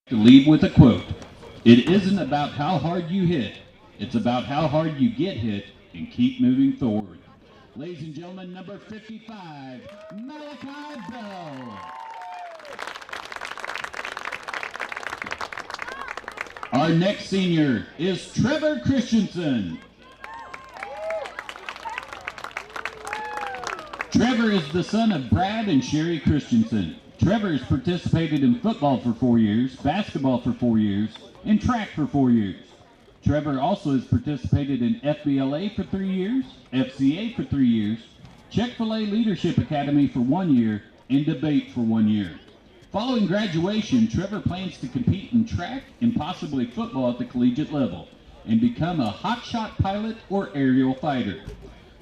To lead with a quote. It isn't about how hard you hit, it's about how hard you get hit and keep moving forward. Ladies and gentlemen, number 55, Malachi Bell. Our next senior is Trevor Christensen. Trevor is the son of Brad and Sherry Christensen. Trevor has participated in football for 4 years, basketball for 4 years, and track for 4 years. Trevor also has participated in FBLA for 3 years, FCA for 3 years, Chick-fil-A Leadership Academy for 1 year, and debate for 1 year. Following graduation, Trevor plans to compete in track and possibly football at the collegiate level and become a hotshot pilot or aerial fighter.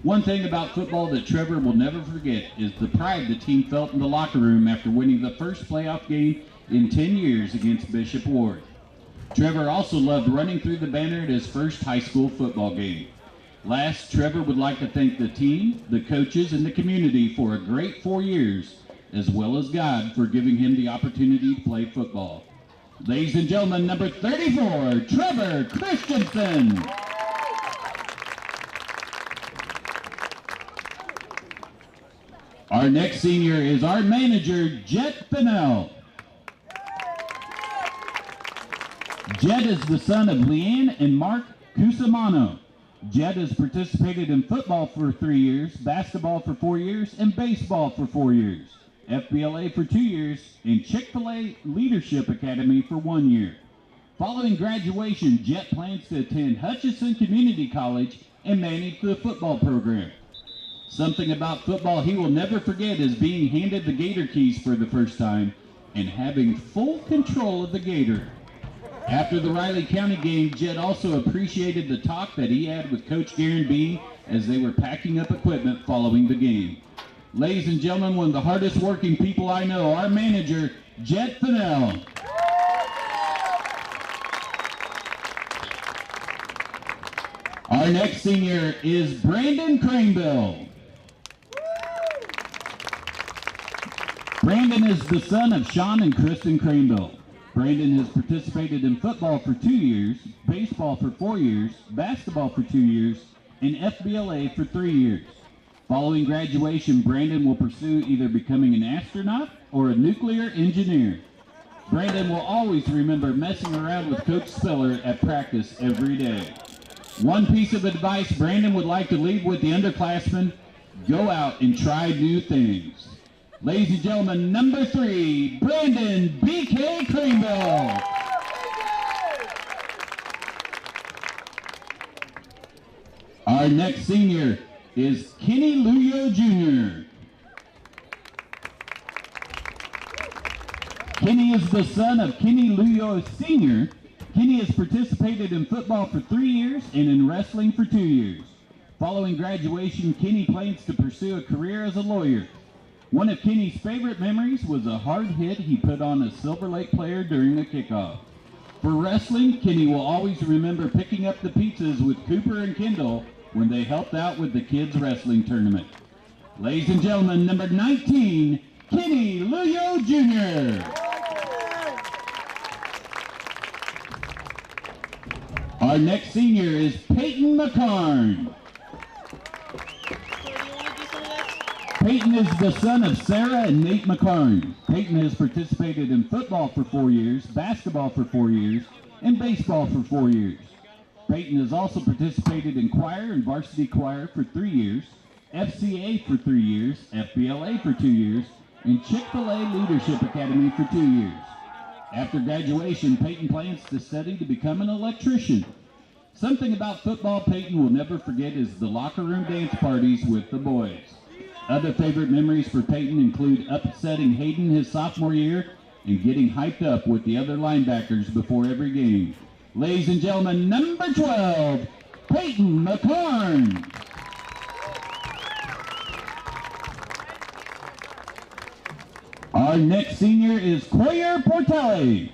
One thing about football that Trevor will never forget is the pride the team felt in the locker room after winning the first playoff game in 10 years against Bishop Ward. Trevor also loved running through the banner at his first high school football game. Last, Trevor would like to thank the team, the coaches, and the community for a great 4 years, as well as God for giving him the opportunity to play football. Ladies and gentlemen, number 34, Trevor Christensen. Our next senior is our manager, Jet Pinnell. Jet is the son of Leanne and Mark Cusimano. Jet has participated in football for 3 years, basketball for 4 years, and baseball for 4 years, FBLA for 2 years, and Chick-fil-A Leadership Academy for 1 year. Following graduation, Jet plans to attend Hutchinson Community College and manage the football program. Something about football he will never forget is being handed the Gator keys for the first time and having full control of the Gator. After the Riley County game, Jet also appreciated the talk that he had with Coach Garen Bean as they were packing up equipment following the game. Ladies and gentlemen, one of the hardest working people I know, our manager, Jet Pinnell. Our next senior is Brandon Craneville. Brandon is the son of Sean and Kristen Craneville. Brandon has participated in football for 2 years, baseball for 4 years, basketball for 2 years, and FBLA for 3 years. Following graduation, Brandon will pursue either becoming an astronaut or a nuclear engineer. Brandon will always remember messing around with Coach Spiller at practice every day. One piece of advice Brandon would like to leave with the underclassmen: go out and try new things. Ladies and gentlemen, number 3, Brandon B.K. Craneville. Our next senior is Kenny Luyo Jr. Kenny is the son of Kenny Luyo Sr. Kenny has participated in football for 3 years and in wrestling for 2 years. Following graduation, Kenny plans to pursue a career as a lawyer. One of Kenny's favorite memories was a hard hit he put on a Silver Lake player during a kickoff. For wrestling, Kenny will always remember picking up the pizzas with Cooper and Kendall when they helped out with the kids' wrestling tournament. Ladies and gentlemen, number 19, Kenny Luyo Jr. Our next senior is Peyton McCarn. Peyton is the son of Sarah and Nate McCarn. Peyton has participated in football for 4 years, basketball for 4 years, and baseball for 4 years. Peyton has also participated in choir and varsity choir for 3 years, FCA for 3 years, FBLA for 2 years, and Chick-fil-A Leadership Academy for 2 years. After graduation, Peyton plans to study to become an electrician. Something about football Peyton will never forget is the locker room dance parties with the boys. Other favorite memories for Peyton include upsetting Hayden his sophomore year and getting hyped up with the other linebackers before every game. Ladies and gentlemen, number 12, Peyton McCarn. Our next senior is Coyer Portelli.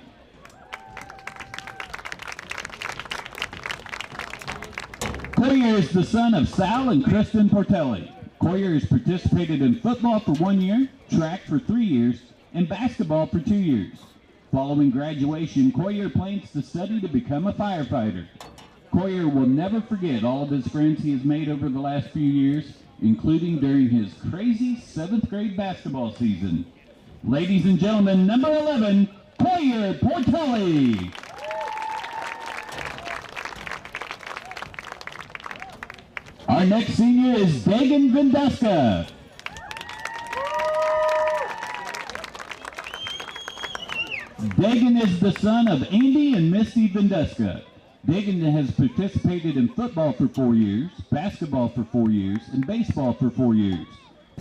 Coyer is the son of Sal and Kristen Portelli. Coyer has participated in football for 1 year, track for 3 years, and basketball for 2 years. Following graduation, Coyer plans to study to become a firefighter. Coyer will never forget all of his friends he has made over the last few years, including during his crazy 7th grade basketball season. Ladies and gentlemen, number 11, Coyer Portelli. Our next senior is Dagan Vindeska. Dagan is the son of Andy and Misty Vindeska. Dagan has participated in football for 4 years, basketball for 4 years, and baseball for 4 years.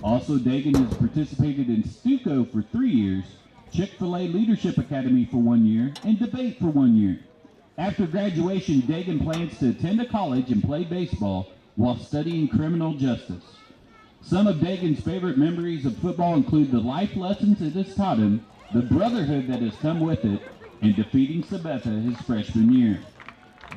Also, Dagan has participated in Stuco for 3 years, Chick-fil-A Leadership Academy for 1 year, and debate for 1 year. After graduation, Dagan plans to attend a college and play baseball while studying criminal justice. Some of Dagan's favorite memories of football include the life lessons it has taught him, the brotherhood that has come with it, and defeating Sabetha his freshman year.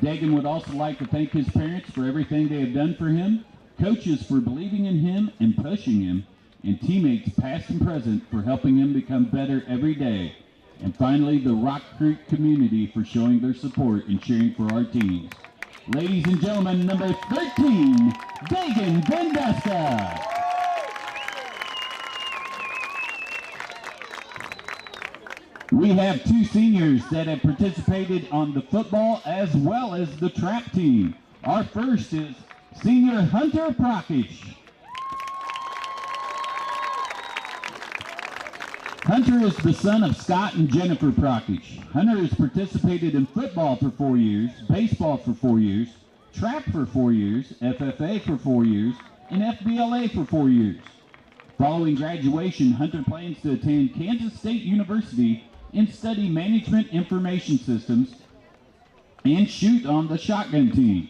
Dagan would also like to thank his parents for everything they have done for him, coaches for believing in him and pushing him, and teammates past and present for helping him become better every day. And finally, the Rock Creek community for showing their support and cheering for our teams. Ladies and gentlemen, number 13, Dagan Vindeska. We have 2 seniors that have participated on the football as well as the trap team. Our first is senior Hunter Prakash. Hunter is the son of Scott and Jennifer Prakash. Hunter has participated in football for 4 years, baseball for 4 years, trap for 4 years, FFA for 4 years, and FBLA for 4 years. Following graduation, Hunter plans to attend Kansas State University and study management information systems and shoot on the shotgun team.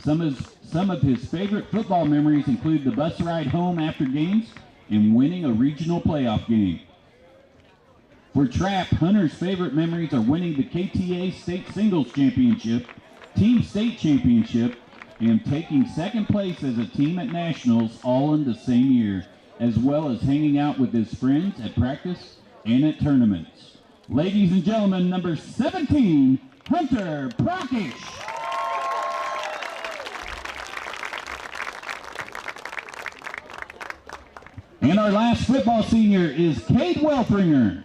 Some of his favorite football memories include the bus ride home after games and winning a regional playoff game. For trap, Hunter's favorite memories are winning the KTA State Singles Championship, Team State Championship, and taking 2nd place as a team at Nationals all in the same year, as well as hanging out with his friends at practice and at tournaments. Ladies and gentlemen, number 17, Hunter Prakash. And our last football senior is Cade Welfringer.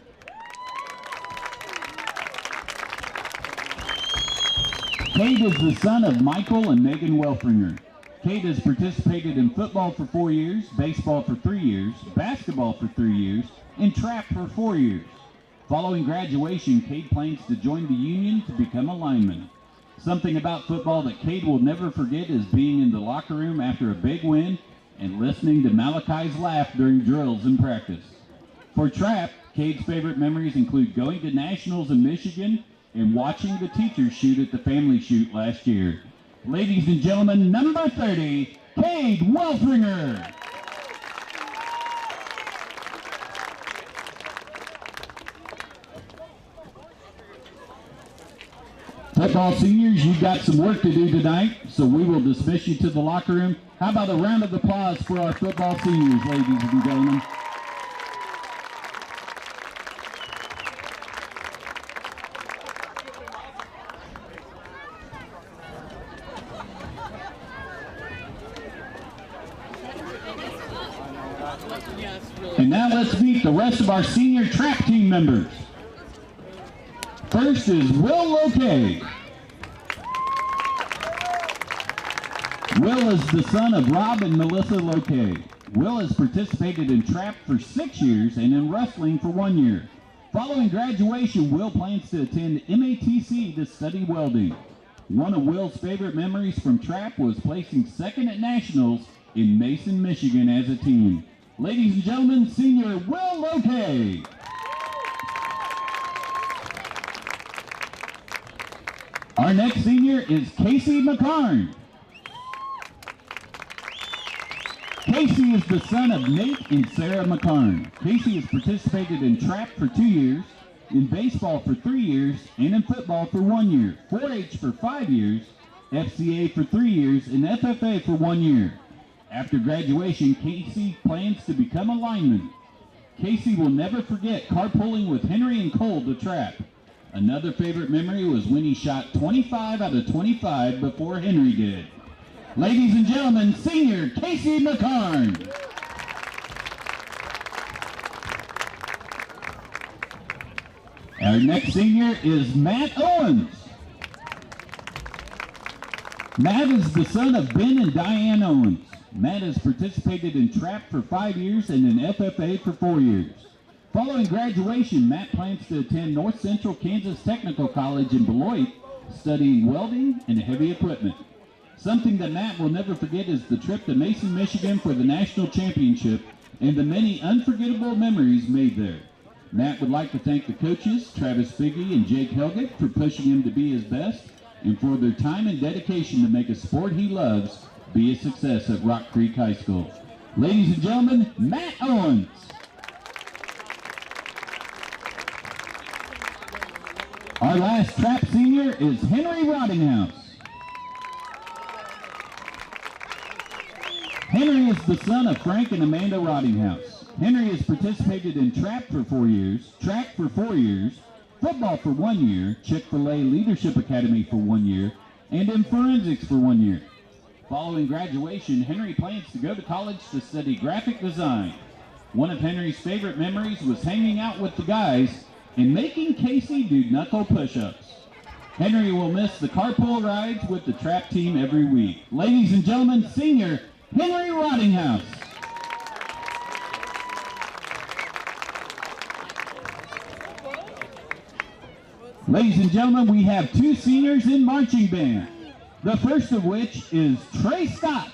Cade is the son of Michael and Megan Welfringer. Cade has participated in football for 4 years, baseball for 3 years, basketball for 3 years, and trap for 4 years. Following graduation, Cade plans to join the union to become a lineman. Something about football that Cade will never forget is being in the locker room after a big win and listening to Malachi's laugh during drills and practice. For trap, Cade's favorite memories include going to nationals in Michigan and watching the teachers shoot at the family shoot last year. Ladies and gentlemen, number 30, Cade Welfringer. Football seniors, you've got some work to do tonight, so we will dismiss you to the locker room. How about a round of applause for our football seniors, ladies and gentlemen? And now let's meet the rest of our senior trap team members. First is Will Loke. Will is the son of Rob and Melissa Loke. Will has participated in trap for 6 years and in wrestling for 1 year. Following graduation, Will plans to attend MATC to study welding. One of Will's favorite memories from trap was placing 2nd at nationals in Mason, Michigan as a team. Ladies and gentlemen, senior Will Loke. Our next senior is Casey McCarn. Casey is the son of Nate and Sarah McCarn. Casey has participated in trap for 2 years, in baseball for 3 years, and in football for 1 year, 4-H for 5 years, FCA for 3 years, and FFA for 1 year. After graduation, Casey plans to become a lineman. Casey will never forget carpooling with Henry and Cole to trap. Another favorite memory was when he shot 25 out of 25 before Henry did. Ladies and gentlemen, senior Casey McCarn. Our next senior is Matt Owens. Matt is the son of Ben and Diane Owens. Matt has participated in trap for 5 years and in FFA for 4 years. Following graduation, Matt plans to attend North Central Kansas Technical College in Beloit, studying welding and heavy equipment. Something that Matt will never forget is the trip to Mason, Michigan for the national championship and the many unforgettable memories made there. Matt would like to thank the coaches, Travis Figge and Jake Helgett, for pushing him to be his best and for their time and dedication to make a sport he loves be a success at Rock Creek High School. Ladies and gentlemen, Matt Owens. Our last trap senior is Henry Rottinghouse. Henry is the son of Frank and Amanda Rottinghouse. Henry has participated in trap for 4 years, track for 4 years, football for 1 year, Chick-fil-A Leadership Academy for 1 year, and in forensics for 1 year. Following graduation, Henry plans to go to college to study graphic design. One of Henry's favorite memories was hanging out with the guys and making Casey do knuckle push-ups. Henry will miss the carpool rides with the trap team every week. Ladies and gentlemen, senior Henry Rottinghouse. Ladies and gentlemen, we have 2 seniors in marching band. The first of which is Trey Scott.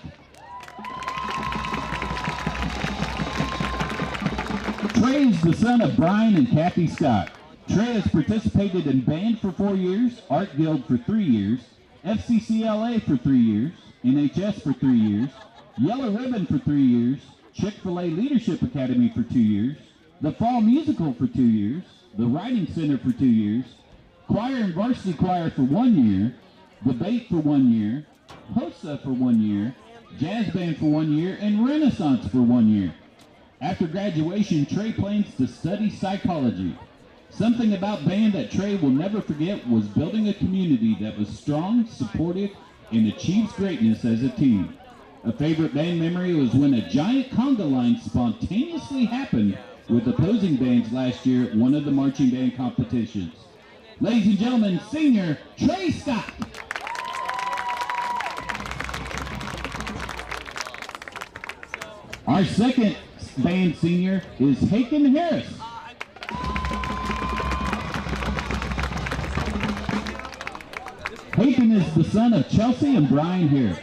Trey is the son of Brian and Kathy Scott. Trey has participated in band for 4 years, Art Guild for 3 years, FCCLA for 3 years, NHS for 3 years, Yellow Ribbon for 3 years, Chick-fil-A Leadership Academy for 2 years, the Fall Musical for 2 years, the Writing Center for 2 years, Choir and Varsity Choir for 1 year, Debate for 1 year, HOSA for 1 year, Jazz Band for 1 year, and Renaissance for 1 year. After graduation, Trey plans to study psychology. Something about band that Trey will never forget was building a community that was strong, supportive, and achieves greatness as a team. A favorite band memory was when a giant conga line spontaneously happened with opposing bands last year at one of the marching band competitions. Ladies and gentlemen, senior Trey Scott. Our second band senior is Haken Harris. Haken is the son of Chelsea and Brian Harris.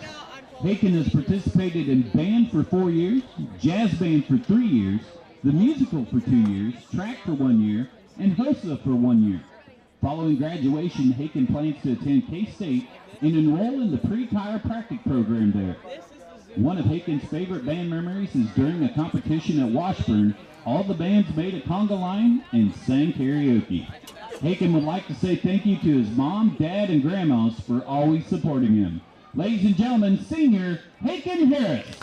Haken has participated in band for 4 years, jazz band for 3 years, the musical for 2 years, track for 1 year, and HOSA for 1 year. Following graduation, Haken plans to attend K-State and enroll in the pre-chiropractic program there. One of Haken's favorite band memories is during a competition at Washburn, all the bands made a conga line and sang karaoke. Haken would like to say thank you to his mom, dad, and grandmas for always supporting him. Ladies and gentlemen, senior Haken Harris.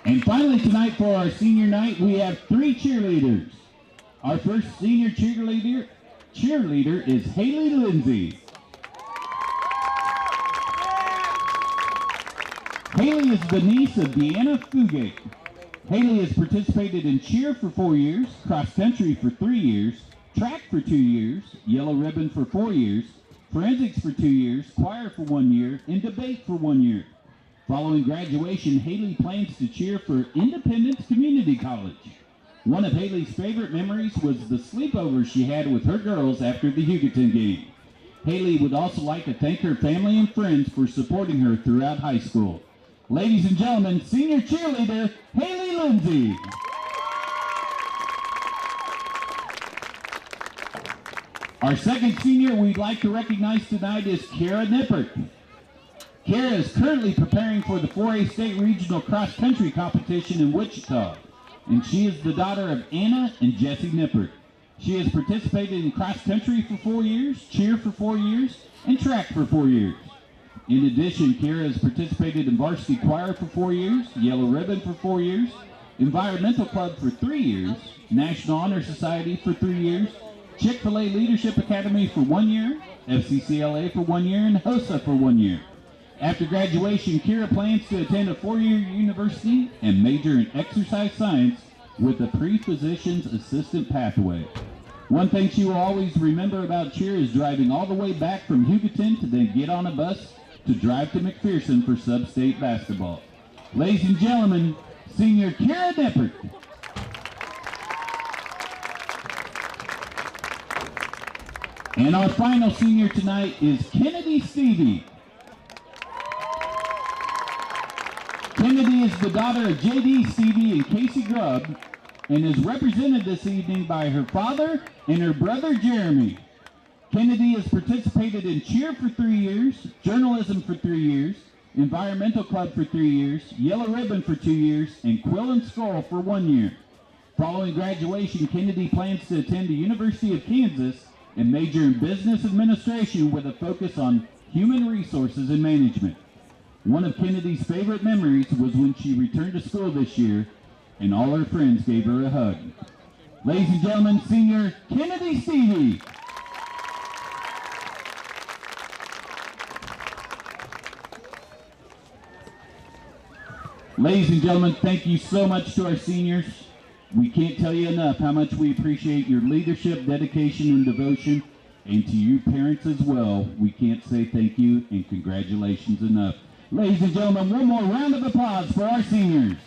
And finally tonight for our senior night, we have 3 cheerleaders. Our first senior cheerleader is Haley Lindsay. Haley is the niece of Deanna Fugate. Haley has participated in cheer for 4 years, cross country for 3 years, track for 2 years, yellow ribbon for 4 years, forensics for 2 years, choir for 1 year, and debate for 1 year. Following graduation, Haley plans to cheer for Independence Community College. One of Haley's favorite memories was the sleepover she had with her girls after the Hugoton game. Haley would also like to thank her family and friends for supporting her throughout high school. Ladies and gentlemen, senior cheerleader, Haley Lindsay. Our second senior we'd like to recognize tonight is Kara Nippert. Kara is currently preparing for the 4A State Regional Cross Country Competition in Wichita, and she is the daughter of Anna and Jesse Nippert. She has participated in cross country for 4 years, cheer for 4 years, and track for 4 years. In addition, Kara has participated in varsity choir for 4 years, yellow ribbon for 4 years, Environmental Club for 3 years, National Honor Society for 3 years, Chick-fil-A Leadership Academy for 1 year, FCCLA for 1 year, and HOSA for 1 year. After graduation, Kira plans to attend a 4-year university and major in exercise science with a pre-physician's assistant pathway. One thing she will always remember about Cheer is driving all the way back from Hugoton to then get on a bus to drive to McPherson for sub-state basketball. Ladies and gentlemen, senior Kira Deppert. And our final senior tonight is Kennedy Stevie. Kennedy is the daughter of J.D. Stevie and Casey Grubb and is represented this evening by her father and her brother Jeremy. Kennedy has participated in cheer for 3 years, journalism for 3 years, environmental club for 3 years, yellow ribbon for 2 years, and quill and skull for 1 year. Following graduation, Kennedy plans to attend the University of Kansas and major in business administration with a focus on human resources and management. One of Kennedy's favorite memories was when she returned to school this year and all her friends gave her a hug. Ladies and gentlemen, senior Kennedy Stevie. Ladies and gentlemen, thank you so much to our seniors. We can't tell you enough how much we appreciate your leadership, dedication, and devotion. And to you parents as well, we can't say thank you and congratulations enough. Ladies and gentlemen, one more round of applause for our seniors.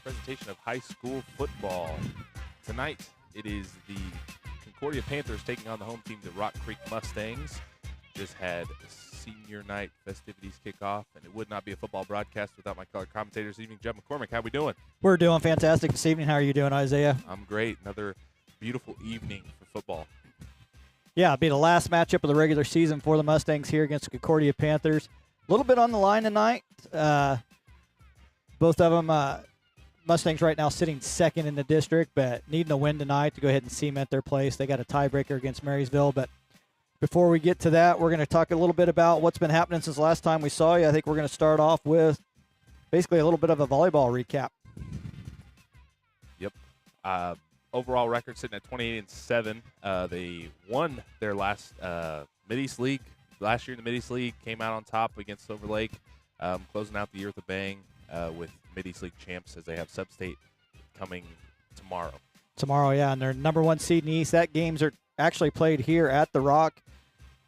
Presentation of high school football. Tonight, it is the Concordia Panthers taking on the home team, the Rock Creek Mustangs. Just had senior night festivities kick off, and it would not be a football broadcast without my color commentators. Evening, Jeff McCormick. How we doing? We're doing fantastic this evening. How are you doing, Isaiah? I'm great. Another beautiful evening for football. Yeah, it'll be the last matchup of the regular season for the Mustangs here against the Concordia Panthers. A little bit on the line tonight. Both of them, Mustangs right now sitting second in the district, but needing a win tonight to go ahead and cement their place. They got a tiebreaker against Marysville, but before we get to that, we're going to talk a little bit about what's been happening since the last time we saw you. I think we're going to start off with basically a little bit of a volleyball recap. Yep. Overall record sitting at 28-7. They won their last Mid-East League. Last year in the Mid-East League, came out on top against Silver Lake, closing out the year with a bang with Mid-East League champs as they have Sub-State coming tomorrow. Tomorrow, yeah, and they're number one seed in the East. That games are actually played here at the Rock.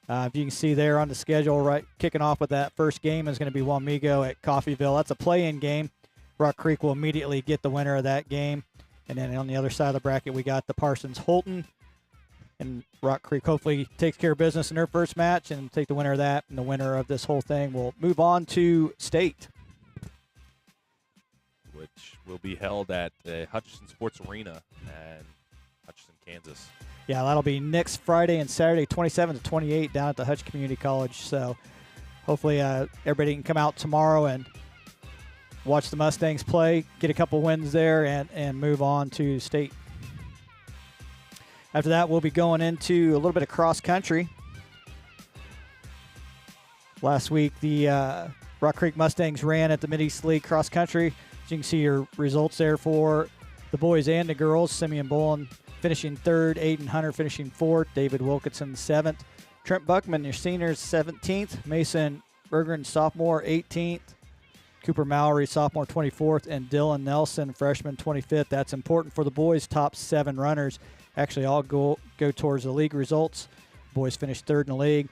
If you can see there on the schedule, right, kicking off with that first game is going to be Wamego at Coffeyville. That's a play-in game. Rock Creek will immediately get the winner of that game. And then on the other side of the bracket, we got the Parsons-Holton. And Rock Creek hopefully takes care of business in their first match and take the winner of that. And the winner of this whole thing will move on to state. which will be held at the Hutchinson Sports Arena in Hutchinson, Kansas. Yeah, that'll be next Friday and Saturday, 27 to 28, down at the Hutch Community College. So hopefully everybody can come out tomorrow and watch the Mustangs play, get a couple wins there, and move on to state. After that, we'll be going into a little bit of cross country. Last week, the Rock Creek Mustangs ran at the Mid-East League cross country. As you can see your results there for the boys and the girls. Simeon Bullen finishing third, Aiden Hunter finishing fourth, David Wilkinson seventh, Trent Buckman, your seniors, 17th, Mason Bergeron, sophomore, 18th, Cooper Mallory, sophomore, 24th, and Dylan Nelson, freshman, 25th. That's important for the boys. Top 7 runners actually all go towards the league results. Boys finished third in the league.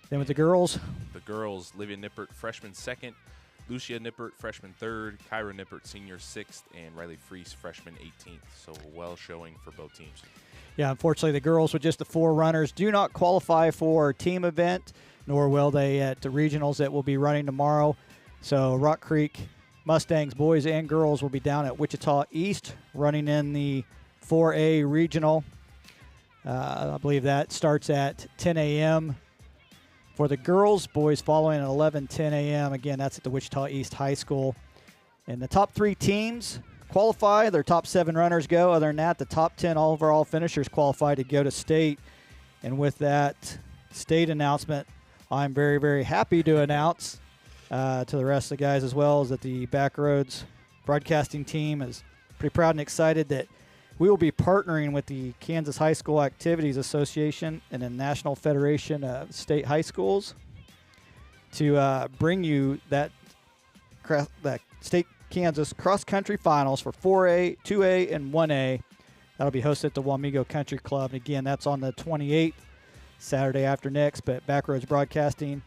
Then with the girls. The girls, Livia Nippert, freshman, second, Lucia Nippert, freshman, third, Kyra Nippert, senior, 6th, and Riley Freese, freshman, 18th. So well showing for both teams. Yeah, unfortunately, the girls with just the 4 runners do not qualify for a team event, nor will they at the regionals that will be running tomorrow. So Rock Creek Mustangs, boys and girls, will be down at Wichita East, running in the 4A regional. I believe that starts at 10 a.m. For the girls, boys following at 11:10 a.m. Again, that's at the Wichita East High School. And the top 3 teams qualify. Their top 7 runners go. Other than that, the top 10 overall finishers qualify to go to state. And with that state announcement, I'm very, very happy to announce to the rest of the guys as well is that the Backroads broadcasting team is pretty proud and excited that we will be partnering with the Kansas High School Activities Association and the National Federation of State High Schools to bring you that state Kansas cross-country finals for 4A, 2A, and 1A. That'll be hosted at the Wamego Country Club. And again, that's on the 28th, Saturday after next. But Backroads Broadcasting,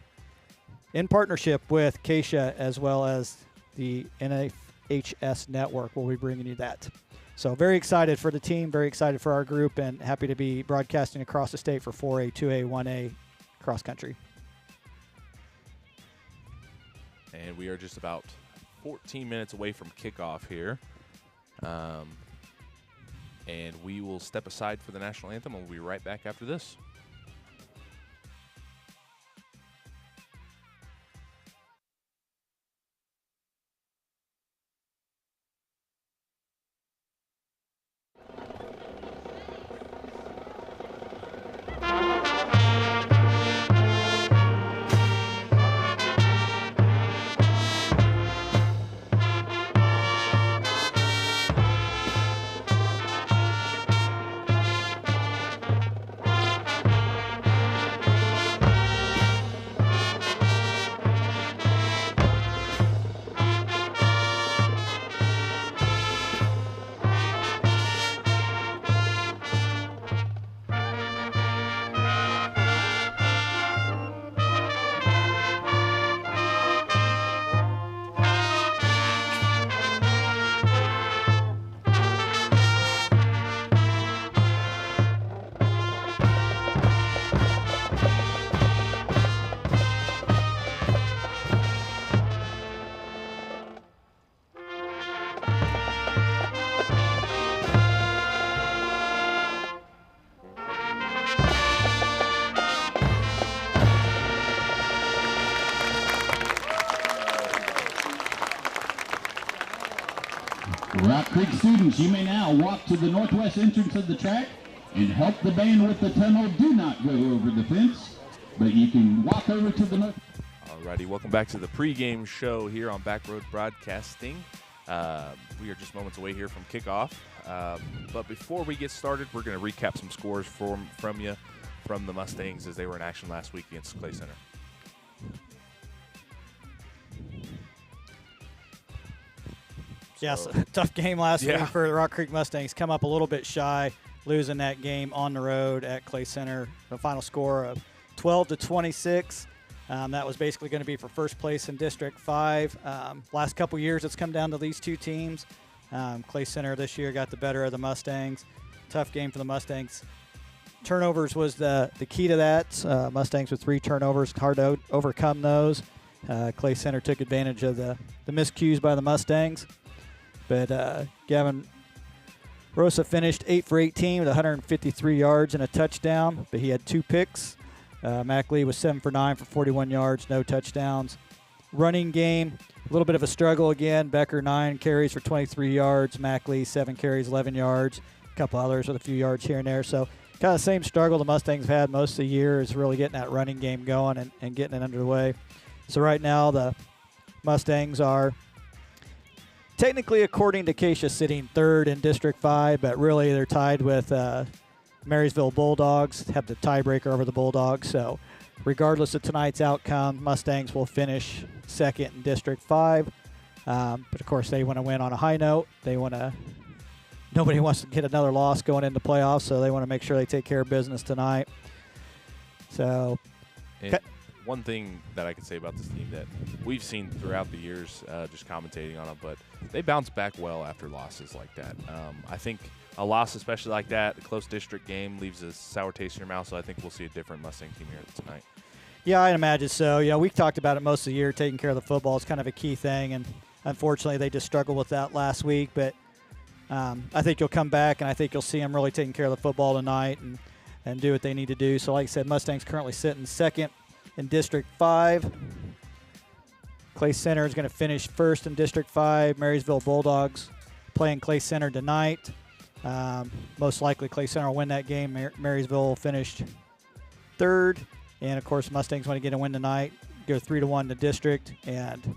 in partnership with Keisha as well as the NFHS Network, will be bringing you that. So very excited for the team, very excited for our group, and happy to be broadcasting across the state for 4A, 2A, 1A cross country. And we are just about 14 minutes away from kickoff here. And we will step aside for the national anthem, and we'll be right back after this. Rock Creek students, you may now walk to the northwest entrance of the track and help the band with the tunnel. Do not go over the fence, but you can walk over to the north. Alrighty, welcome back to the pregame show here on Backroad Broadcasting. We are just moments away here from kickoff. But before we get started, we're going to recap some scores from the Mustangs as they were in action last week against Clay Center. Yes, tough game last week for the Rock Creek Mustangs. Come up a little bit shy, losing that game on the road at Clay Center. The final score of 12-26. That was basically going to be for first place in District 5. Last couple years, it's come down to these two teams. Clay Center this year got the better of the Mustangs. Tough game for the Mustangs. Turnovers was the key to that. Mustangs with 3 turnovers, hard to overcome those. Clay Center took advantage of the miscues by the Mustangs. But Gavin Rosa finished 8 for 18 with 153 yards and a touchdown, but he had 2 picks. Mac Lee was 7 for 9 for 41 yards, no touchdowns. Running game, a little bit of a struggle again. Becker 9 carries for 23 yards. Mac Lee 7 carries, 11 yards. A couple others with a few yards here and there. So kind of the same struggle the Mustangs have had most of the year is really getting that running game going and getting it underway. So right now the Mustangs are technically, according to Keisha, sitting 3rd in District 5, but really they're tied with Marysville Bulldogs, have the tiebreaker over the Bulldogs. So regardless of tonight's outcome, Mustangs will finish 2nd in District 5. But, of course, they want to win on a high note. Nobody wants to get another loss going into playoffs, so they want to make sure they take care of business tonight. So, one thing that I could say about this team that we've seen throughout the years, just commentating on them, but they bounce back well after losses like that. I think a loss, especially like that, a close district game, leaves a sour taste in your mouth, so I think we'll see a different Mustang team here tonight. Yeah, I'd imagine so. We talked about it most of the year. Taking care of the football is kind of a key thing, and unfortunately they just struggled with that last week. But I think you'll come back, and I think you'll see them really taking care of the football tonight and do what they need to do. So like I said, Mustangs currently sitting 2nd in District 5. Clay Center is going to finish 1st in District 5. Marysville Bulldogs playing Clay Center tonight. Most likely Clay Center will win that game. Marysville finished 3rd. And, of course, Mustangs want to get a win tonight, go 3-1 to district, and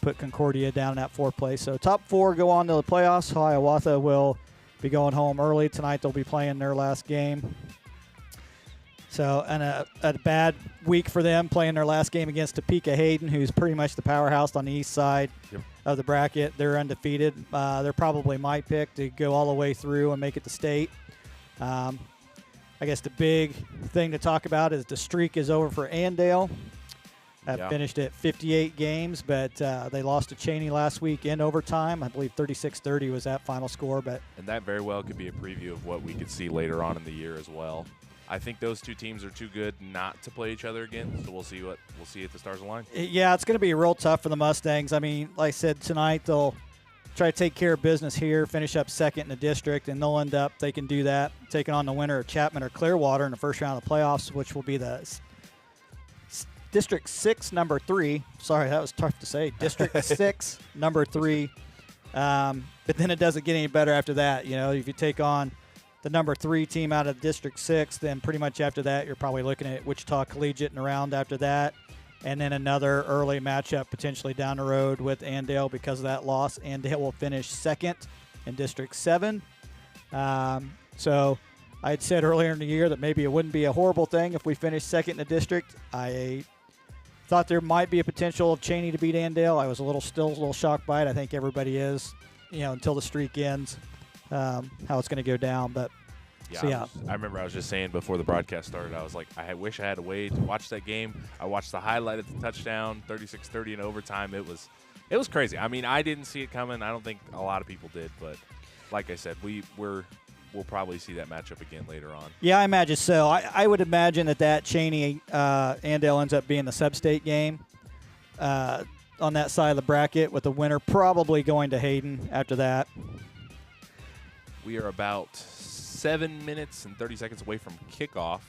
put Concordia down in that 4th place. So top 4 go on to the playoffs. Hiawatha will be going home early. Tonight they'll be playing their last game. So, and a bad week for them, playing their last game against Topeka Hayden, who's pretty much the powerhouse on the east side of the bracket. They're undefeated. They're probably my pick to go all the way through and make it to state. I guess the big thing to talk about is the streak is over for Andale. Finished at 58 games, but they lost to Cheney last week in overtime. I believe 36-30 was that final score. And that very well could be a preview of what we could see later on in the year as well. I think those two teams are too good not to play each other again, so we'll see if the stars align. Yeah, it's going to be real tough for the Mustangs. I mean, like I said, tonight they'll try to take care of business here, finish up 2nd in the district, and they'll end up, they can do that, taking on the winner of Chapman or Clearwater in the first round of the playoffs, which will be the District 6, number 3. Sorry, that was tough to say. District 6, number 3. But then it doesn't get any better after that. If you take on the number 3 team out of District 6, then pretty much after that, you're probably looking at Wichita Collegiate in a round after that. And then another early matchup potentially down the road with Andale because of that loss. Andale will finish 2nd in District 7. So I had said earlier in the year that maybe it wouldn't be a horrible thing if we finished 2nd in the district. I thought there might be a potential of Cheney to beat Andale. I was still a little shocked by it. I think everybody is, until the streak ends, how it's going to go down. But I remember I was just saying before the broadcast started, I was like, I wish I had a way to watch that game. I watched the highlight of the touchdown, 36-30 in overtime. It was crazy. I mean, I didn't see it coming. I don't think a lot of people did. But like I said, we'll probably see that matchup again later on. Yeah, I imagine so. I would imagine that Cheney Andale ends up being the sub-state game on that side of the bracket, with the winner probably going to Hayden after that. We are about 7 minutes and 30 seconds away from kickoff.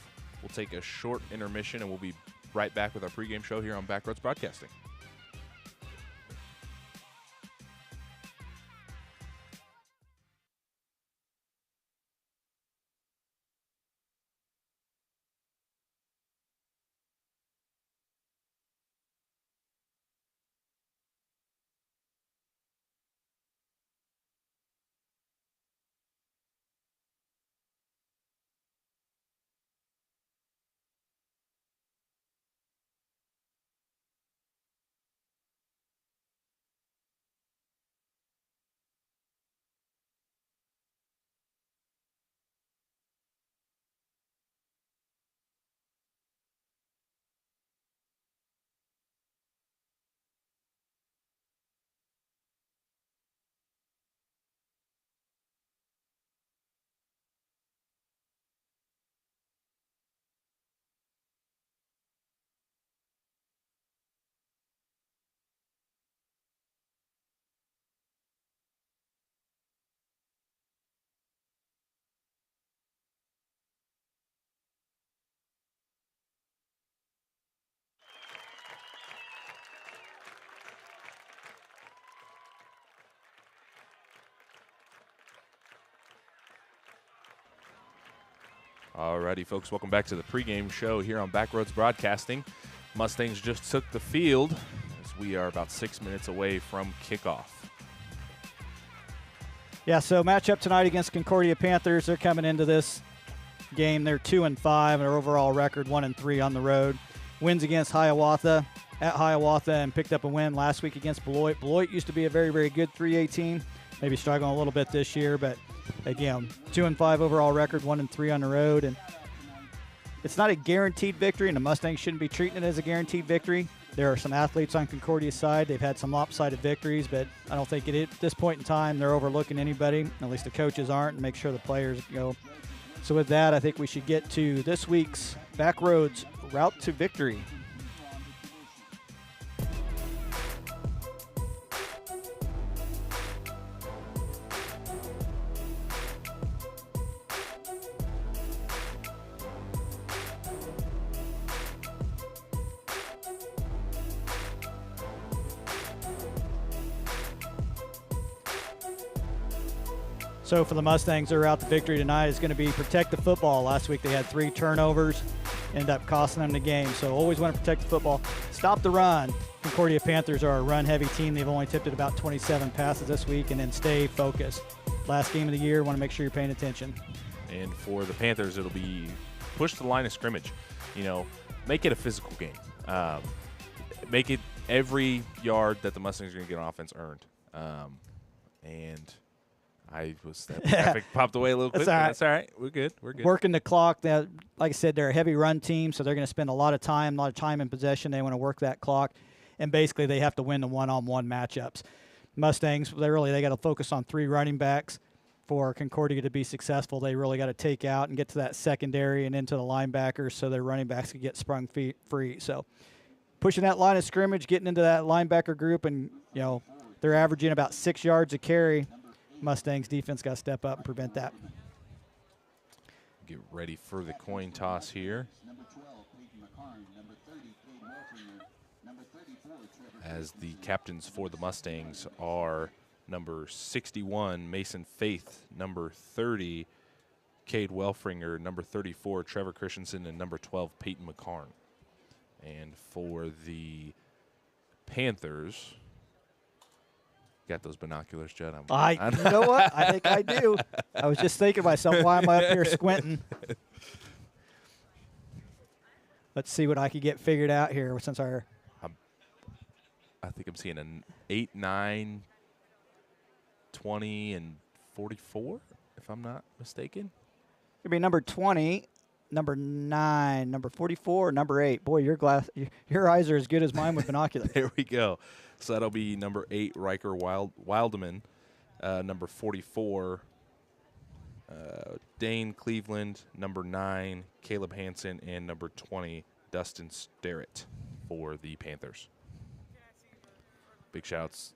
We'll take a short intermission, and we'll be right back with our pregame show here on Backroads Broadcasting. Alrighty, folks, welcome back to the pregame show here on Backroads Broadcasting. Mustangs just took the field as we are about 6 minutes away from kickoff. Yeah, so matchup tonight against Concordia Panthers. They're coming into this game. They're 2-5, and their overall record 1-3 on the road. Wins against Hiawatha at Hiawatha and picked up a win last week against Beloit. Beloit used to be a very, very good 3A team. Maybe struggling a little bit this year, but again, 2-5 overall record, 1-3 on the road, and it's not a guaranteed victory, and the Mustangs shouldn't be treating it as a guaranteed victory. There are some athletes on Concordia's side. They've had some lopsided victories, but I don't think at this point in time they're overlooking anybody. At least the coaches aren't, and make sure the players go. So with that, I think we should get to this week's Backroads Route to Victory. So for the Mustangs, their route to victory tonight is going to be protect the football. Last week they had 3 turnovers, end up costing them the game. So always want to protect the football. Stop the run. Concordia Panthers are a run-heavy team. They've only tipped it about 27 passes this week, and then stay focused. Last game of the year, want to make sure you're paying attention. And for the Panthers, it'll be push the line of scrimmage. You know, make it a physical game. Make it every yard that the Mustangs are going to get on offense earned. That graphic popped away a little quick. That's all right. We're good. Working the clock. Like I said, they're a heavy run team, so they're going to spend a lot of time in possession. They want to work that clock, and basically they have to win the one-on-one matchups. Mustangs, they got to focus on 3 running backs for Concordia to be successful. They really got to take out and get to that secondary and into the linebackers so their running backs can get sprung free. So pushing that line of scrimmage, getting into that linebacker group, and they're averaging about 6 yards a carry. Mustangs defense got to step up and prevent that. Get ready for the coin toss here. As the captains for the Mustangs are number 61, Mason Faith, number 30, Cade Welfringer, number 34, Trevor Christensen, and number 12, Peyton McCarn. And for the Panthers, got those binoculars, Judd? You know what? I think I do. I was just thinking to myself, why am I up here squinting? Let's see what I can get figured out here since I think I'm seeing an 8, 9, 20, and 44, if I'm not mistaken. It'd be number 20, number 9, number 44, number 8. Boy, your eyes are as good as mine with binoculars. There we go. So that'll be number 8, Riker Wildeman, number 44, Dane Cleveland, number 9, Caleb Hansen, and number 20, Dustin Sterrett for the Panthers. Big shouts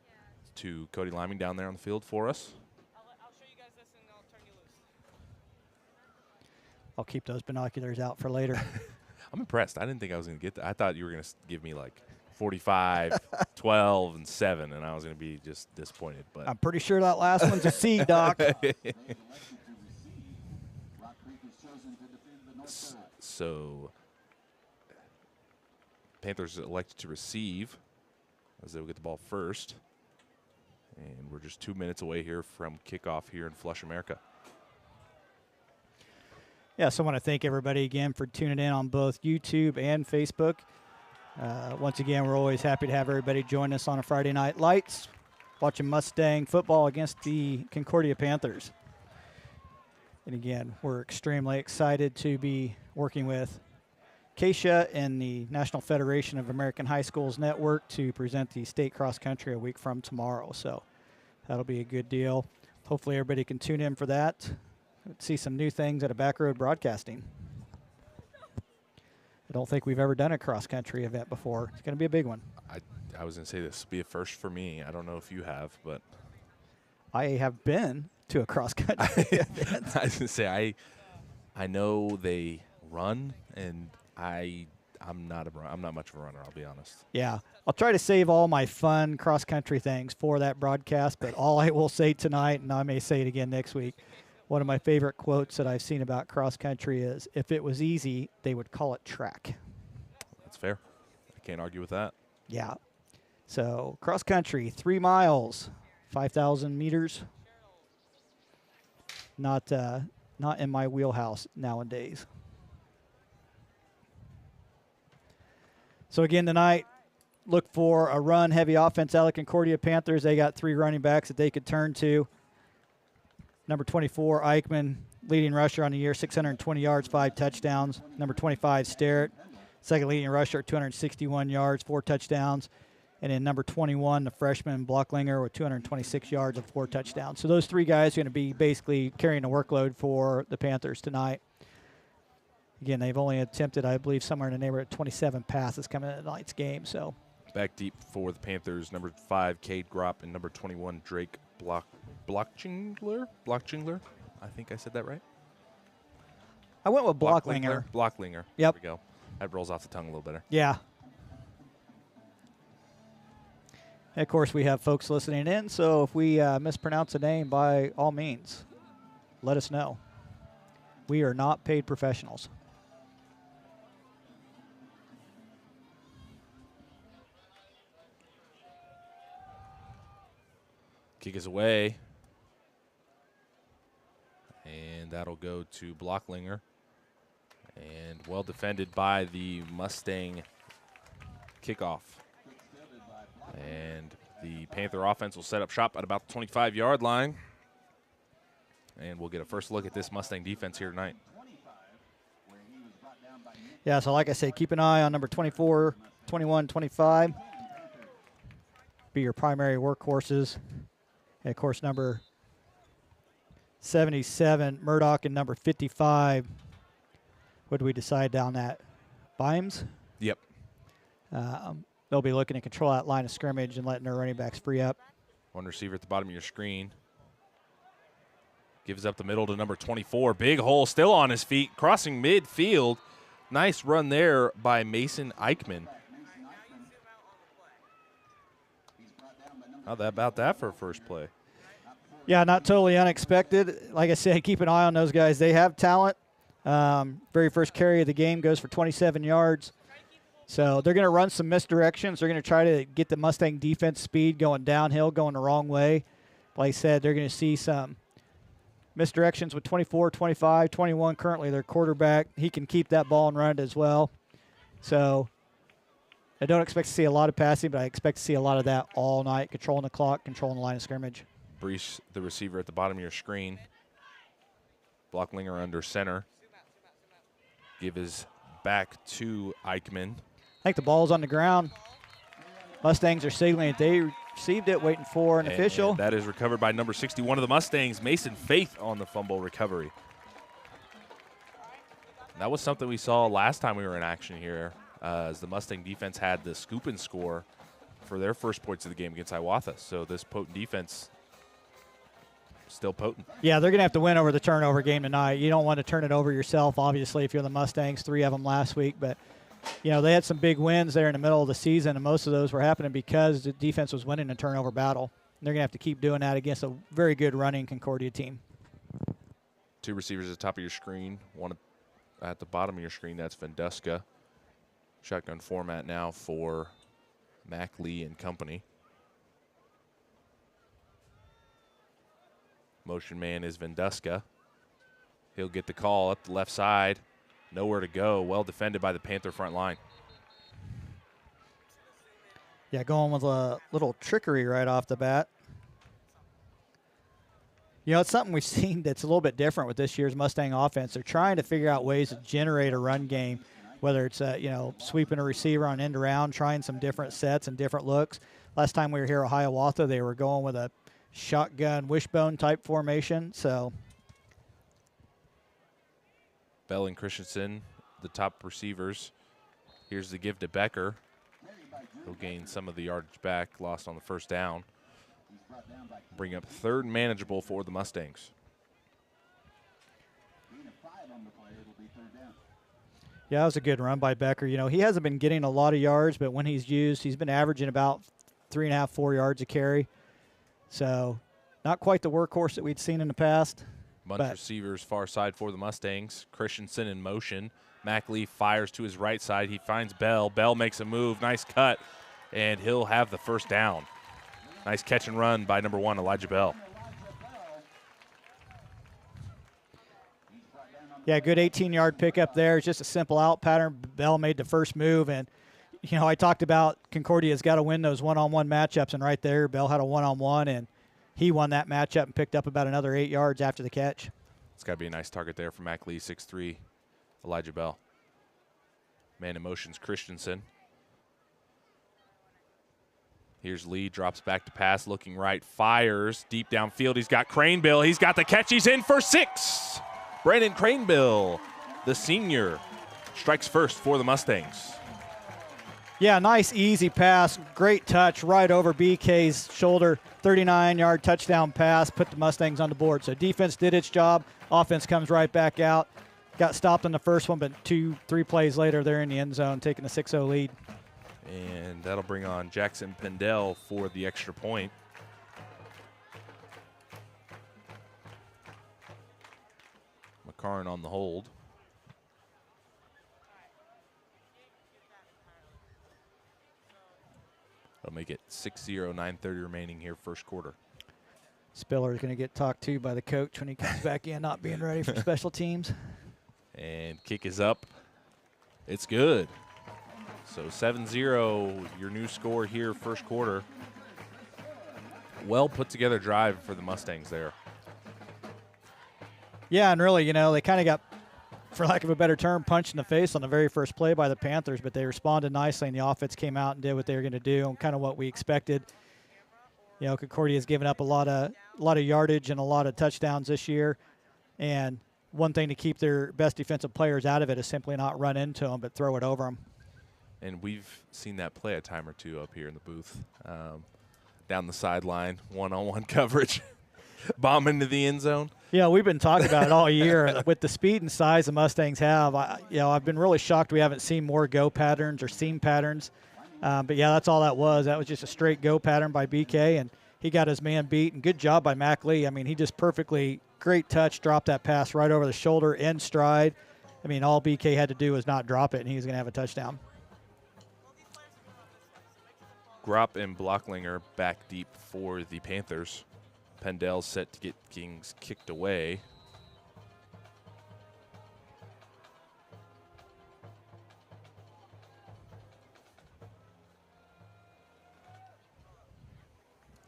to Cody Liming down there on the field for us. I'll show you guys this and I'll turn you loose. I'll keep those binoculars out for later. I'm impressed. I didn't think I was going to get that. I thought you were going to give me like 45, 12, and 7, and I was going to be just disappointed. But I'm pretty sure that last one's a C, Doc. So Panthers elected to receive as they will get the ball first. And we're just 2 minutes away here from kickoff here in Flush, America. Yeah, so I want to thank everybody again for tuning in on both YouTube and Facebook. Once again, we're always happy to have everybody join us on a Friday Night Lights, watching Mustang football against the Concordia Panthers. And again, we're extremely excited to be working with Keisha and the National Federation of American High Schools Network to present the state cross country a week from tomorrow. So that'll be a good deal. Hopefully everybody can tune in for that. See some new things at a Backroad Broadcasting. I don't think we've ever done a cross-country event before. It's going to be a big one. I was going to say this will be a first for me. I don't know if you have, but I have been to a cross-country event. I was going to say I know they run, and I'm not much of a runner, I'll be honest. Yeah. I'll try to save all my fun cross-country things for that broadcast, but all I will say tonight, and I may say it again next week, One of my favorite quotes that I've seen about cross country is, if it was easy, they would call it track. That's fair. I can't argue with that. Yeah. So cross country, 3 miles, 5,000 meters. Not in my wheelhouse nowadays. So again tonight, look for a run-heavy offense out of the Concordia Panthers. They got 3 running backs that they could turn to. Number 24, Eichmann, leading rusher on the year, 620 yards, 5 touchdowns. Number 25, Sterrett, second leading rusher, 261 yards, 4 touchdowns. And then number 21, the freshman, Blocklinger, with 226 yards and 4 touchdowns. So those 3 guys are going to be basically carrying the workload for the Panthers tonight. Again, they've only attempted, I believe, somewhere in the neighborhood of 27 passes coming into tonight's game. So Back deep for the Panthers, number 5, Cade Gropp, and number 21, Drake Blockchingler. I think I said that right. I went with Blocklinger. Blocklinger. Yep. There we go. That rolls off the tongue a little better. Yeah. And of course, we have folks listening in, so if we mispronounce a name, by all means, let us know. We are not paid professionals. Kick is away. And that'll go to Blocklinger. And well defended by the Mustang kickoff. And the Panther offense will set up shop at about the 25-yard line. And we'll get a first look at this Mustang defense here tonight. Yeah, so like I say, keep an eye on number 24, 21, 25. Be your primary workhorses. And, of course, number 77, Murdoch, and number 55. What do we decide down that? Bimes? Yep. They'll be looking to control that line of scrimmage and letting their running backs free up. One receiver at the bottom of your screen. Gives up the middle to number 24. Big hole, still on his feet, crossing midfield. Nice run there by Mason Eichmann. How about that for a first play? Yeah, not totally unexpected. Like I said, keep an eye on those guys. They have talent. Very first carry of the game goes for 27 yards. So they're going to run some misdirections. They're going to try to get the Mustang defense speed going downhill, going the wrong way. Like I said, they're going to see some misdirections with 24, 25, 21. Currently their quarterback. He can keep that ball and run it as well. So I don't expect to see a lot of passing, but I expect to see a lot of that all night, controlling the clock, controlling the line of scrimmage. Brees, the receiver at the bottom of your screen. Blocklinger under center. Give his back to Eichmann. I think the ball's on the ground. Mustangs are signaling that they received it, waiting for an official. And that is recovered by number 61 of the Mustangs, Mason Faith, on the fumble recovery. That was something we saw last time we were in action here, as the Mustang defense had the scoop and score for their first points of the game against Hiawatha. So this potent defense still potent. Yeah, they're going to have to win over the turnover game tonight. You don't want to turn it over yourself, obviously, if you're the Mustangs, 3 of them last week. But, you know, they had some big wins there in the middle of the season, and most of those were happening because the defense was winning a turnover battle. And they're going to have to keep doing that against a very good running Concordia team. 2 receivers at the top of your screen, 1 at the bottom of your screen. That's Venduska. Shotgun format now for Mac Lee and company. Motion man is Venduska. He'll get the call up the left side. Nowhere to go. Well defended by the Panther front line. Yeah, going with a little trickery right off the bat. You know, it's something we've seen that's a little bit different with this year's Mustang offense. They're trying to figure out ways to generate a run game, whether it's, you know, sweeping a receiver on end around, trying some different sets and different looks. Last time we were here at Hiawatha, they were going with a shotgun wishbone type formation. So Bell and Christensen, the top receivers. Here's the give to Becker. He'll gain some of the yardage back, lost on the first down. Bring up 3rd manageable for the Mustangs. Yeah, that was a good run by Becker. You know, he hasn't been getting a lot of yards, but when he's used, he's been averaging about 3.5, 4 yards a carry. So not quite the workhorse that we'd seen in the past. Bunch receivers far side for the Mustangs. Christensen in motion. MacLeaf fires to his right side. He finds Bell. Bell makes a move. Nice cut. And he'll have the first down. Nice catch and run by number 1, Elijah Bell. Yeah, good 18-yard pickup there. It's just a simple out pattern. Bell made the first move. And, you know, I talked about Concordia's got to win those one-on-one matchups. And right there, Bell had a one-on-one. And he won that matchup and picked up about another 8 yards after the catch. It's got to be a nice target there for MacLeaf, 6'3", Elijah Bell. Man in motion's Christensen. Here's Lee, drops back to pass, looking right, fires deep downfield. He's got Cranebill. He's got the catch. He's in for 6. Brandon Cranebill, the senior, strikes first for the Mustangs. Yeah, nice, easy pass. Great touch right over BK's shoulder. 39-yard touchdown pass, put the Mustangs on the board. So defense did its job. Offense comes right back out. Got stopped on the first one, but 2-3 plays later, they're in the end zone, taking a 6-0 lead. And that'll bring on Jackson Pendel for the extra point. McCarran on the hold. That'll make it 6-0, 9:30 remaining here, first quarter. Spiller is going to get talked to by the coach when he comes back in, not being ready for special teams. And kick is up. It's good. So 7-0, your new score here, first quarter. Well put together drive for the Mustangs there. Yeah, and really, you know, they kind of got, for lack of a better term, punched in the face on the very first play by the Panthers, but they responded nicely, and the offense came out and did what they were going to do, and kind of what we expected. You know, Concordia's given up a lot of yardage and a lot of touchdowns this year, and one thing to keep their best defensive players out of it is simply not run into them, but throw it over them. And we've seen that play a time or two up here in the booth. Down the sideline, one-on-one coverage, bomb into the end zone. Yeah, we've been talking about it all year. With the speed and size the Mustangs have, I've been really shocked we haven't seen more go patterns or seam patterns. But, yeah, that's all that was. That was just a straight go pattern by BK, and he got his man beat. And good job by Mac Lee. I mean, he just perfectly, great touch, dropped that pass right over the shoulder, in stride. I mean, all BK had to do was not drop it, and he was going to have a touchdown. Gropp and Blocklinger back deep for the Panthers. Pendel set to get Kings kicked away.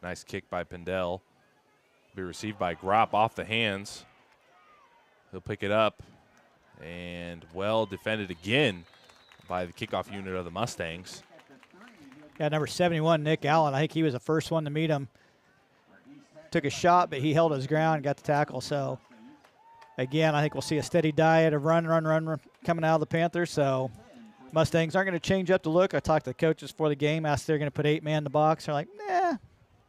Nice kick by Pendel. Be received by Gropp off the hands. He'll pick it up. And well defended again by the kickoff unit of the Mustangs. Yeah, number 71, Nick Allen. I think he was the first one to meet him. Took a shot, but he held his ground and got the tackle. So, again, I think we'll see a steady diet of run coming out of the Panthers. So, Mustangs aren't going to change up the look. I talked to the coaches before the game, asked if they're going to put 8-man in the box. They're like, nah,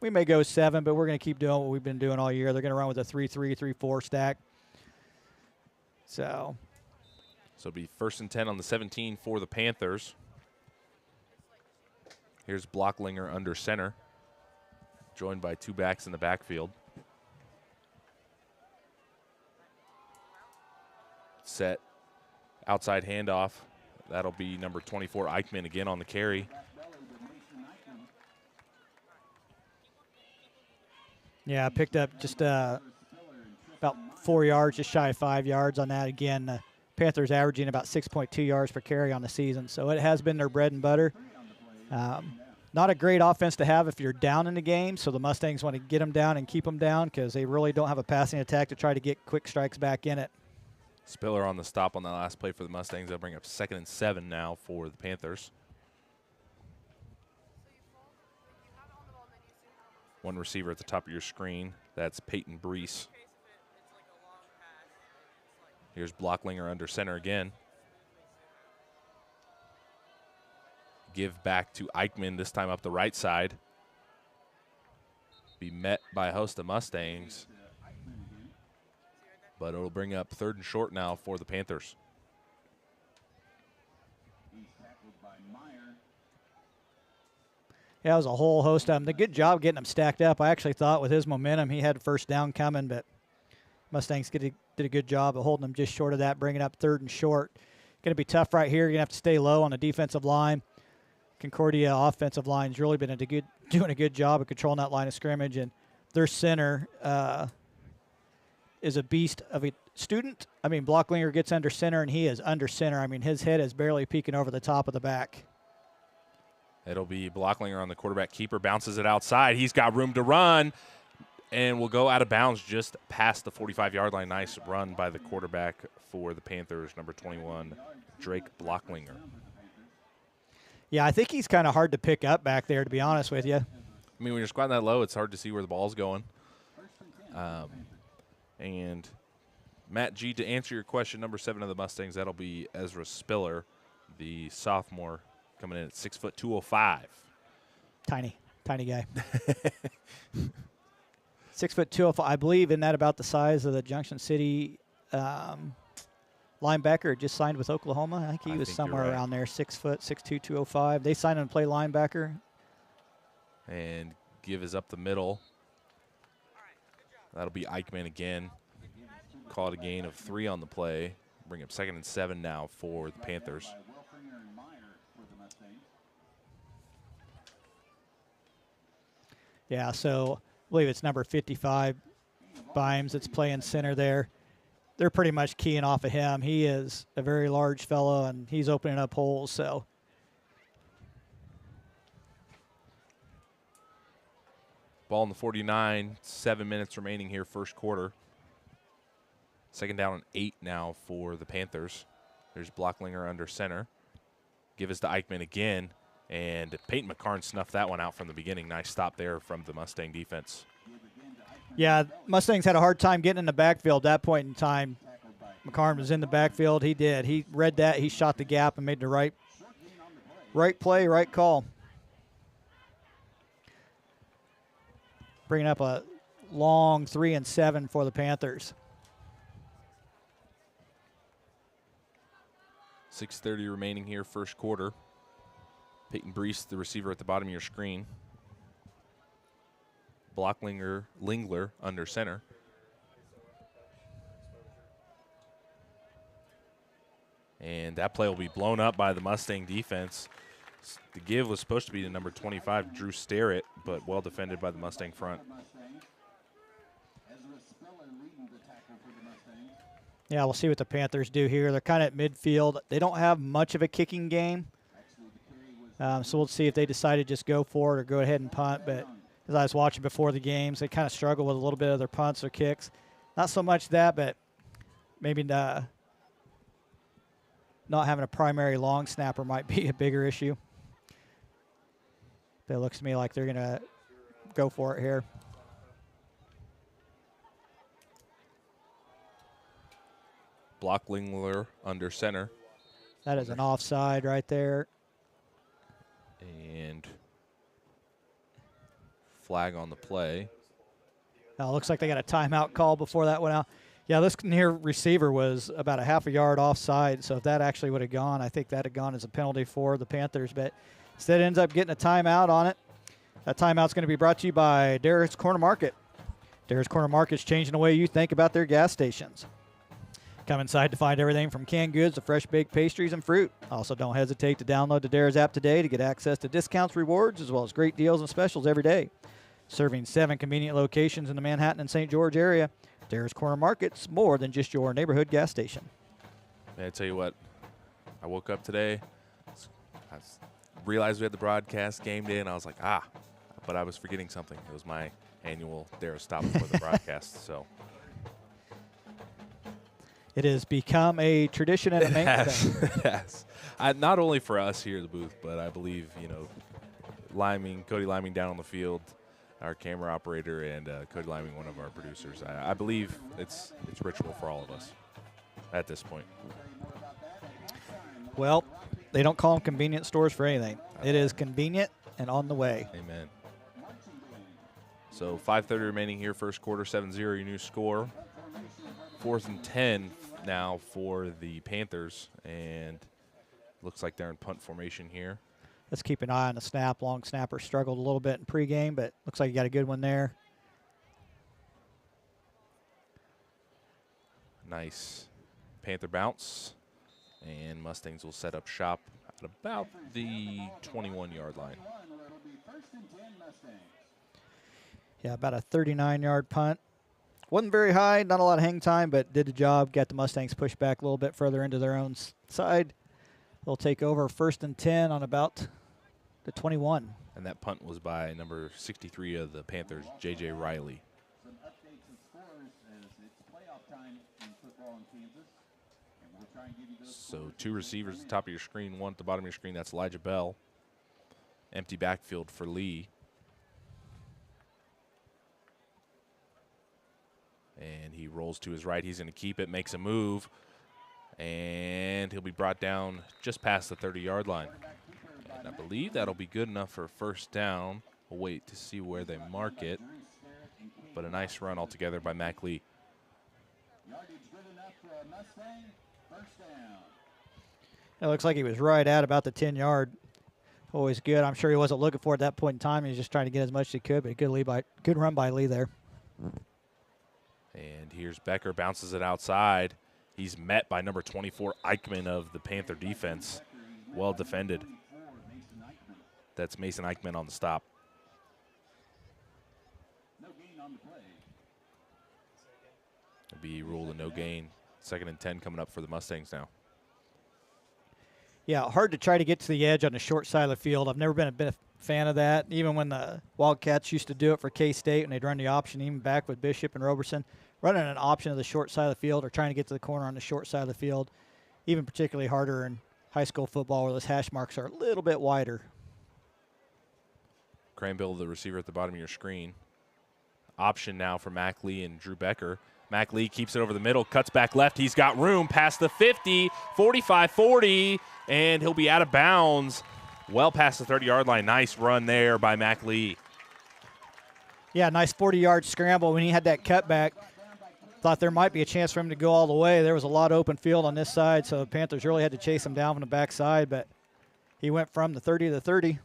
we may go 7, but we're going to keep doing what we've been doing all year. They're going to run with a 3-3, 3-4 stack. So it'll be 1st and 10 on the 17 for the Panthers. Here's Blocklinger under center, joined by 2 backs in the backfield. Set, outside handoff. That'll be number 24, Eichmann, again on the carry. Yeah, I picked up just about 4 yards, just shy of 5 yards on that. Again, Panthers averaging about 6.2 yards per carry on the season, so it has been their bread and butter. Not a great offense to have if you're down in the game, so the Mustangs want to get them down and keep them down because they really don't have a passing attack to try to get quick strikes back in it. Spiller on the stop on that last play for the Mustangs. They'll bring up 2nd and 7 now for the Panthers. One receiver at the top of your screen. That's Peyton Brees. Here's Blocklinger under center again. Give back to Eichmann, this time up the right side. Be met by a host of Mustangs. But it'll bring up 3rd and short now for the Panthers. Yeah, it was a whole host of them. Did a good job getting them stacked up. I actually thought with his momentum he had first down coming, but Mustangs did a good job of holding them just short of that, bringing up 3rd and short. Going to be tough right here. You're going to have to stay low on the defensive line. Concordia offensive line's really been doing a good job of controlling that line of scrimmage, and their center is a beast of a student. I mean, Blocklinger gets under center, and he is under center. I mean, his head is barely peeking over the top of the back. It'll be Blocklinger on the quarterback keeper, bounces it outside. He's got room to run and will go out of bounds just past the 45-yard line. Nice run by the quarterback for the Panthers, number 21, Drake Blocklinger. Yeah, I think he's kind of hard to pick up back there, to be honest with you. I mean, when you're squatting that low, it's hard to see where the ball's going. And Matt G, to answer your question, number 7 of the Mustangs, that'll be Ezra Spiller, the sophomore, coming in at 6', 205. Tiny guy. 6', 205. I believe, isn't that about the size of the Junction City linebacker just signed with Oklahoma? I think he was somewhere around there, 6', 6'2", 205. They signed him to play linebacker. And give is up the middle. That'll be Eichmann again. Call it a gain of 3 on the play. Bring up 2nd and 7 now for the Panthers. Yeah, so I believe it's number 55, Bimes, that's playing center there. They're pretty much keying off of him. He is a very large fellow, and he's opening up holes. So ball in the 49, 7 minutes remaining here, first quarter. 2nd down and 8 now for the Panthers. There's Blocklinger under center. Give us to Eichmann again, and Peyton McCarn snuffed that one out from the beginning. Nice stop there from the Mustang defense. yeah, Mustangs had a hard time getting in the backfield at that point in time. McCarn was in the backfield. He did. He read that. He shot the gap and made the right play, right call. Bringing up a long 3 and 7 for the Panthers. 6:30 remaining here, first quarter. Peyton Brees, the receiver at the bottom of your screen. Lingler under center. And that play will be blown up by the Mustang defense. The give was supposed to be to number 25, Drew Starrett, but well defended by the Mustang front. Yeah, we'll see what the Panthers do here. They're kind of at midfield. They don't have much of a kicking game. So we'll see if they decide to just go for it or go ahead and punt. But as I was watching before the games, they kind of struggle with a little bit of their punts or kicks. Not so much that, but maybe not having a primary long snapper might be a bigger issue. But it looks to me like they're going to go for it here. Blocklinger under center. That is an offside right there. And flag on the play. Now it looks like they got a timeout call before that went out. Yeah, this near receiver was about a half a yard offside, so if that actually would have gone, I think that had gone as a penalty for the Panthers, but instead it ends up getting a timeout on it. That timeout's going to be brought to you by Darris Corner Market. Darris Corner Market's changing the way you think about their gas stations. Come inside to find everything from canned goods to fresh baked pastries and fruit. Also, don't hesitate to download the Darris app today to get access to discounts, rewards, as well as great deals and specials every day. Serving 7 convenient locations in the Manhattan and St. George area, Darris Corner Market's more than just your neighborhood gas station. Man, I tell you what, I woke up today, I realized we had the broadcast game day, and I was like, but I was forgetting something. It was my annual Darris stop before the broadcast, so. It has become a tradition and a maintenance. Yes. Not only for us here at the booth, but I believe, Cody Liming down on the field, our camera operator, and Cody Liming, one of our producers. I believe it's ritual for all of us at this point. Well, they don't call them convenience stores for anything. It is convenient and on the way. Amen. So 5:30 remaining here, first quarter, 7-0, your new score. 4th and 10 now for the Panthers, and looks like they're in punt formation here. Let's keep an eye on the snap. Long snapper struggled a little bit in pregame, but looks like you got a good one there. Nice Panther bounce. And Mustangs will set up shop at about the 21-yard line. Yeah, about a 39-yard punt. Wasn't very high, not a lot of hang time, but did the job. Got the Mustangs pushed back a little bit further into their own side. They'll take over 1st and 10 on about the 21. And that punt was by number 63 of the Panthers, J.J. Riley. Some updates and scores as it's playoff time in football in Kansas. And we'll try and give you those So 2 receivers at the top of your screen, 1 at the bottom of your screen. That's Elijah Bell. Empty backfield for Lee. And he rolls to his right. He's going to keep it, makes a move. And he'll be brought down just past the 30-yard line. And I believe that'll be good enough for a first down. We'll wait to see where they mark it. But a nice run altogether by Mac Lee. yardage good enough for a Mustang. First down. It looks like he was right at about the 10-yard. Always good. I'm sure he wasn't looking for it at that point in time. He was just trying to get as much as he could, but good run by Lee there. And here's Becker, bounces it outside. He's met by number 24, Eichmann of the Panther defense. Well defended. That's Mason Eichmann on the stop. No gain on the play. It'll be ruled a no gain. 2nd and 10 coming up for the Mustangs now. Yeah, hard to try to get to the edge on the short side of the field. I've never been a fan of that. Even when the Wildcats used to do it for K-State and they'd run the option, even back with Bishop and Roberson, running an option of the short side of the field or trying to get to the corner on the short side of the field, even particularly harder in high school football where those hash marks are a little bit wider. Cranbill, the receiver at the bottom of your screen. Option now for Mac Lee and Drew Becker. Mac Lee keeps it over the middle, cuts back left. He's got room past the 50, 45-40, and he'll be out of bounds well past the 30-yard line. Nice run there by Mac Lee. Yeah, nice 40-yard scramble when he had that cutback. Thought there might be a chance for him to go all the way. There was a lot of open field on this side, so the Panthers really had to chase him down from the backside, but he went from the 30 to the 30.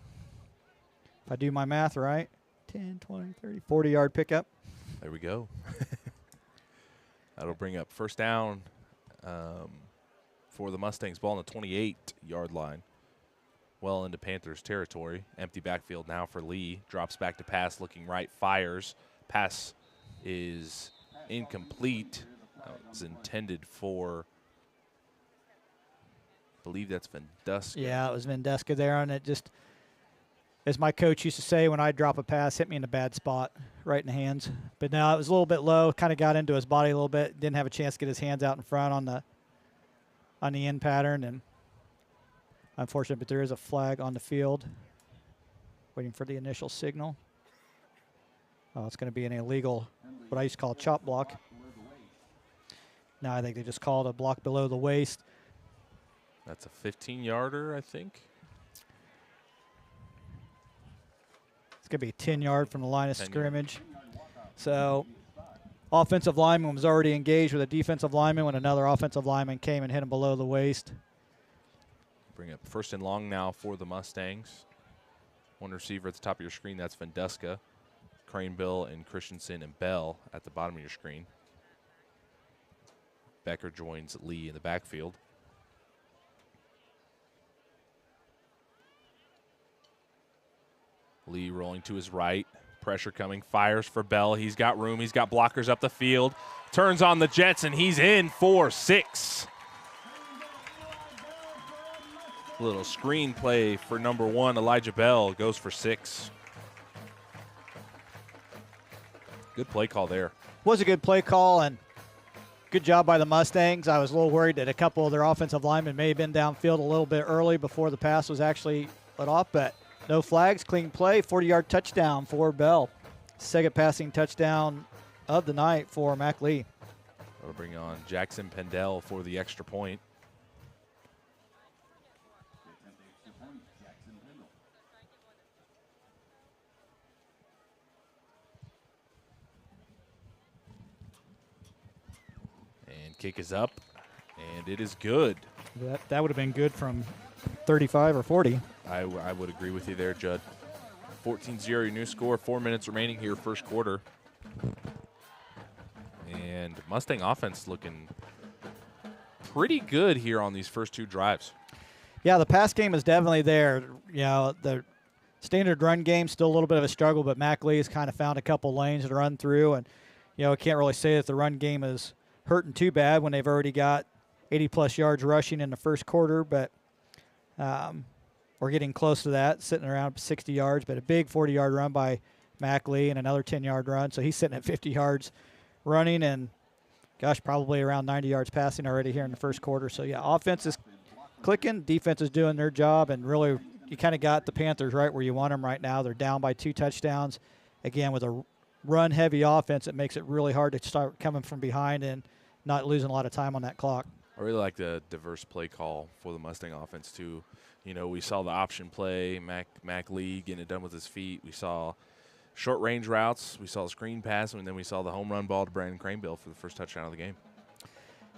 If I do my math right, 10, 20, 30, 40-yard pickup. There we go. That'll bring up first down for the Mustangs. Ball on the 28-yard line. Well into Panthers territory. Empty backfield now for Lee. Drops back to pass, looking right, fires. Pass is incomplete. It's intended for, I believe that's Venduska. Yeah, it was Venduska there, and it just, as my coach used to say, when I drop a pass, hit me in a bad spot, right in the hands. But now it was a little bit low, kind of got into his body a little bit, didn't have a chance to get his hands out in front on the end pattern, and unfortunate, but there is a flag on the field. Waiting for the initial signal. Oh, it's going to be an illegal, what I used to call a chop block. Now I think they just called a block below the waist. That's a 15-yarder, I think. It's going to be 10-yard from the line of scrimmage. So offensive lineman was already engaged with a defensive lineman when another offensive lineman came and hit him below the waist. Bring up first and long now for the Mustangs. One receiver at the top of your screen, that's Venduska. Cranbill and Christensen and Bell at the bottom of your screen. Becker joins Lee in the backfield. Lee rolling to his right. Pressure coming. Fires for Bell. He's got room. He's got blockers up the field. Turns on the Jets, and he's in for 6. Little screen play for number 1, Elijah Bell. Goes for 6. Good play call there. Was a good play call, and good job by the Mustangs. I was a little worried that a couple of their offensive linemen may have been downfield a little bit early before the pass was actually let off, but no flags, clean play, 40-yard touchdown for Bell. Second passing touchdown of the night for Mac Lee. That'll bring on Jackson Pendel for the extra point. And kick is up, and it is good. That would have been good from 35 or 40. I would agree with you there, Judd. 14-0, your new score. 4 minutes remaining here, first quarter. And Mustang offense looking pretty good here on these first 2 drives. Yeah, the pass game is definitely there. You know, the standard run game still a little bit of a struggle, but Mac Lee has kind of found a couple lanes to run through, and you know, I can't really say that the run game is hurting too bad when they've already got 80-plus yards rushing in the first quarter, but we're getting close to that, sitting around 60 yards, but a big 40-yard run by Mac Lee and another 10-yard run, so he's sitting at 50 yards running and, gosh, probably around 90 yards passing already here in the first quarter. So, yeah, offense is clicking, defense is doing their job, and really you kind of got the Panthers right where you want them right now. They're down by 2 touchdowns. Again, with a run-heavy offense, it makes it really hard to start coming from behind and not losing a lot of time on that clock. I really like the diverse play call for the Mustang offense, too. You know, we saw the option play, Mac Lee getting it done with his feet. We saw short-range routes. We saw the screen pass, and then we saw the home run ball to Brandon Craneville for the first touchdown of the game.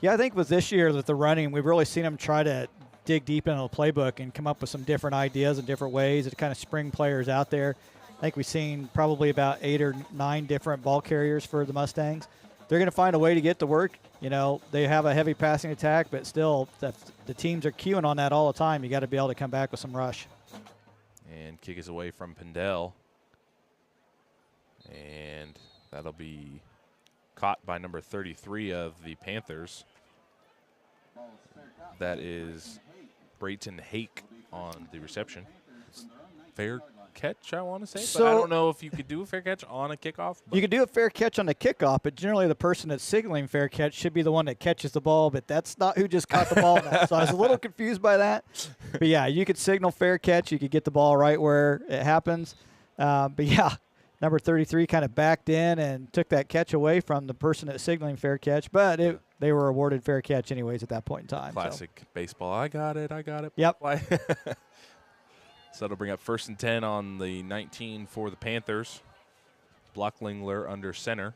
Yeah, I think with this year with the running, we've really seen them try to dig deep into the playbook and come up with some different ideas and different ways to kind of spring players out there. I think we've seen probably about 8 or 9 different ball carriers for the Mustangs. They're going to find a way to get to work. You know, they have a heavy passing attack, but still the teams are queuing on that all the time. You got to be able to come back with some rush. And kick is away from Pendel. And that'll be caught by number 33 of the Panthers. That is Brayton Hake on the reception. Fair catch, I want to say. So, but I don't know if you could do a fair catch on a kickoff. You could do a fair catch on the kickoff, but generally the person that's signaling fair catch should be the one that catches the ball, but that's not who just caught the ball now. So I was a little confused by that. But, yeah, you could signal fair catch. You could get the ball right where it happens. But, yeah, number 33 kind of backed in and took that catch away from the person that's signaling fair catch. But they were awarded fair catch anyways at that point in time. Classic baseball. I got it. Yep. So that'll bring up 1st and 10 on the 19 for the Panthers. Blocklingler under center.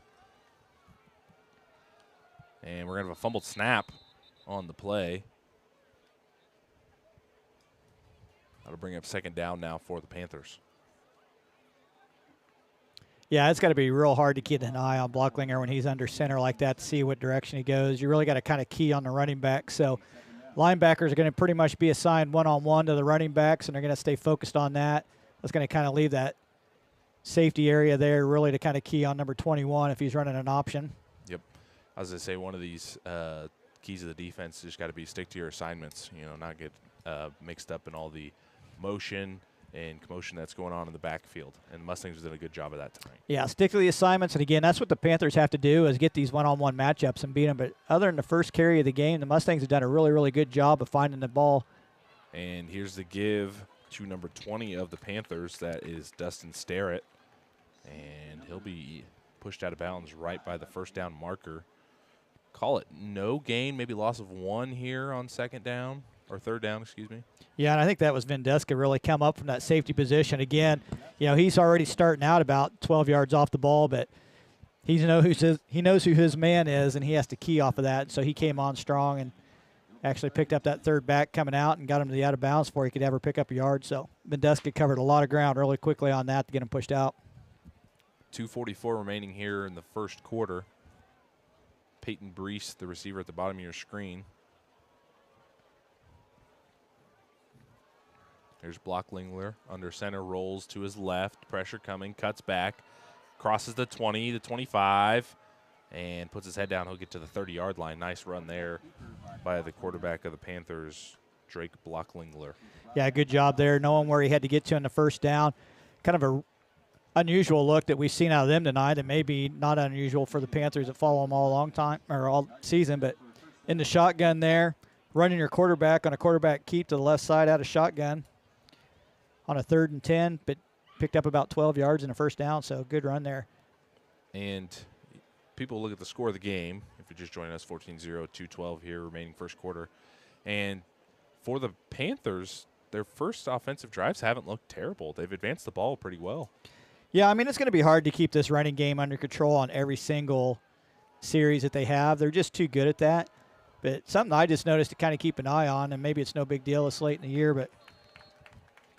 And we're going to have a fumbled snap on the play. That'll bring up 2nd down now for the Panthers. Yeah, it's got to be real hard to keep an eye on Blocklinger when he's under center like that to see what direction he goes. You really got to kind of key on the running back. So linebackers are going to pretty much be assigned one-on-one to the running backs, and they're going to stay focused on that. That's going to kind of leave that safety area there really to kind of key on number 21 if he's running an option. Yep. I was going to say one of these keys of the defense just got to be stick to your assignments, you know, not get mixed up in all the motion and commotion that's going on in the backfield. And the Mustangs did a good job of that tonight. Yeah, stick to the assignments. And, again, that's what the Panthers have to do is get these one-on-one matchups and beat them. But other than the first carry of the game, the Mustangs have done a really, really good job of finding the ball. And here's the give to number 20 of the Panthers. That is Dustin Starrett. And he'll be pushed out of bounds right by the 1st down marker. Call it no gain, maybe loss of 1 here on 2nd down. Or 3rd down, excuse me. Yeah, and I think that was Vendeska really come up from that safety position. Again, you know, he's already starting out about 12 yards off the ball, but he knows who his man is, and he has to key off of that. So he came on strong and actually picked up that 3rd back coming out and got him to the out of bounds before he could ever pick up a yard. So Vendeska covered a lot of ground really quickly on that to get him pushed out. 2:44 remaining here in the first quarter. Peyton Brees, the receiver at the bottom of your screen. Here's Blocklingler under center, rolls to his left, pressure coming, cuts back, crosses the 20, the 25, and puts his head down. He'll get to the 30-yard line. Nice run there by the quarterback of the Panthers, Drake Blocklingler. Yeah, good job there, knowing where he had to get to in the 1st down. Kind of a unusual look that we've seen out of them tonight, and maybe not unusual for the Panthers that follow them all season, but in the shotgun there, running your quarterback on a quarterback keep to the left side out of shotgun. On a 3rd and 10, but picked up about 12 yards in the 1st down, so good run there. And people look at the score of the game. If you're just joining us, 14-0, 2:12 here, remaining first quarter. And for the Panthers, their first offensive drives haven't looked terrible. They've advanced the ball pretty well. Yeah, I mean, it's going to be hard to keep this running game under control on every single series that they have. They're just too good at that. But something I just noticed to kind of keep an eye on, and maybe it's no big deal this late in the year, but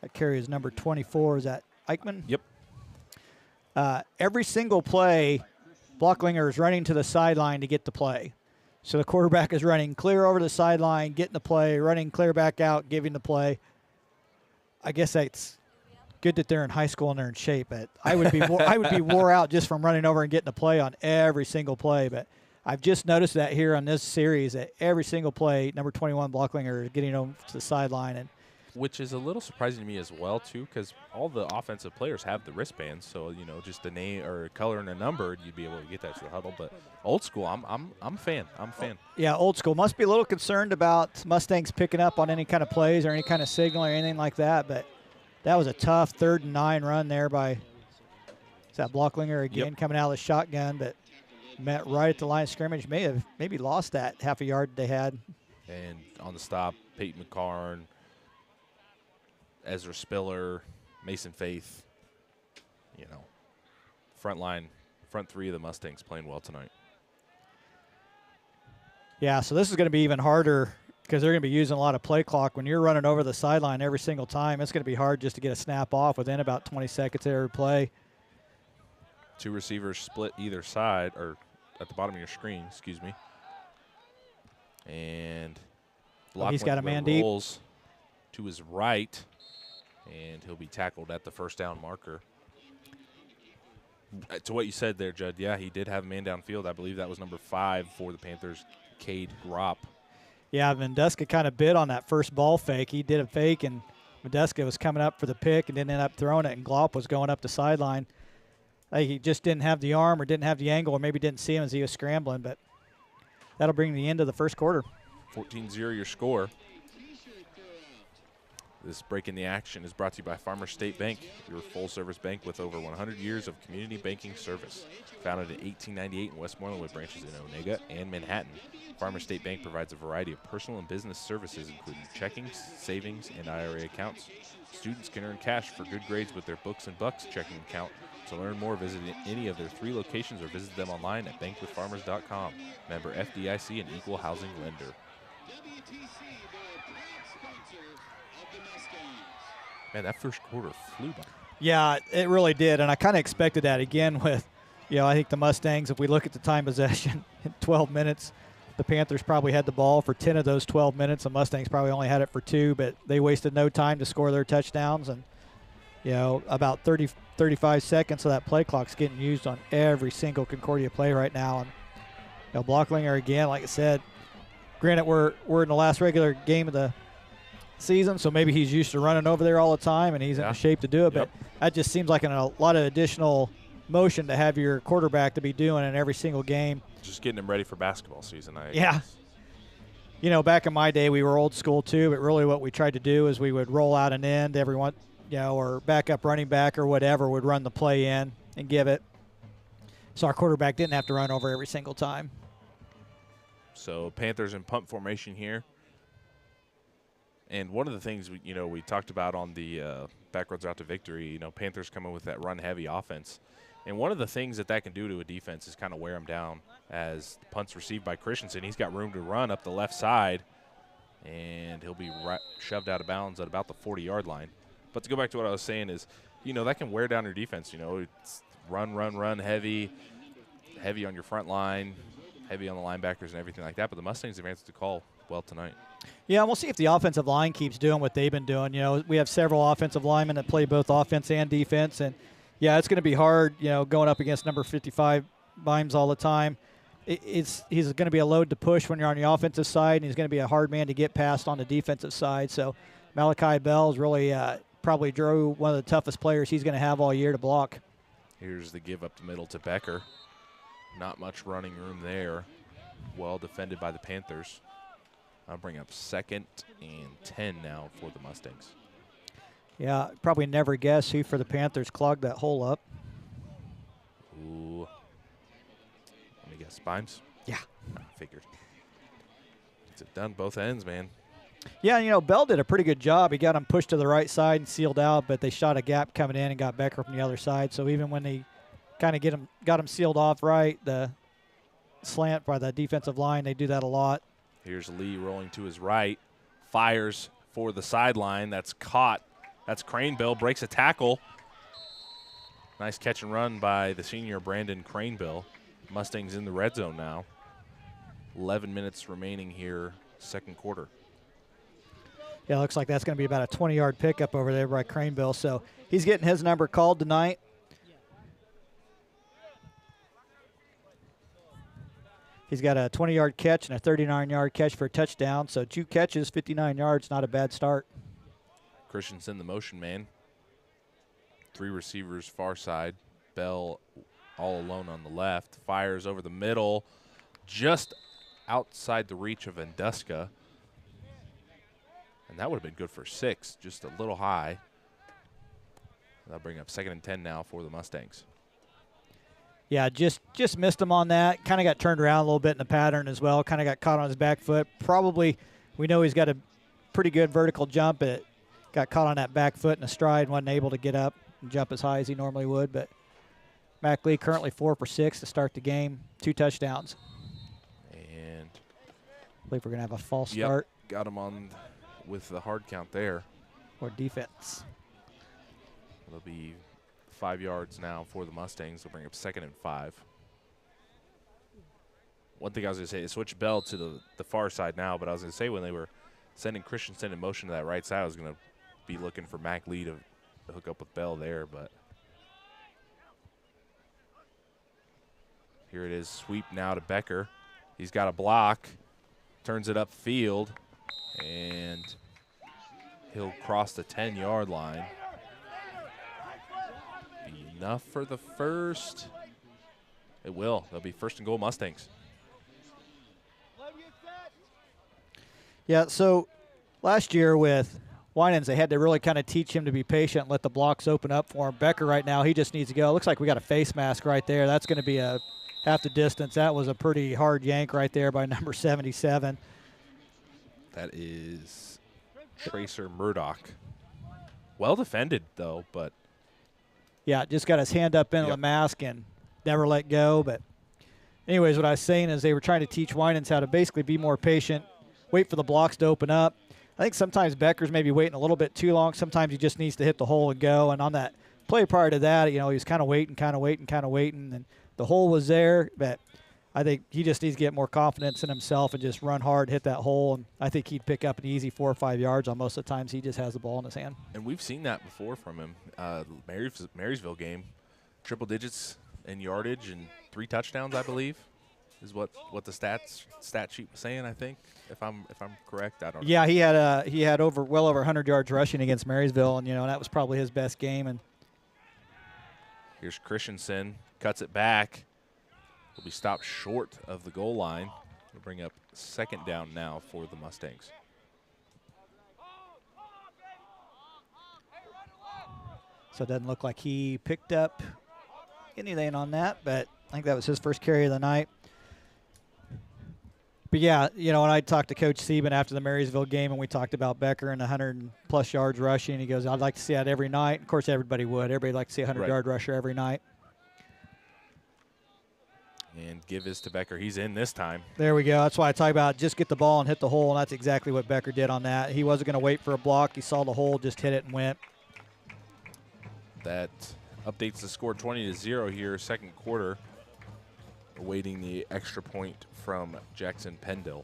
that carry is number 24. Is that Eichmann? Yep. Every single play, Blocklinger is running to the sideline to get the play. So the quarterback is running clear over the sideline, getting the play, running clear back out, giving the play. I guess that's good that they're in high school and they're in shape. But I would be wore out just from running over and getting the play on every single play. But I've just noticed that here on this series that every single play, number 21 Blocklinger is getting over to the sideline, and which is a little surprising to me as well, too, because all the offensive players have the wristbands. So, you know, just a name or a color and a number, you'd be able to get that to the huddle. But old school, I'm a fan. I'm a fan. Yeah, old school. Must be a little concerned about Mustangs picking up on any kind of plays or any kind of signal or anything like that. But that was a tough 3rd and 9 run there by, is that Blocklinger again coming out of the shotgun, but met right at the line of scrimmage. Maybe lost that half a yard they had. And on the stop, Peyton McCarn, Ezra Spiller, Mason Faith, you know, front three of the Mustangs playing well tonight. Yeah, so this is going to be even harder because they're going to be using a lot of play clock. When you're running over the sideline every single time, it's going to be hard just to get a snap off within about 20 seconds every play. 2 receivers split either side, or at the bottom of your screen, excuse me. And he's got a man deep. Rolls to his right, and he'll be tackled at the first down marker. To what you said there, Judd, yeah, he did have a man downfield. I believe that was number 5 for the Panthers, Cade Gropp. Yeah, Mendeska kind of bid on that first ball fake. He did a fake, and Mendeska was coming up for the pick and didn't end up throwing it, and Glopp was going up the sideline. He just didn't have the arm or didn't have the angle or maybe didn't see him as he was scrambling, but that'll bring the end of the first quarter. 14-0 your score. This break in the action is brought to you by Farmers State Bank, your full-service bank with over 100 years of community banking service. Founded in 1898 in Westmoreland with branches in Onega and Manhattan, Farmers State Bank provides a variety of personal and business services, including checking, savings, and IRA accounts. Students can earn cash for good grades with their Books and Bucks checking account. To learn more, visit any of their 3 locations or visit them online at bankwithfarmers.com. Member FDIC and equal housing lender. Man, that first quarter flew by. Yeah, it really did, and I kind of expected that again with, I think the Mustangs, if we look at the time possession, in 12 minutes, the Panthers probably had the ball for 10 of those 12 minutes. The Mustangs probably only had it for 2, but they wasted no time to score their touchdowns, and, about 30, 35 seconds of that play clock's getting used on every single Concordia play right now. And, Blocklinger, again, like I said, granted we're in the last regular game of the season, so maybe he's used to running over there all the time and he's in shape to do it, but that just seems like a lot of additional motion to have your quarterback to be doing in every single game. Just getting him ready for basketball season. Back in my day we were old school too, but really what we tried to do is we would roll out an end, everyone, or backup running back or whatever would run the play in and give it, so our quarterback didn't have to run over every single time. So Panthers in punt formation here. And one of the things we talked about on the Backroads Route to Victory, Panthers coming with that run-heavy offense. And one of the things that can do to a defense is kind of wear them down. As the punt's received by Christensen, he's got room to run up the left side, and he'll be shoved out of bounds at about the 40-yard line. But to go back to what I was saying is, that can wear down your defense. It's run, heavy on your front line, heavy on the linebackers and everything like that. But the Mustangs have answered the call well tonight. Yeah, and we'll see if the offensive line keeps doing what they've been doing. We have several offensive linemen that play both offense and defense, and it's going to be hard, going up against number 55 Vimes all the time. He's going to be a load to push when you're on the offensive side, and he's going to be a hard man to get past on the defensive side. So Malachi Bell's really probably Drew, one of the toughest players he's going to have all year to block. Here's the give up the middle to Becker. Not much running room there. Well defended by the Panthers. I'll bring up 2nd and 10 now for the Mustangs. Yeah, probably never guess who for the Panthers clogged that hole up. Ooh. Let me guess, Vimes? Yeah. I figured. It's done both ends, man. Yeah, Bell did a pretty good job. He got him pushed to the right side and sealed out, but they shot a gap coming in and got Becker from the other side. So even when they kind of got him sealed off right, the slant by the defensive line, they do that a lot. Here's Lee rolling to his right, fires for the sideline. That's caught. That's Cranebill, breaks a tackle. Nice catch and run by the senior Brandon Cranebill. Mustangs in the red zone now. 11 minutes remaining here, second quarter. Yeah, looks like that's going to be about a 20-yard pickup over there by Craneville. So he's getting his number called tonight. He's got a 20-yard catch and a 39-yard catch for a touchdown. So 2 catches, 59 yards, not a bad start. Christensen, the motion man. 3 receivers far side. Bell all alone on the left. Fires over the middle, just outside the reach of Vanduska. And that would have been good for 6, just a little high. That'll bring up 2nd and 10 now for the Mustangs. Yeah, just missed him on that. Kind of got turned around a little bit in the pattern as well. Kind of got caught on his back foot. Probably, we know he's got a pretty good vertical jump. It got caught on that back foot in a stride and wasn't able to get up and jump as high as he normally would. But Mac Lee currently 4 for 6 to start the game. 2 touchdowns. And I believe we're going to have a false start. Got him on with the hard count there. Or defense. It'll be 5 yards now for the Mustangs. They'll bring up 2nd and 5. One thing I was going to say is switch Bell to the far side now, but I was going to say when they were sending Christensen in motion to that right side, I was going to be looking for Mac Lee to hook up with Bell there, but here it is. Sweep now to Becker. He's got a block, turns it upfield, and he'll cross the 10-yard line. Be enough for the first. It will. They'll be 1st and goal Mustangs. Yeah, so last year with Winans, they had to really kind of teach him to be patient and let the blocks open up for him. Becker right now, he just needs to go. Looks like we got a face mask right there. That's going to be a half the distance. That was a pretty hard yank right there by number 77. That is Tracer Murdoch. Well defended, though, but. Yeah, just got his hand up into the mask and never let go. But anyways, what I was saying is they were trying to teach Winans how to basically be more patient, wait for the blocks to open up. I think sometimes Becker's maybe waiting a little bit too long. Sometimes he just needs to hit the hole and go. And on that play prior to that, he was kind of waiting. And the hole was there, but I think he just needs to get more confidence in himself and just run hard, hit that hole. And I think he'd pick up an easy 4 or 5 yards on most of the times he just has the ball in his hand. And we've seen that before from him. Marysville game, triple digits in yardage and 3 touchdowns, I believe, is what the stat sheet was saying. I think if I'm correct, I don't know. Yeah, he had well over 100 yards rushing against Marysville, and that was probably his best game. And here's Christensen, cuts it back. Will be stopped short of the goal line. We'll bring up 2nd down now for the Mustangs. So it doesn't look like he picked up anything on that, but I think that was his first carry of the night. But yeah, when I talked to Coach Sieben after the Marysville game and we talked about Becker and 100+ yards rushing, he goes, I'd like to see that every night. Of course, everybody would. Everybody like to see a 100-yard rusher every night. And give his to Becker. He's in this time. There we go. That's why I talk about just get the ball and hit the hole, and that's exactly what Becker did on that. He wasn't going to wait for a block. He saw the hole, just hit it and went. That updates the score 20-0 here, second quarter. Awaiting the extra point from Jackson Pendle.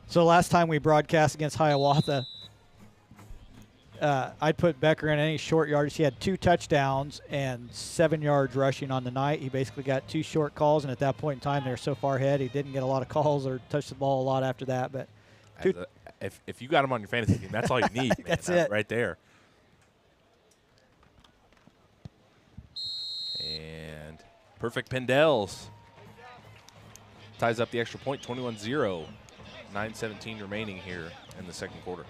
So last time we broadcast against Hiawatha, I'd put Becker in any short yardage. He had 2 touchdowns and 7 yards rushing on the night. He basically got 2 short calls, and at that point in time, they're so far ahead, he didn't get a lot of calls or touch the ball a lot after that. But if you got him on your fantasy team, that's all you need. That's it right there. And perfect Pendles ties up the extra point, 21-0. 9:17 remaining here in the second quarter.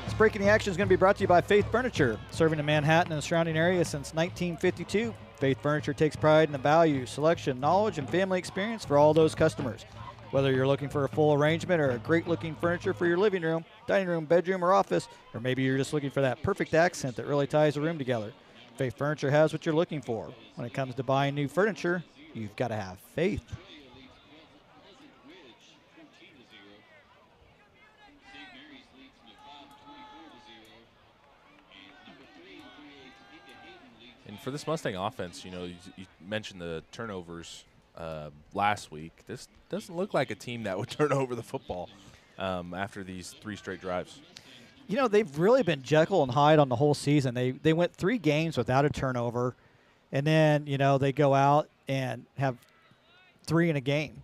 This break in the action is going to be brought to you by Faith Furniture, serving the Manhattan and the surrounding area since 1952. Faith Furniture takes pride in the value, selection, knowledge, and family experience for all those customers. Whether you're looking for a full arrangement or a great-looking furniture for your living room, dining room, bedroom, or office, or maybe you're just looking for that perfect accent that really ties the room together, Faith Furniture has what you're looking for. When it comes to buying new furniture, you've got to have faith. And for this Mustang offense, you mentioned the turnovers last week, this doesn't look like a team that would turn over the football after these 3 straight drives. You know, they've really been Jekyll and Hyde on the whole season. They went 3 games without a turnover, and then, you know, they go out and have 3 in a game.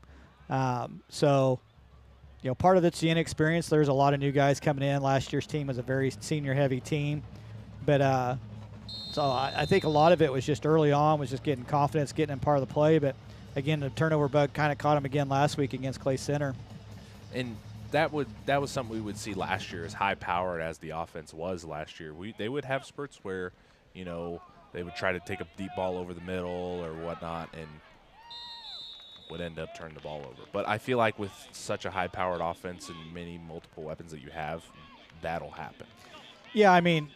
So, you know, part of it's the inexperience. There's a lot of new guys coming in. Last year's team was a very senior-heavy team. But so I think a lot of it was just early on, was just getting confidence, getting in part of the play. But, again, the turnover bug kind of caught him again last week against Clay Center. And that was something we would see last year, as high-powered as the offense was last year. They would have spurts where, you know, they would try to take a deep ball over the middle or whatnot and would end up turning the ball over. But I feel like with such a high-powered offense and many multiple weapons that you have, that'll happen. Yeah, I mean,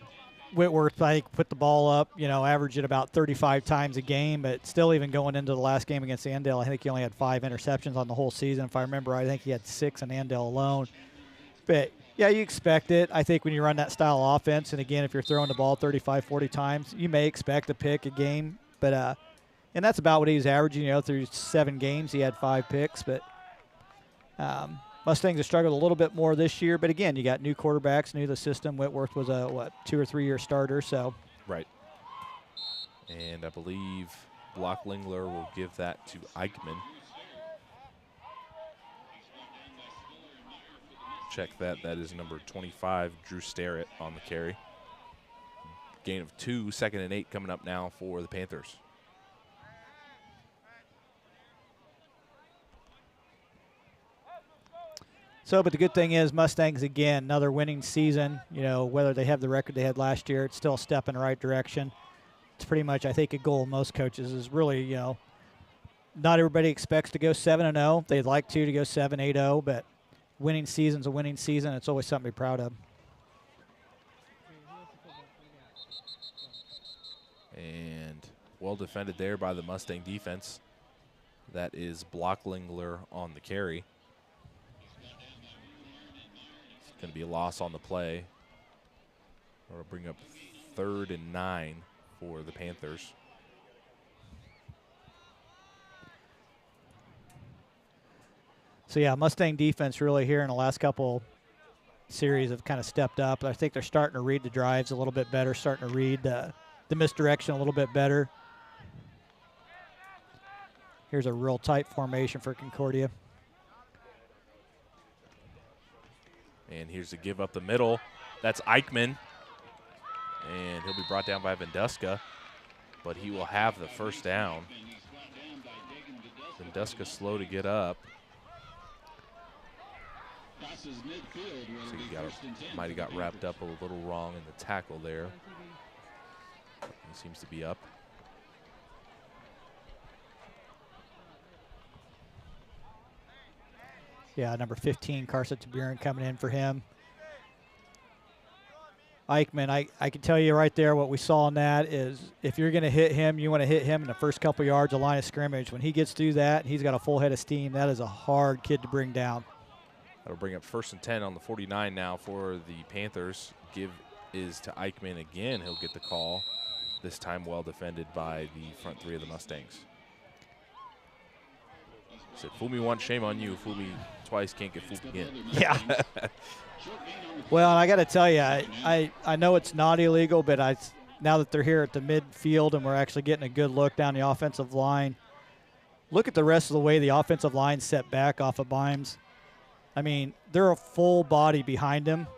Whitworth, I think, put the ball up, you know, averaging about 35 times a game, but still, even going into the last game against Andale, I think he only had 5 interceptions on the whole season. If I remember right, I think he had 6 in Andale alone. But, yeah, you expect it. I think when you run that style of offense, and, again, if you're throwing the ball 35, 40 times, you may expect a pick a game. But, and that's about what he was averaging, you know, through 7 games. He had 5 picks. But Mustangs have struggled a little bit more this year. But, again, you got new quarterbacks, new to the system. Whitworth was a, 2 or 3 year starter. So Right. And I believe Blocklingler will give that to Eichmann. Check that. That is number 25, Drew Starrett, on the carry. Gain of 2, 2nd and 8 coming up now for the Panthers. So, but the good thing is Mustangs, again, another winning season. You know, whether they have the record they had last year, it's still a step in the right direction. It's pretty much, I think, a goal of most coaches is really, you know, not everybody expects to go 7-0. They'd like to go 7-8-0, but winning season's a winning season. It's always something to be proud of. And well defended there by the Mustang defense. That is Blocklingler on the carry. It's going to be a loss on the play. It'll bring up 3rd and 9 for the Panthers. So, yeah, Mustang defense really here in the last couple series have kind of stepped up. I think they're starting to read the drives a little bit better, starting to read the misdirection a little bit better. Here's a real tight formation for Concordia. And here's the give up the middle. That's Eichmann. And he'll be brought down by Venduska, but he will have the first down. Venduska slow to get up. So he might have got wrapped up a little wrong in the tackle there. He seems to be up. Yeah, number 15, Carson Taburin, coming in for him. Eichmann, I can tell you right there what we saw in that is if you're going to hit him, you want to hit him in the first couple yards of line of scrimmage. When he gets through that, he's got a full head of steam. That is a hard kid to bring down. That'll bring up 1st and 10 on the 49 now for the Panthers. Give is to Eichmann again. He'll get the call. This time well defended by the front 3 of the Mustangs. He said, fool me once, shame on you. Fool me twice, can't get fooled again. Yeah. Well, and I got to tell you, I know it's not illegal, but now that they're here at the midfield and we're actually getting a good look down the offensive line, look at the rest of the way the offensive line set back off of Bimes. I mean, they're a full body behind him.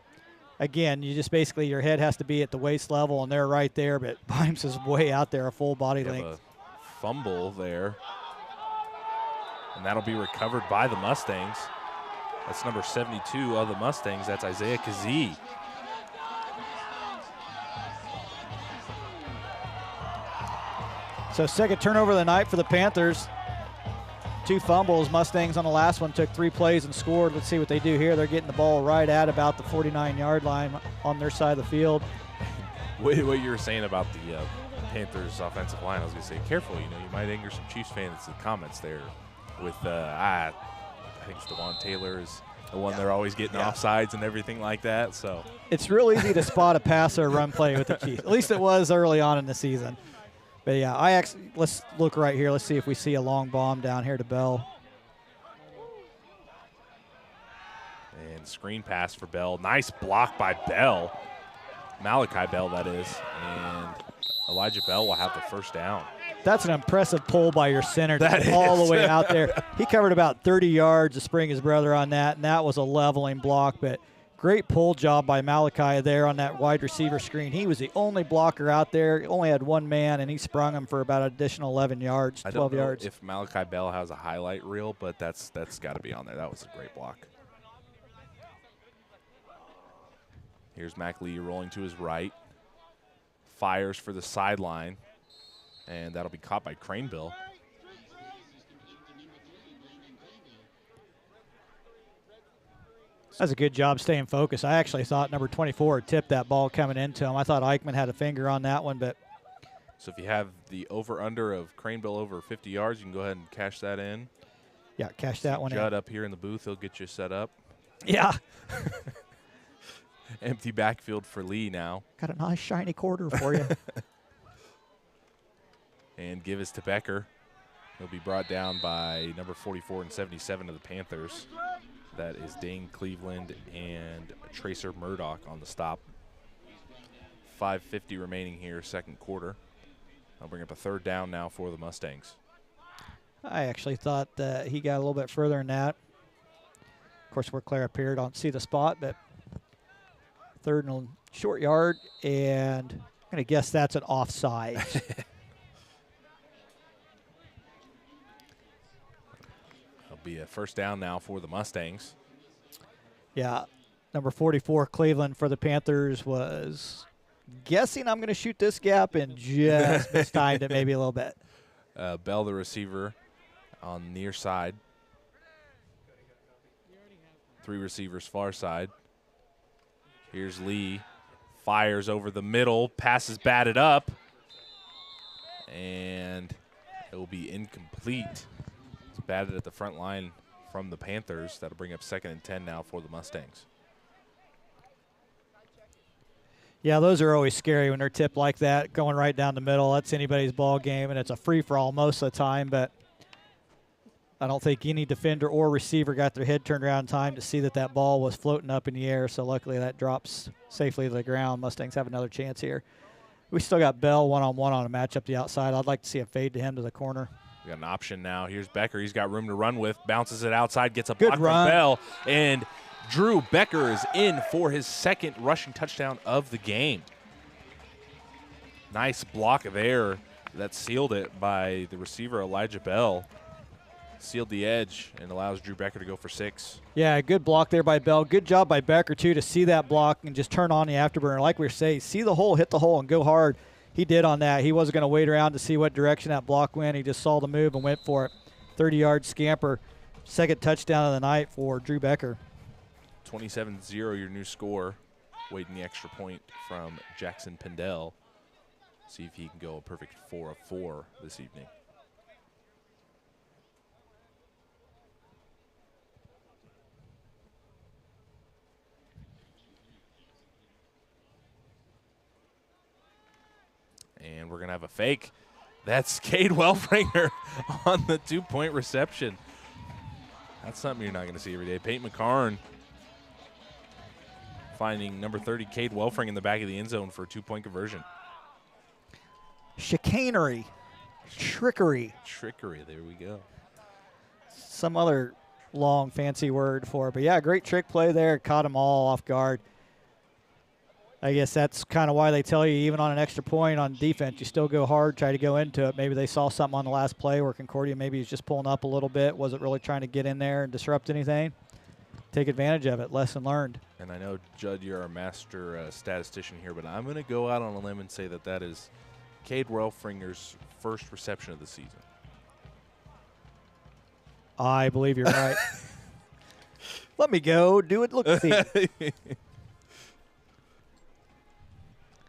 Again, you just basically, your head has to be at the waist level, and they're right there, but Bimes is way out there, a full body length. A fumble there. And that'll be recovered by the Mustangs. That's number 72 of the Mustangs. That's Isaiah Kazee. So 2nd turnover of the night for the Panthers. 2 fumbles. Mustangs on the last one took 3 plays and scored. Let's see what they do here. They're getting the ball right at about the 49-yard line on their side of the field. What you were saying about the Panthers offensive line, I was going to say, careful, you know, you might anger some Chiefs fans in the comments there with, I think Stewan Taylor is the one they're always getting offsides and everything like that. So it's real easy to spot a pass or a run play with the Chiefs. At least it was early on in the season. But yeah, let's look right here. Let's see if we see a long bomb down here to Bell. And screen pass for Bell. Nice block by Bell. Malachi Bell, that is. And Elijah Bell will have the first down. That's an impressive pull by your center to That get all is. the way out there. He covered about 30 yards to spring his brother on that, and that was a leveling block. But great pull job by Malachi there on that wide receiver screen. He was the only blocker out there. He only had one man, and he sprung him for about an additional 11 yards, 12 I don't know yards. if Malachi Bell has a highlight reel, but that's got to be on there. That was a great block. Here's McLee rolling to his right. Fires for the sideline, and that'll be caught by Craneville. That's a good job staying focused. I actually thought number 24 had tipped that ball coming into him. I thought Eichmann had a finger on that one, but So if you have the over-under of Craneville over 50 yards, you can go ahead and cash that in. yeah, cash that one Judd in. up here in the booth, he'll get you set up. Yeah, Empty backfield for Lee now. got a nice shiny quarter for you. And give us to Becker. He'll be brought down by number 44 and 77 of the Panthers. That is Dane Cleveland and Tracer Murdoch on the stop. 5:50 remaining here, second quarter. I'll bring up a third down now for the Mustangs. I actually thought that he got a little bit further than that. Of course, we're clear up here. Don't see the spot, but third and short yard, and I'm going to guess that's an offside. It'll be a first down now for the Mustangs. Yeah, number 44, Cleveland for the Panthers was guessing I'm going to shoot this gap and just mistimed it maybe a little bit. Bell, the receiver, on the near side. Three receivers far side. Here's Lee. Fires over the middle. Passes batted up. And it will be incomplete. It's batted at the front line from the Panthers. That'll bring up 2nd and 10 now for the Mustangs. Yeah, those are always scary when they're tipped like that, going right down the middle. That's anybody's ball game, and it's a free-for-all most of the time, but I don't think any defender or receiver got their head turned around in time to see that that ball was floating up in the air, so luckily that drops safely to the ground. Mustangs have another chance here. We still got Bell one-on-one on a matchup the outside. I'd like to see a fade to him to the corner. We got an option now. Here's Becker. He's got room to run with. Bounces it outside, gets a Good block from run. Bell, and Drew Becker is in for his second rushing touchdown of the game. Nice block there that sealed it by the receiver, Elijah Bell. Sealed the edge and allows Drew Becker to go for 6. Yeah, good block there by Bell. Good job by Becker, too, to see that block and just turn on the afterburner. Like we were saying, see the hole, hit the hole, and go hard. He did on that. He wasn't going to wait around to see what direction that block went. He just saw the move and went for it. 30-yard scamper. Second touchdown of the night for Drew Becker. 27-0 your new score. Waiting the extra point from Jackson Pendel. See if he can go a perfect 4 of 4 this evening. And we're going to have a fake. That's Cade Wellbringer on the 2-point reception. That's something you're not going to see every day. Peyton McCarn finding number 30, Cade Wellfring, in the back of the end zone for a 2-point conversion. Chicanery. Trickery. Trickery, there we go. Some other long, fancy word for it. But, yeah, great trick play there. Caught them all off guard. I guess that's kind of why they tell you, even on an extra point on defense, you still go hard, try to go into it. Maybe they saw something on the last play where Concordia maybe is just pulling up a little bit, wasn't really trying to get in there and disrupt anything. Take advantage of it. Lesson learned. And I know, Judd, you're our master statistician here, but I'm going to go out on a limb and say that that is Cade Wellfringer's first reception of the season. I believe you're right. Let me go. Do it. Look and see.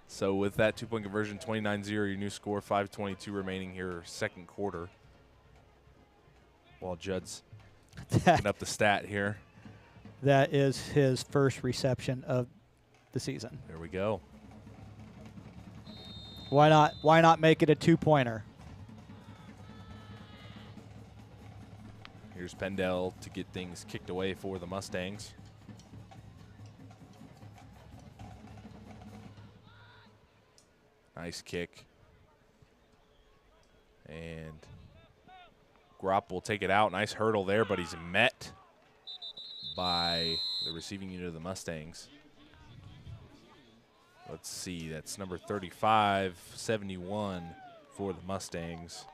So with that 2-point conversion, 29-0, your new score, 5:22 remaining here, second quarter. While Judd's looking up the stat here. That is his first reception of the season. There we go. Why not make it a 2-pointer? Here's Pendell to get things kicked away for the Mustangs. Nice kick. And Gropp will take it out. Nice hurdle there, but he's met by the receiving unit of the Mustangs. Let's see, that's number 35, 71 for the Mustangs.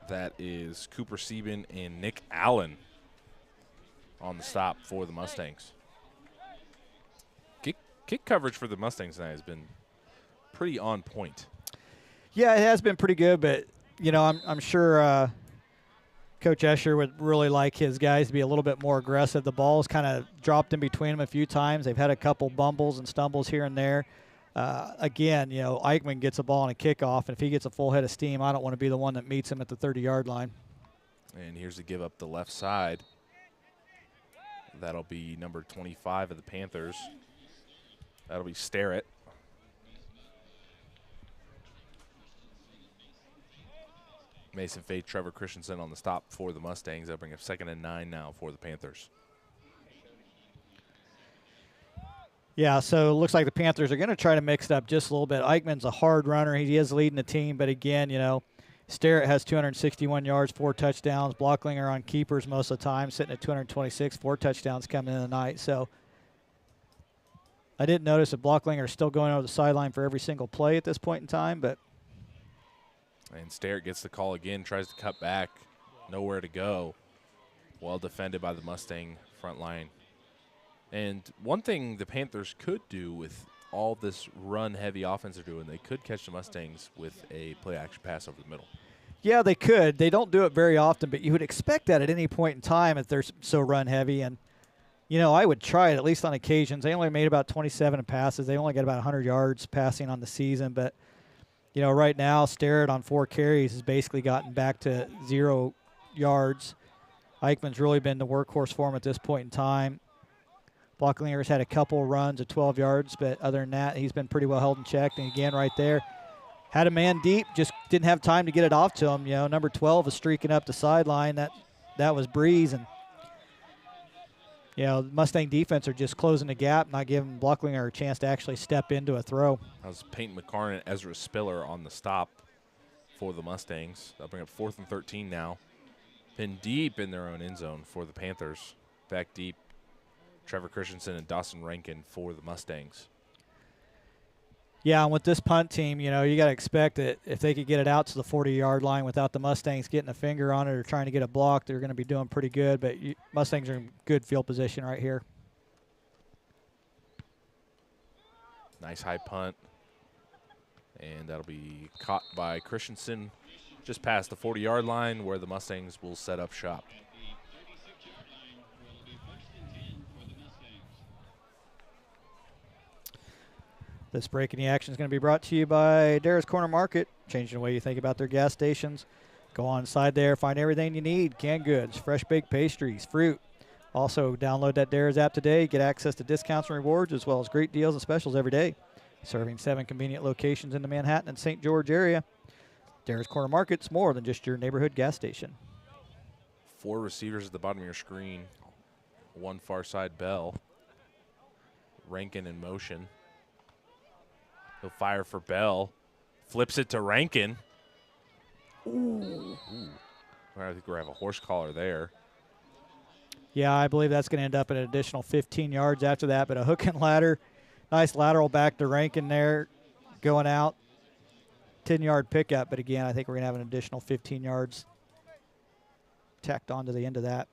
That is Cooper Sieben and Nick Allen on the stop for the Mustangs. Kick coverage for the Mustangs tonight has been pretty on point. Yeah, it has been pretty good, but you know, I'm sure Coach Escher would really like his guys to be a little bit more aggressive. The ball's kind of dropped in between them a few times. They've had a couple bumbles and stumbles here and there. Again, you know, Eichmann gets a ball on a kickoff, and if he gets a full head of steam, I don't want to be the one that meets him at the 30-yard line. And here's the give up the left side. That'll be number 25 of the Panthers. That'll be Starrett. Mason Fate, Trevor Christensen on the stop for the Mustangs. They'll bring up 2nd and 9 now for the Panthers. Yeah, so it looks like the Panthers are going to try to mix it up just a little bit. Eichmann's a hard runner. He is leading the team, but again, you know, Starrett has 261 yards, 4 touchdowns. Blocklinger on keepers most of the time, sitting at 226, 4 touchdowns coming in the night. So I didn't notice that Blocklinger is still going over the sideline for every single play at this point in time, but. And Starrett gets the call again, tries to cut back, nowhere to go. Well defended by the Mustang front line. And one thing the Panthers could do with all this run-heavy offense they're doing, they could catch the Mustangs with a play-action pass over the middle. Yeah, they could. They don't do it very often, but you would expect that at any point in time if they're so run-heavy. And, you know, I would try it at least on occasions. They only made about 27 passes. They only got about 100 yards passing on the season. But, you know, right now, Starrett on 4 carries has basically gotten back to 0 yards. Eichmann's really been the workhorse for him at this point in time. Blocklinger's had a couple runs of 12 yards, but other than that, he's been pretty well held in check. And again, right there, had a man deep, just didn't have time to get it off to him. You know, number 12 is streaking up the sideline. That was Breeze, and you know, the Mustang defense are just closing the gap, not giving Blocklinger a chance to actually step into a throw. That was Peyton McCarn and Ezra Spiller on the stop for the Mustangs. They'll bring up 4th and 13 now. Been deep in their own end zone for the Panthers. Back deep. Trevor Christensen and Dawson Rankin for the Mustangs. Yeah, and with this punt team, you know, you got to expect that if they could get it out to the 40-yard line without the Mustangs getting a finger on it or trying to get a block, they're going to be doing pretty good. But Mustangs are in good field position right here. Nice high punt. And that'll be caught by Christensen just past the 40-yard line where the Mustangs will set up shop. This break in the action is going to be brought to you by Dara's Corner Market, changing the way you think about their gas stations. Go on inside there, find everything you need, canned goods, fresh baked pastries, fruit. Also, download that Dara's app today, get access to discounts and rewards, as well as great deals and specials every day. Serving 7 convenient locations in the Manhattan and St. George area. Dara's Corner Market's more than just your neighborhood gas station. 4 receivers at the bottom of your screen. 1 far side Bell. Rankin in motion. He'll fire for Bell. Flips it to Rankin. Ooh. I think we're going to have a horse collar there. Yeah, I believe that's going to end up at an additional 15 yards after that. But a hook and ladder. Nice lateral back to Rankin there. Going out. 10-yard pickup. But again, I think we're going to have an additional 15 yards tacked on to the end of that.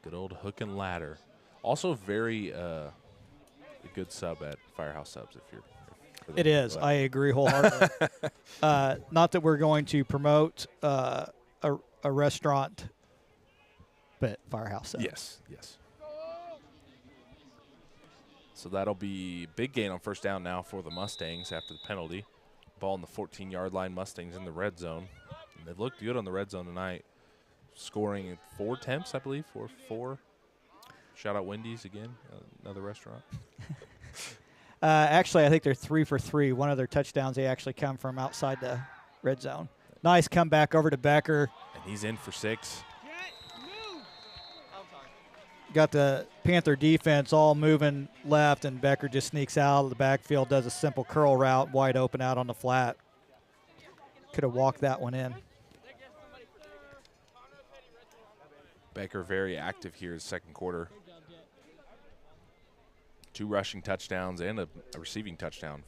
Good old hook and ladder. Also very a good sub at Firehouse Subs if you're. It is. I agree wholeheartedly. Not that we're going to promote a restaurant, but Firehouse Subs. Yes, yes. So that'll be big gain on first down now for the Mustangs after the penalty. Ball on the 14-yard line. Mustangs in the red zone. And they've looked good on the red zone tonight. Scoring 4 attempts, I believe, for 4. Shout out Wendy's again, another restaurant. Actually, I think they're 3 for 3. One of their touchdowns, they actually come from outside the red zone. Nice comeback over to Becker. And he's in for 6. Got the Panther defense all moving left, and Becker just sneaks out of the backfield, does a simple curl route, wide open out on the flat. Could have walked that one in. Becker very active here in the second quarter. 2 rushing touchdowns and a receiving touchdown.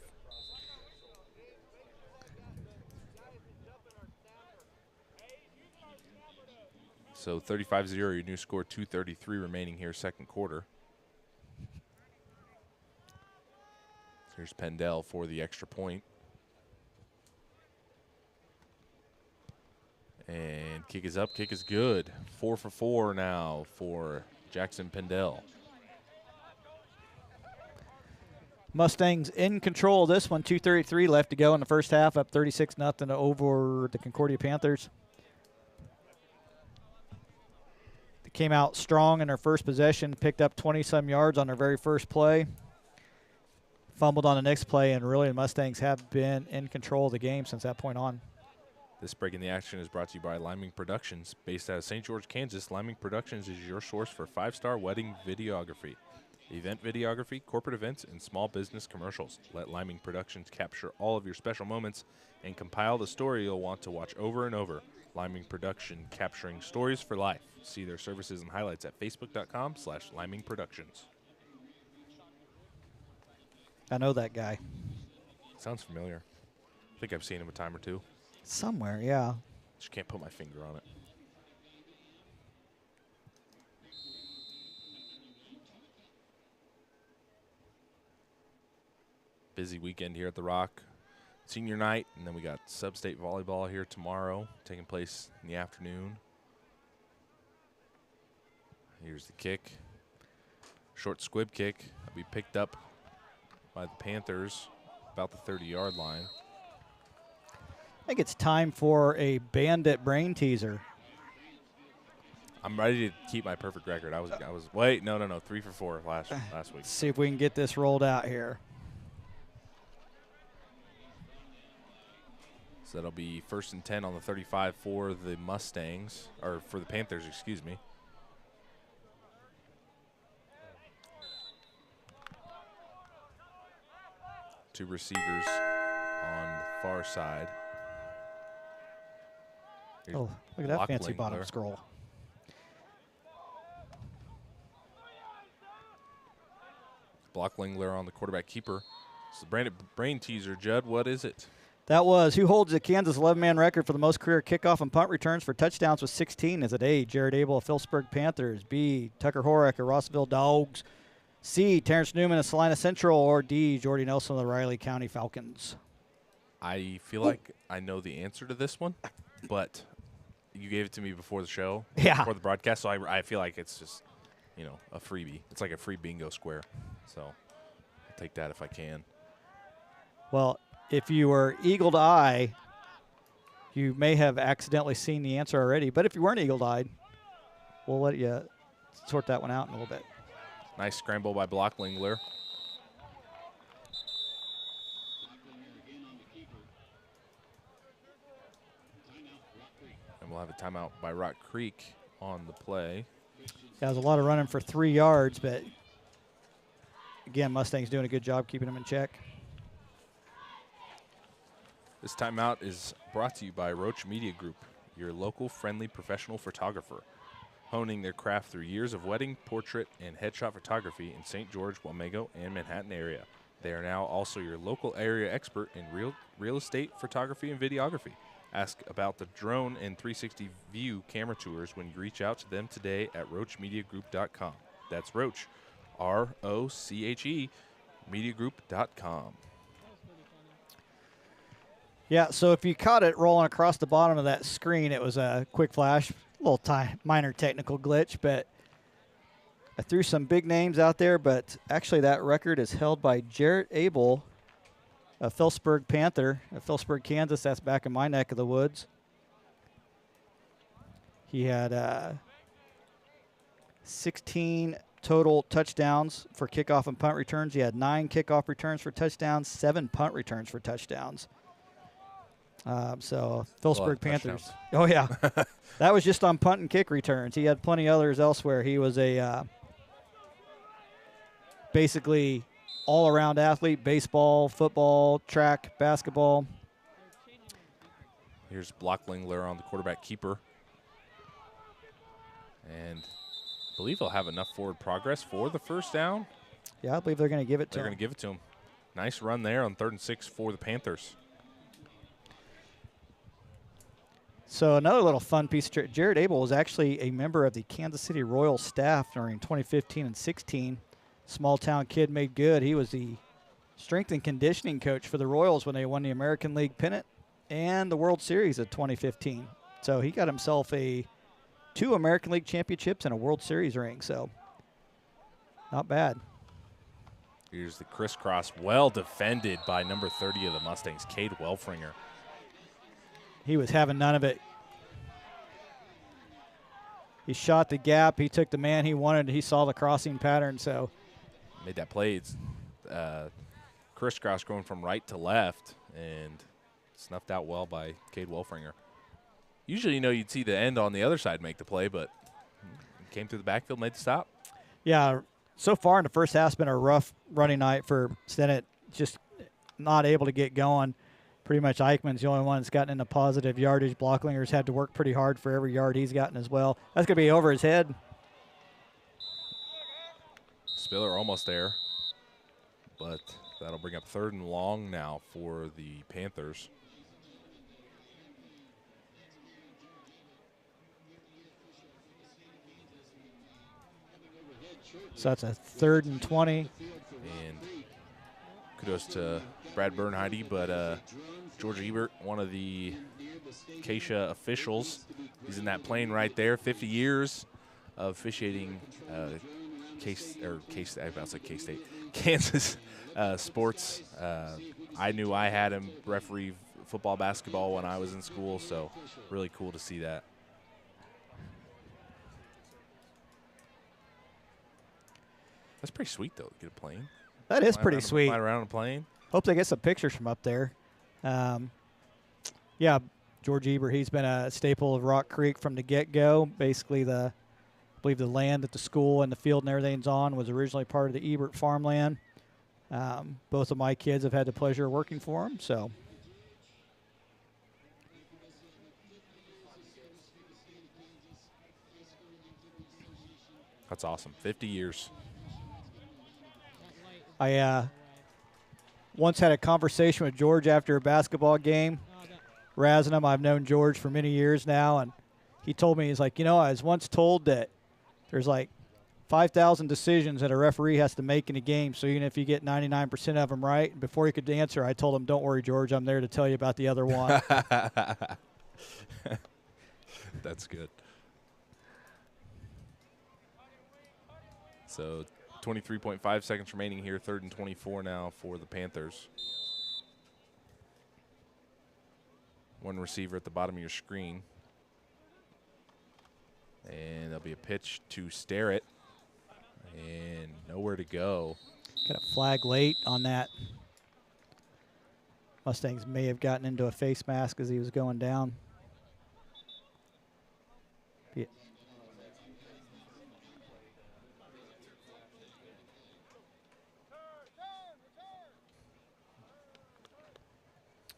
So 35-0, your new score, 2:33 remaining here, second quarter. Here's Pendel for the extra point. And kick is up, kick is good. 4 for 4 now for Jackson Pendel. Mustangs in control of this one. 2:33 left to go in the first half, up 36-0 over the Concordia Panthers. They came out strong in their first possession, picked up 20-some yards on their very first play. Fumbled on the next play, and really the Mustangs have been in control of the game since that point on. This break in the action is brought to you by Liming Productions. Based out of St. George, Kansas, Liming Productions is your source for 5-star wedding videography, event videography, corporate events, and small business commercials. Let Liming Productions capture all of your special moments and compile the story you'll want to watch over and over. Liming Production, capturing stories for life. See their services and highlights at facebook.com/limingproductions. I know that guy. Sounds familiar. I think I've seen him a time or two. Somewhere, yeah. Just can't put my finger on it. Busy weekend here at the Rock. Senior night, and then we got sub-state volleyball here tomorrow, taking place in the afternoon. Here's the kick. Short squib kick. Will be picked up by the Panthers about the 30-yard line. I think it's time for a bandit brain teaser. I'm ready to keep my perfect record. I was wait, no, 3 for 4 last week. Let's see if we can get this rolled out here. So that'll be 1st and 10 on the 35 for the Mustangs, or for the Panthers, excuse me. Two receivers on the far side. Here's Oh, look at that fancy Blockling bottom there. scroll. Blocklingler on the quarterback keeper. So the brain teaser, Judd, what is it? That was who holds the Kansas 11-man record for the most career kickoff and punt returns for touchdowns with 16. Is it A, Jared Abel of Phillipsburg Panthers, B, Tucker Horak of Rossville Dogs, C, Terrence Newman of Salina Central, or D, Jordy Nelson of the Riley County Falcons? I feel like I know the answer to this one, but you gave it to me before the show, Yeah. before the broadcast, so I feel like it's just, a freebie. It's like a free bingo square. So I'll take that if I can. Well, if you were eagle-eyed, you may have accidentally seen the answer already. But if you weren't eagle-eyed, we'll let you sort that one out in a little bit. Nice scramble by Blocklingler. And we'll have a timeout by Rock Creek on the play. Yeah, there's a lot of running for 3 yards, but again, Mustang's doing a good job keeping them in check. This timeout is brought to you by Roach Media Group, your local friendly professional photographer, honing their craft through years of wedding, portrait, and headshot photography in St. George, Wamego, and Manhattan area. They are now also your local area expert in real estate photography and videography. Ask about the drone and 360 view camera tours when you reach out to them today at roachmediagroup.com. That's Roach, R-O-C-H-E, mediagroup.com. Yeah, so if you caught it rolling across the bottom of that screen, it was a quick flash, little minor technical glitch, but I threw some big names out there, but actually that record is held by Jarrett Abel, a Phillipsburg Panther, of Phillipsburg, Kansas. That's back in my neck of the woods. He had 16 total touchdowns for kickoff and punt returns. He had 9 kickoff returns for touchdowns, 7 punt returns for touchdowns. So Phillipsburg Panthers. Touchdowns. Oh, yeah. That was just on punt and kick returns. He had plenty others elsewhere. He was a basically all-around athlete, baseball, football, track, basketball. Here's Blocklingler on the quarterback keeper. And I believe he'll have enough forward progress for the first down. Yeah, I believe they're going to give it to him. They're going to give it to him. Nice run there on 3rd and 6 for the Panthers. So another little fun piece of trivia. Jared Abel was actually a member of the Kansas City Royals staff during 2015 and 16. Small town kid made good. He was the strength and conditioning coach for the Royals when they won the American League pennant and the World Series of 2015. So he got himself 2 American League championships and a World Series ring. So not bad. Here's the crisscross, well defended by number 30 of the Mustangs, Cade Welfringer. He was having none of it. He shot the gap. He took the man he wanted. He saw the crossing pattern. So made that play. It's crisscross going from right to left and snuffed out well by Cade Welfringer. Usually, you'd see the end on the other side make the play, but came through the backfield, made the stop. Yeah, so far in the first half, it's been a rough running night for Stennett. Just not able to get going. Pretty much Eichmann's the only one that's gotten into positive yardage. Blocklinger's had to work pretty hard for every yard he's gotten as well. That's going to be over his head. Spiller almost there, but that'll bring up 3rd and long now for the Panthers. So that's a 3rd and 20. And kudos to Brad Bernheide, but George Ebert, one of the Acacia officials, he's in that plane right there. 50 years of officiating Kansas sports. I knew I had him referee football, basketball when I was in school, so really cool to see that. That's pretty sweet, though, to get a plane. That is pretty sweet. Fly around a plane. Hope they get some pictures from up there. Yeah, George Ebert, he's been a staple of Rock Creek from the get-go. Basically, I believe the land that the school and the field and everything's on was originally part of the Ebert farmland. Both of my kids have had the pleasure of working for him, so. That's awesome. 50 years. I once had a conversation with George after a basketball game. Razzing him. I've known George for many years now, and he told me, he's like, I was once told that there's like 5,000 decisions that a referee has to make in a game, so even if you get 99% of them right, before he could answer, I told him, don't worry, George, I'm there to tell you about the other one. That's good. So 23.5 seconds remaining here, 3rd and 24 now for the Panthers. One receiver at the bottom of your screen. And there'll be a pitch to Sterrett. And nowhere to go. Got a flag late on that. Mustangs may have gotten into a face mask as he was going down. Yeah.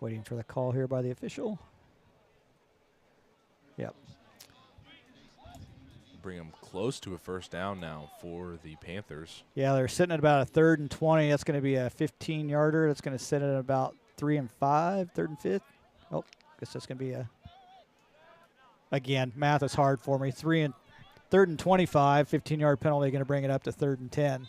Waiting for the call here by the official. Yep. Bring them close to a first down now for the Panthers. Yeah, they're sitting at about a 3rd and 20. That's going to be a 15-yarder. That's going to sit at about 3 and 5, 3rd and 5th. Oh, guess that's going to be a. Again, math is hard for me. 3rd and 25, 15-yard penalty, going to bring it up to 3rd and 10.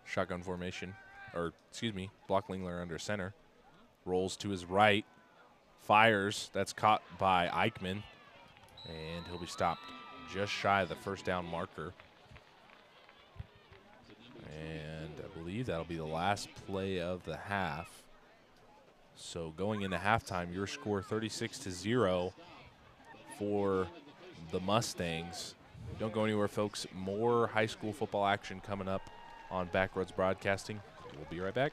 Shotgun formation. Or, excuse me, Blocklingler under center. Rolls to his right. Fires. That's caught by Eichmann. And he'll be stopped just shy of the first down marker. And I believe that'll be the last play of the half. So going into halftime, your score 36-0 for the Mustangs. Don't go anywhere, folks. More high school football action coming up on Backroads Broadcasting. We'll be right back.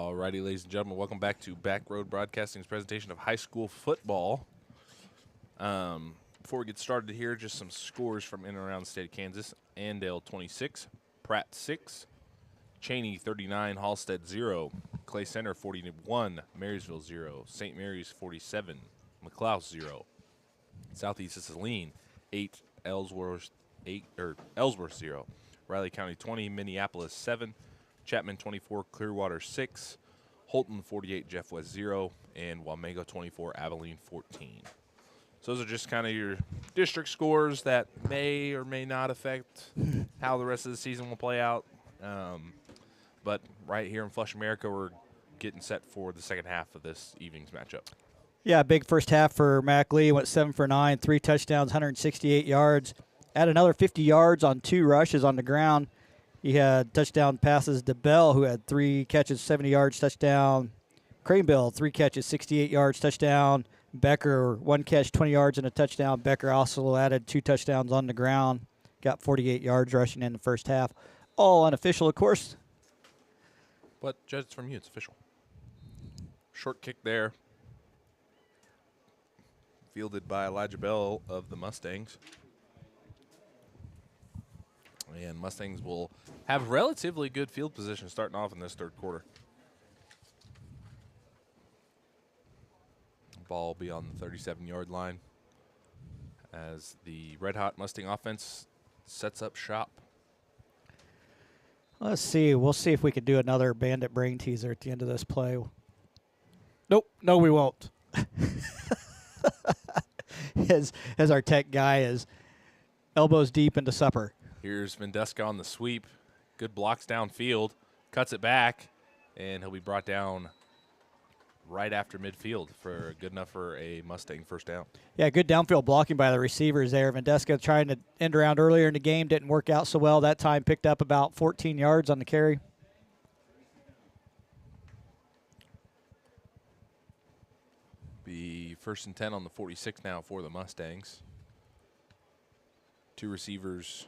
All righty, ladies and gentlemen, welcome back to Back Road Broadcasting's presentation of high school football. Before we get started here, just some scores from in and around the state of Kansas. Andale 26, Pratt 6, Cheney 39, Halstead 0, Clay Center 41, Marysville 0, St. Mary's 47, McLeod 0, Southeast Saline 8, Ellsworth 0, Riley County 20, Minneapolis 7, Chapman 24, Clearwater 6, Holton 48, Jeff West 0, and Wamego 24, Abilene 14. So those are just kind of your district scores that may or may not affect how the rest of the season will play out. But right here in Flush, America, we're getting set for the second half of this evening's matchup. Yeah, big first half for Mac Lee. Went 7 for 9, 3 touchdowns, 168 yards. Add another 50 yards on 2 rushes on the ground. He had touchdown passes to Bell, who had 3 catches, 70 yards, touchdown. Craneville, 3 catches, 68 yards, touchdown. Becker, 1 catch, 20 yards and a touchdown. Becker also added 2 touchdowns on the ground. Got 48 yards rushing in the first half. All unofficial, of course. But judged from you, it's official. Short kick there. Fielded by Elijah Bell of the Mustangs. And Mustangs will have relatively good field position starting off in this third quarter. Ball will be on the 37-yard line as the red-hot Mustang offense sets up shop. Let's see. We'll see if we can do another bandit brain teaser at the end of this play. Nope. No, we won't. as our tech guy is elbows deep into supper. Here's Vendeska on the sweep. Good blocks downfield. Cuts it back, and he'll be brought down right after midfield for good enough for a Mustang first down. Yeah, good downfield blocking by the receivers there. Vendeska trying to end around earlier in the game. Didn't work out so well. That time picked up about 14 yards on the carry. Be 1st and 10 on the 46 now for the Mustangs. 2 receivers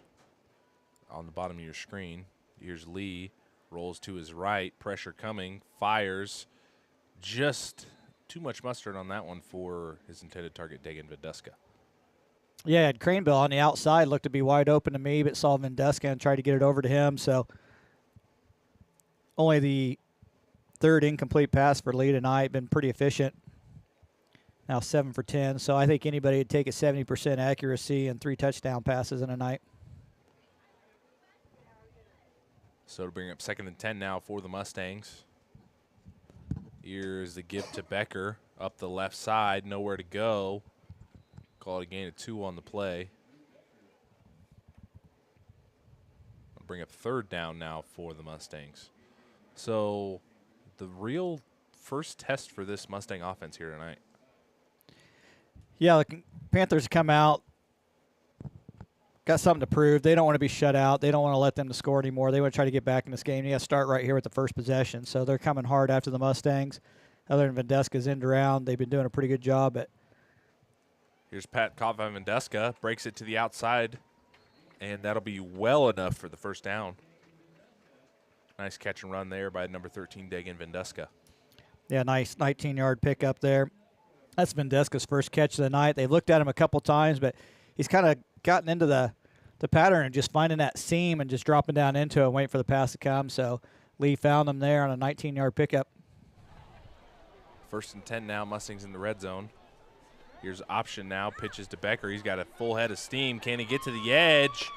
on the bottom of your screen. Here's Lee, rolls to his right, pressure coming, fires. Just too much mustard on that one for his intended target, Dagan Vendeska. Yeah, had Craneville on the outside, looked to be wide open to me, but saw Vendeska and tried to get it over to him. So only the 3rd incomplete pass for Lee tonight, been pretty efficient. Now 7 for 10, so I think anybody would take a 70% accuracy and 3 touchdown passes in a night. So to bring up 2nd and 10 now for the Mustangs. Here's the give to Becker up the left side, nowhere to go. Call it a gain of 2 on the play. I'll bring up 3rd down now for the Mustangs. So the real first test for this Mustang offense here tonight. Yeah, the Panthers come out, got something to prove. They don't want to be shut out. They don't want to let them to score anymore. They want to try to get back in this game. You got to start right here with the first possession. So they're coming hard after the Mustangs. Other than Vendeska's end around, they've been doing a pretty good job at. Here's Pat caught by Vendeska, breaks it to the outside, and that'll be well enough for the first down. Nice catch and run there by number 13, Dagan Vendeska. Yeah, nice 19-yard pickup there. That's Vendeska's first catch of the night. They've looked at him a couple times, but he's kind of gotten into the pattern and just finding that seam and just dropping down into it and waiting for the pass to come. So Lee found him there on a 19-yard pickup. 1st and 10 now, Mustangs in the red zone. Here's option now, pitches to Becker. He's got a full head of steam. Can he get to the edge?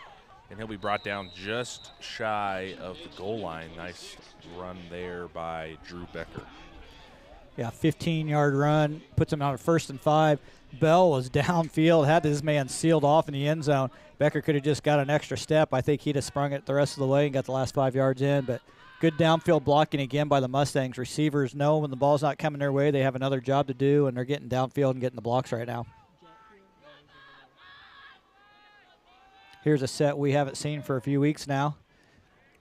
And he'll be brought down just shy of the goal line. Nice run there by Drew Becker. Yeah, 15-yard run, puts him on a 1st and 5. Bell was downfield, had this man sealed off in the end zone. Becker could have just got an extra step. I think he'd have sprung it the rest of the way and got the last 5 yards in. But good downfield blocking again by the Mustangs. Receivers know when the ball's not coming their way, they have another job to do, and they're getting downfield and getting the blocks right now. Here's a set we haven't seen for a few weeks now.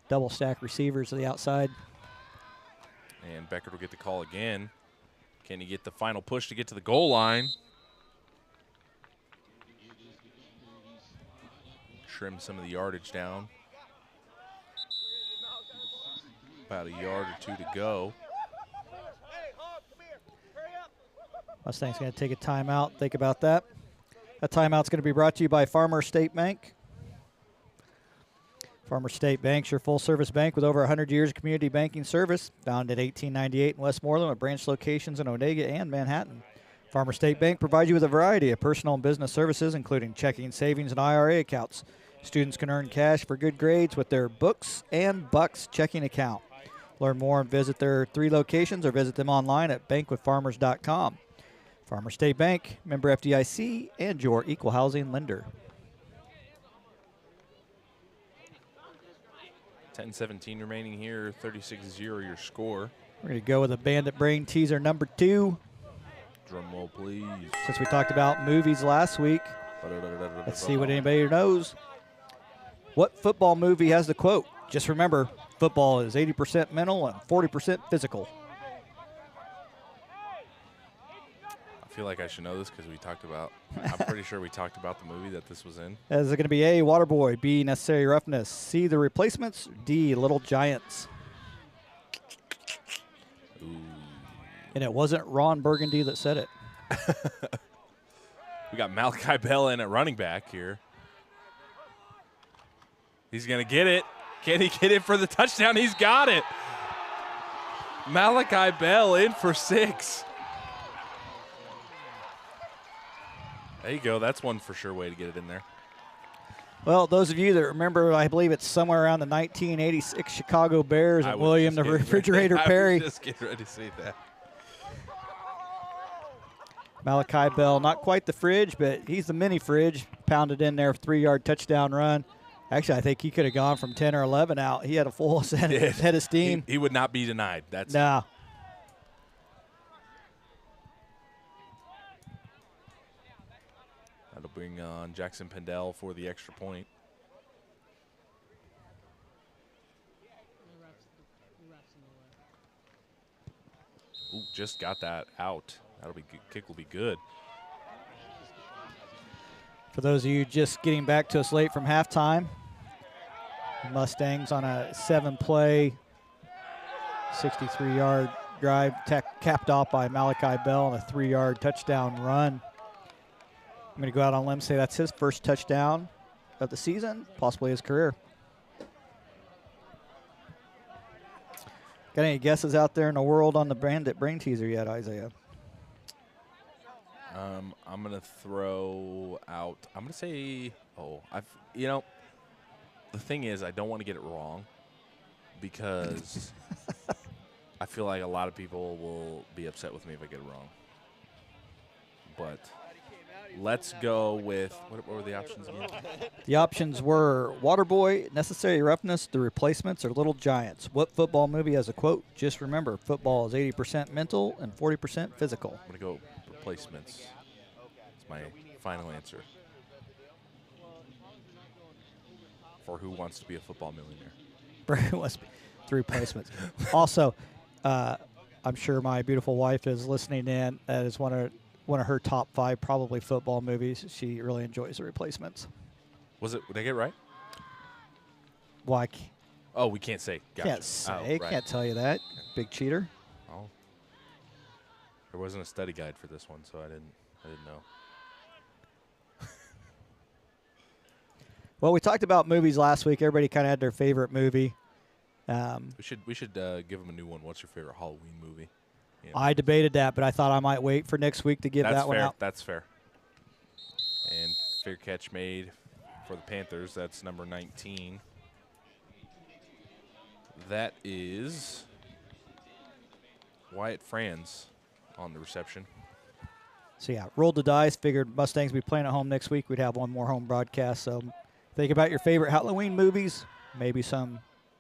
Double stack receivers to the outside. And Becker will get the call again. Can he get the final push to get to the goal line? Trim some of the yardage down. About a yard or 2 to go. Mustang's going to take a timeout. Think about that. That timeout's going to be brought to you by Farmer State Bank. Farmer State Bank's your full-service bank with over 100 years of community banking service. Founded in 1898 in Westmoreland with branch locations in Onega and Manhattan. Farmer State Bank provides you with a variety of personal and business services, including checking, savings, and IRA accounts. Students can earn cash for good grades with their Books and Bucks checking account. Learn more and visit their 3 locations or visit them online at bankwithfarmers.com. Farmer State Bank, member FDIC, and your equal housing lender. 10-17 remaining here, 36-0 your score. We're going to go with a Bandit Brain teaser number 2. Drum roll, please. Since we talked about movies last week, let's see what anybody knows. What football movie has the quote, "Just remember, football is 80% mental and 40% physical"? I feel like I should know this because we talked about, I'm pretty sure we talked about the movie that this was in. Is it going to be A, Waterboy, B, Necessary Roughness, C, The Replacements, D, Little Giants? Ooh. And it wasn't Ron Burgundy that said it. We got Malachi Bell in at running back here. He's going to get it. Can he get it for the touchdown? He's got it. Malachi Bell in for 6. There you go. That's one for sure way to get it in there. Well, those of you that remember, I believe it's somewhere around the 1986 Chicago Bears and William the Refrigerator Perry. I was just getting ready to say that. Malachi Bell, not quite the fridge, but he's the mini fridge. Pounded in there, 3-yard touchdown run. Actually, I think he could have gone from 10 or 11 out. He had a full head of steam. He would not be denied. That's no. That'll bring on Jackson Pendel for the extra point. Ooh, just got that out. That'll be good. Kick will be good. For those of you just getting back to us late from halftime, Mustangs on a 7-play, 63-yard drive capped off by Malachi Bell on a 3-yard touchdown run. I'm going to go out on a limb and say that's his first touchdown of the season, possibly his career. Got any guesses out there in the world on the Bandit Brain teaser yet, Isaiah? I'm going to throw out, I'm going to say, the thing is I don't want to get it wrong because I feel like a lot of people will be upset with me if I get it wrong. But let's go with, what were the options again? The options were Waterboy, Necessary Roughness, The Replacements, or Little Giants. What football movie has a quote, "Just remember, football is 80% mental and 40% physical"? I'm going to go Replacements. It's my final answer. For Who Wants to Be a Football Millionaire. The Replacements. Also, I'm sure my beautiful wife is listening in. That is one of her top 5 probably football movies. She really enjoys The Replacements. Did I get it right? Why? Oh, we can't say. Gotcha. Can't say. Oh, right. Can't tell you that. Big cheater. Oh. There wasn't a study guide for this one, so I didn't know. Well, we talked about movies last week. Everybody kind of had their favorite movie. We should give them a new one. What's your favorite Halloween movie? Yeah. I debated that, but I thought I might wait for next week to give that one out. That's fair. And fair catch made for the Panthers. That's number 19. That is Wyatt Franz on the reception. So, yeah, rolled the dice. Figured Mustangs would be playing at home next week. We'd have one more home broadcast. So think about your favorite Halloween movies. Maybe some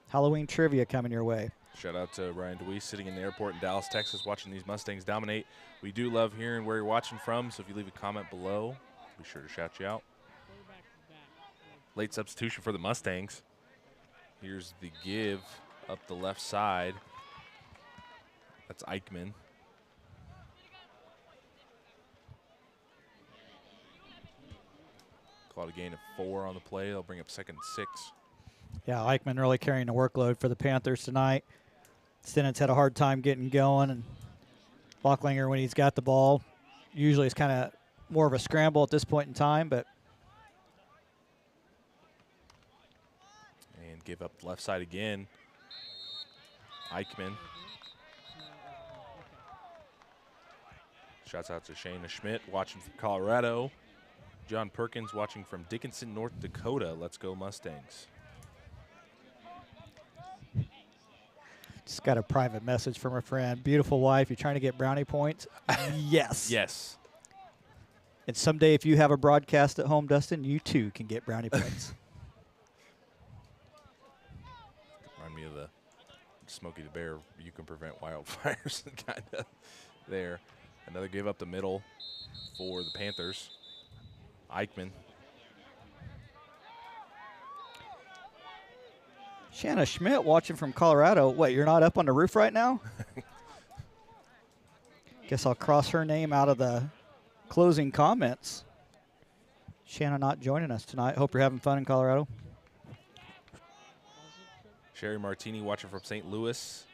Halloween trivia coming your way. Shout out to Ryan DeWeese sitting in the airport in Dallas, Texas, watching these Mustangs dominate. We do love hearing where you're watching from, so if you leave a comment below, be sure to shout you out. Late substitution for the Mustangs. Here's the give up the left side. That's Eichmann. Caught a gain of 4 on the play. They'll bring up 2nd and 6. Yeah, Eichmann really carrying the workload for the Panthers tonight. Stinnetz had a hard time getting going, and Locklinger, when he's got the ball, usually it's kind of more of a scramble at this point in time, but And give up the left side again. Eichmann. Shouts out to Shayna Schmidt watching from Colorado. John Perkins watching from Dickinson, North Dakota. Let's go Mustangs. just got a private message from a friend. Beautiful wife, you're trying to get brownie points? Yes. Yes. And someday if you have a broadcast at home, Dustin, you too can get brownie points. Remind me of the Smokey the Bear, you can prevent wildfires kind of there. Another give up the middle for the Panthers. Eichmann. Shanna Schmidt watching from Colorado. What, you're not up on the roof right now? Guess I'll cross her name out of the closing comments. Shanna not joining us tonight. Hope you're having fun in Colorado. Sherry Martini watching from St. Louis.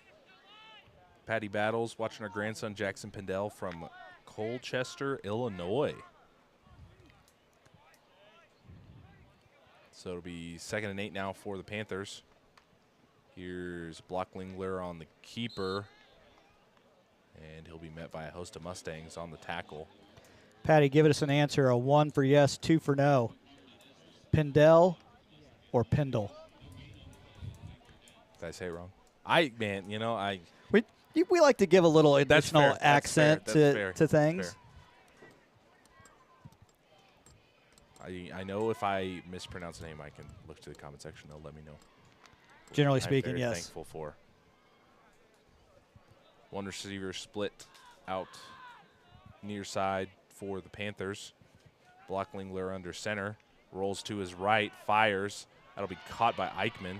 Patty Battles watching her grandson Jackson Pendel from Colchester, Illinois. So it'll be 2nd and 8 now for the Panthers. Here's Blocklingler on the keeper. And he'll be met by a host of Mustangs on the tackle. Patty, give us an answer. A 1 for yes, 2 for no. Pendel or Pendle? Did I say it wrong? We like to give a little That's additional fair. accent That's fair. to things. I know if I mispronounce the name, I can look to the comment section. They'll let me know. Generally I'm speaking, very yes. thankful for. One receiver split out near side for the Panthers. Blocklingler under center. Rolls to his right, fires. That'll be caught by Eichmann.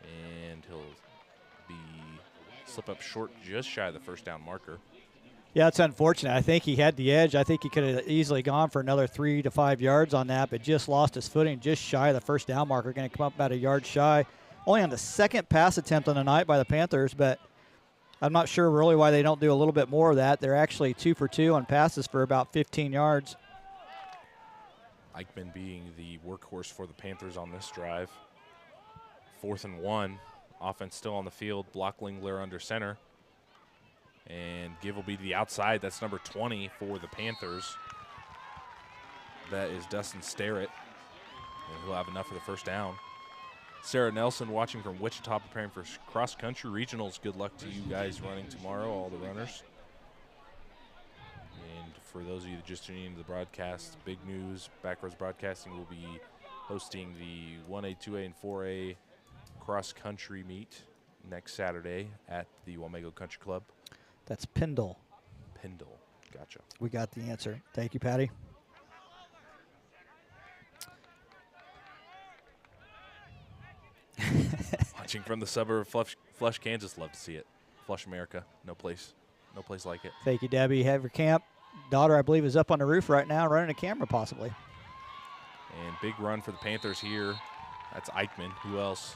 And he'll slip up short just shy of the first down marker. Yeah, it's unfortunate. I think he had the edge. I think he could have easily gone for another 3 to 5 yards on that, but just lost his footing just shy of the first down marker. Going to come up about a yard shy. Only on the second pass attempt on the night by the Panthers, but I'm not sure really why they don't do a little bit more of that. They're actually 2 for 2 on passes for about 15 yards. Eichmann being the workhorse for the Panthers on this drive. 4th and 1. Offense still on the field. Blocklingler under center. And give will be to the outside. That's number 20 for the Panthers. That is Dustin Starrett. And he'll have enough for the first down. Sarah Nelson watching from Wichita, preparing for cross-country regionals. Good luck to you guys running tomorrow, all the runners. And for those of you that just tuned into the broadcast, big news, Backroads Broadcasting will be hosting the 1A, 2A, and 4A cross-country meet next Saturday at the Wamego Country Club. That's Pendle. Pendle. Gotcha. We got the answer. Thank you, Patty. Watching from the suburb of Flush, Kansas. Love to see it. Flush, America. No place like it. Thank you, Debbie. Have your camp. Daughter, I believe, is up on the roof right now, running a camera possibly. And big run for the Panthers here. That's Eichmann. Who else?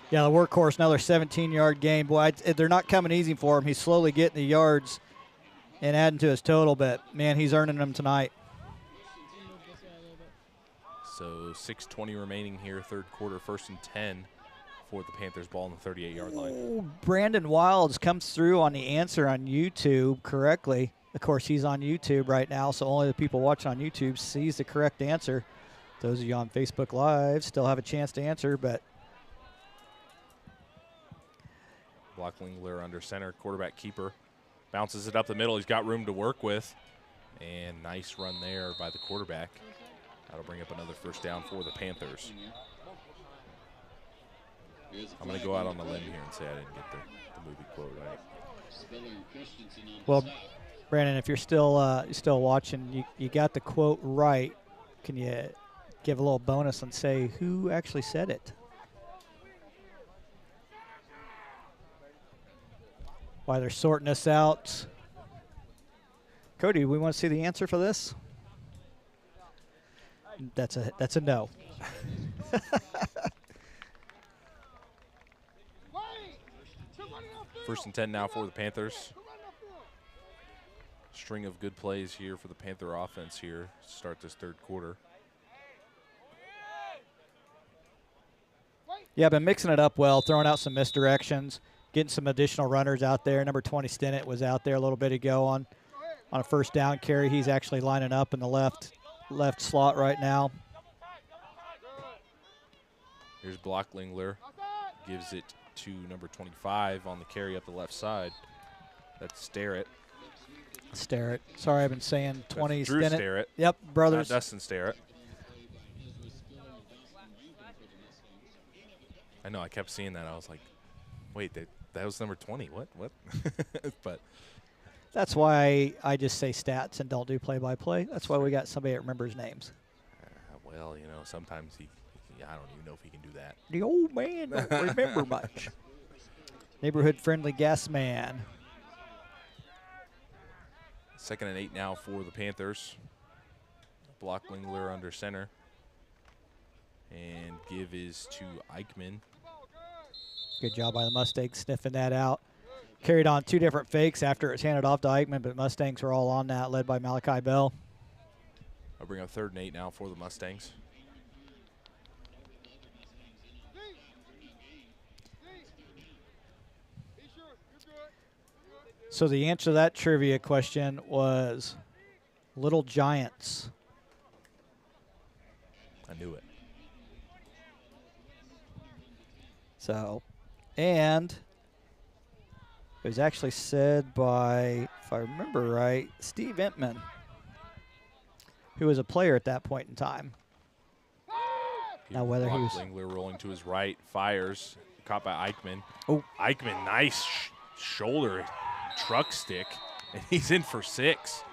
Yeah, the workhorse, another 17-yard game. Boy, they're not coming easy for him. He's slowly getting the yards and adding to his total, but, man, he's earning them tonight. So 6:20 remaining here, third quarter, 1st and 10 for the Panthers, ball on the 38-yard line. Oh, Brandon Wilds comes through on the answer on YouTube correctly. Of course, he's on YouTube right now, so only the people watching on YouTube sees the correct answer. Those of you on Facebook Live still have a chance to answer, but Blocklingler under center, quarterback keeper. Bounces it up the middle. He's got room to work with. And nice run there by the quarterback. That'll bring up another first down for the Panthers. I'm going to go out on a limb here and say I didn't get the movie quote right. well, Brandon, if you're still watching, you got the quote right. Can you give a little bonus and say who actually said it? While they're sorting this out, Cody, we want to see the answer for this? That's a no. 1st and 10 now for the Panthers. string of good plays here for the Panther offense here to start this third quarter. Yeah, been mixing it up well, throwing out some misdirections, getting some additional runners out there. Number 20 Stinnett was out there a little bit ago on a first down carry. He's actually lining up in the left slot right now. Here's Blocklingler, gives it to number 25 on the carry up the left side. That's Starrett. Starrett. Sorry, I've been saying 20 Drew Stinnett. Starrett. Yep, brothers. Not Dustin Starrett. I know, I kept seeing that. I was like, wait, that was number 20. What? But that's why I just say stats and don't do play-by-play. That's why we got somebody that remembers names. well, sometimes I don't even know if he can do that. The old man don't remember much. Neighborhood-friendly gas man. 2nd and 8 now for the Panthers. Blocklingler under center. And give is to Eichmann. Good job by the Mustangs sniffing that out. Carried on 2 different fakes after it was handed off to Eichmann, but Mustangs were all on that, led by Malachi Bell. I'll bring up 3rd and 8 now for the Mustangs. So the answer to that trivia question was Little Giants. I knew it. So, and it was actually said by, if I remember right, Steve Entman, who was a player at that point in time. Now whether he was Blocklingler rolling to his right, fires, caught by Eichmann. Oh. Eichmann, nice shoulder truck stick, and he's in for 6.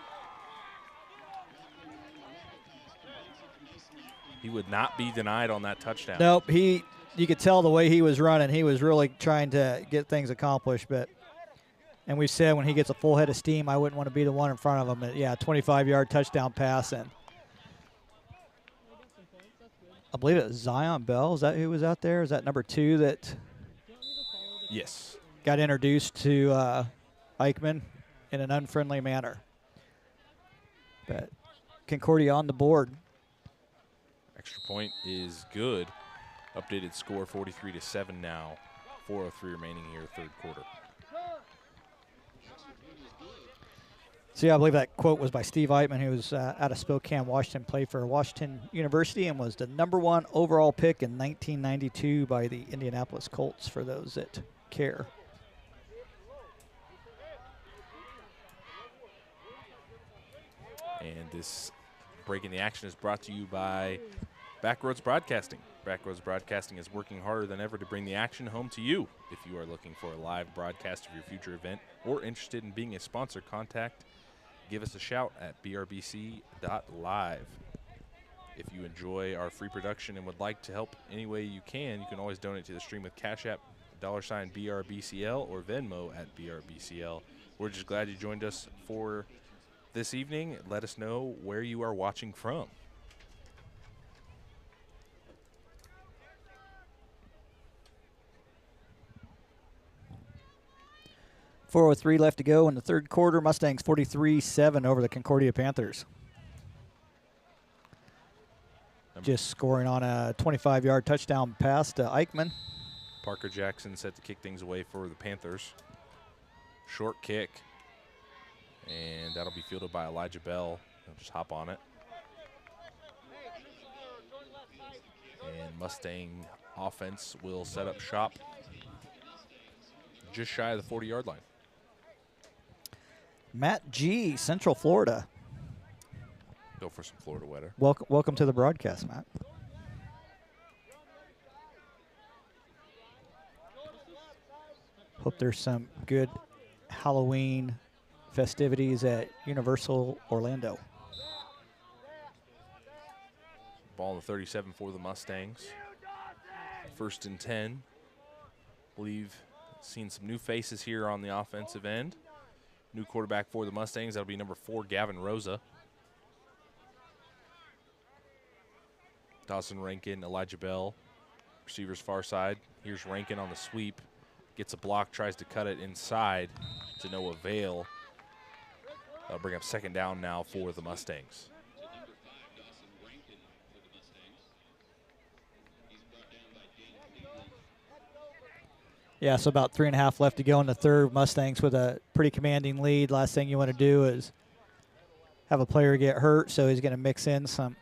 He would not be denied on that touchdown. Nope, you could tell the way he was running, he was really trying to get things accomplished. And we said when he gets a full head of steam, I wouldn't want to be the one in front of him. But yeah, 25-yard touchdown pass, and I believe it was Zion Bell. Is that who was out there? Is that number 2 that Yes. got introduced to Eichmann in an unfriendly manner? But Concordia on the board. Extra point is good. Updated score 43-7 now. 4:03 remaining here, third quarter. So yeah, I believe that quote was by Steve Eichmann, who was out of Spokane, Washington, played for Washington University, and was the #1 overall pick in 1992 by the Indianapolis Colts, for those that care. And this break in the action is brought to you by Backroads Broadcasting. Backroads Broadcasting is working harder than ever to bring the action home to you. If you are looking for a live broadcast of your future event or interested in being a sponsor, give us a shout at brbc.live. If you enjoy our free production and would like to help any way you can always donate to the stream with Cash App, $BRBCL, or Venmo at BRBCL. We're just glad you joined us for this evening. Let us know where you are watching from. .403 left to go in the third quarter. Mustangs 43-7 over the Concordia Panthers. Just scoring on a 25-yard touchdown pass to Eichmann. Parker Jackson set to kick things away for the Panthers. Short kick, and that'll be fielded by Elijah Bell. He'll just hop on it. And Mustang offense will set up shop just shy of the 40-yard line. Matt G., Central Florida. Go for some Florida weather. Welcome to the broadcast, Matt. Hope there's some good Halloween festivities at Universal Orlando. Ball on the 37 for the Mustangs. 1st and 10. Believe seen some new faces here on the offensive end. New quarterback for the Mustangs. That'll be number 4, Gavin Rosa. Dawson Rankin, Elijah Bell. Receivers far side. Here's Rankin on the sweep. Gets a block, tries to cut it inside to no avail. That'll bring up second down now for the Mustangs. Yeah, so about 3.5 left to go in the third. Mustangs with a pretty commanding lead. Last thing you want to do is have a player get hurt, so he's going to mix in some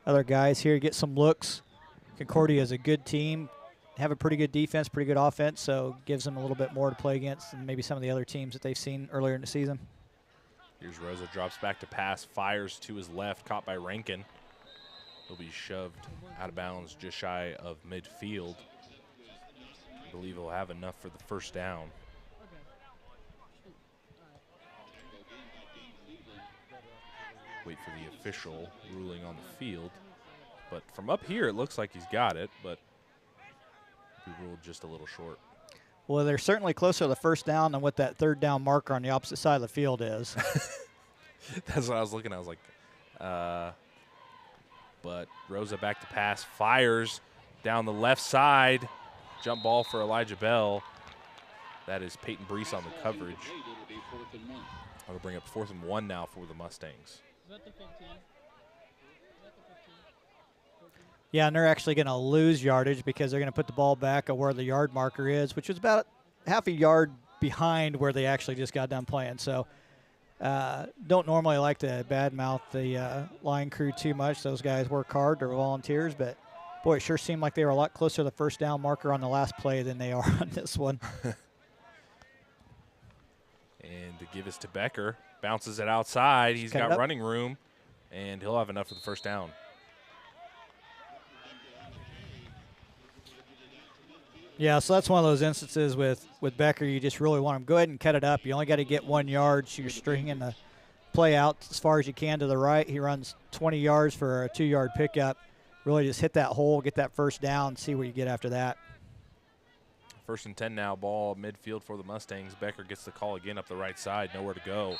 other guys here, get some looks. Concordia is a good team, have a pretty good defense, pretty good offense, so gives them a little bit more to play against than maybe some of the other teams that they've seen earlier in the season. Here's Rosa, drops back to pass, fires to his left, caught by Rankin. He'll be shoved out of bounds just shy of midfield. I believe he'll have enough for the first down. Wait for the official ruling on the field. But from up here, it looks like he's got it, but he ruled just a little short. Well, they're certainly closer to the first down than what that third down marker on the opposite side of the field is. That's what I was looking at. I was like, but Rosa back to pass, fires down the left side. Jump ball for Elijah Bell. That is Peyton Brees on the coverage. I'll bring up 4th and 1 now for the Mustangs. Yeah, and they're actually going to lose yardage because they're going to put the ball back at where the yard marker is, which is about half a yard behind where they actually just got done playing. So don't normally like to badmouth the line crew too much. Those guys work hard. They're volunteers. But, boy, it sure seemed like they were a lot closer to the first down marker on the last play than they are on this one. And to give us to Becker. Bounces it outside. He's got up. running room, and he'll have enough for the first down. Yeah, so that's one of those instances with Becker. You just really want him. Go ahead and cut it up. You only got to get 1 yard, so you're stringing the play out as far as you can to the right. He runs 20 yards for a 2-yard pickup. Really just hit that hole, get that first down, see what you get after that. 1st and 10 now, ball midfield for the Mustangs. Becker gets the call again up the right side, nowhere to go.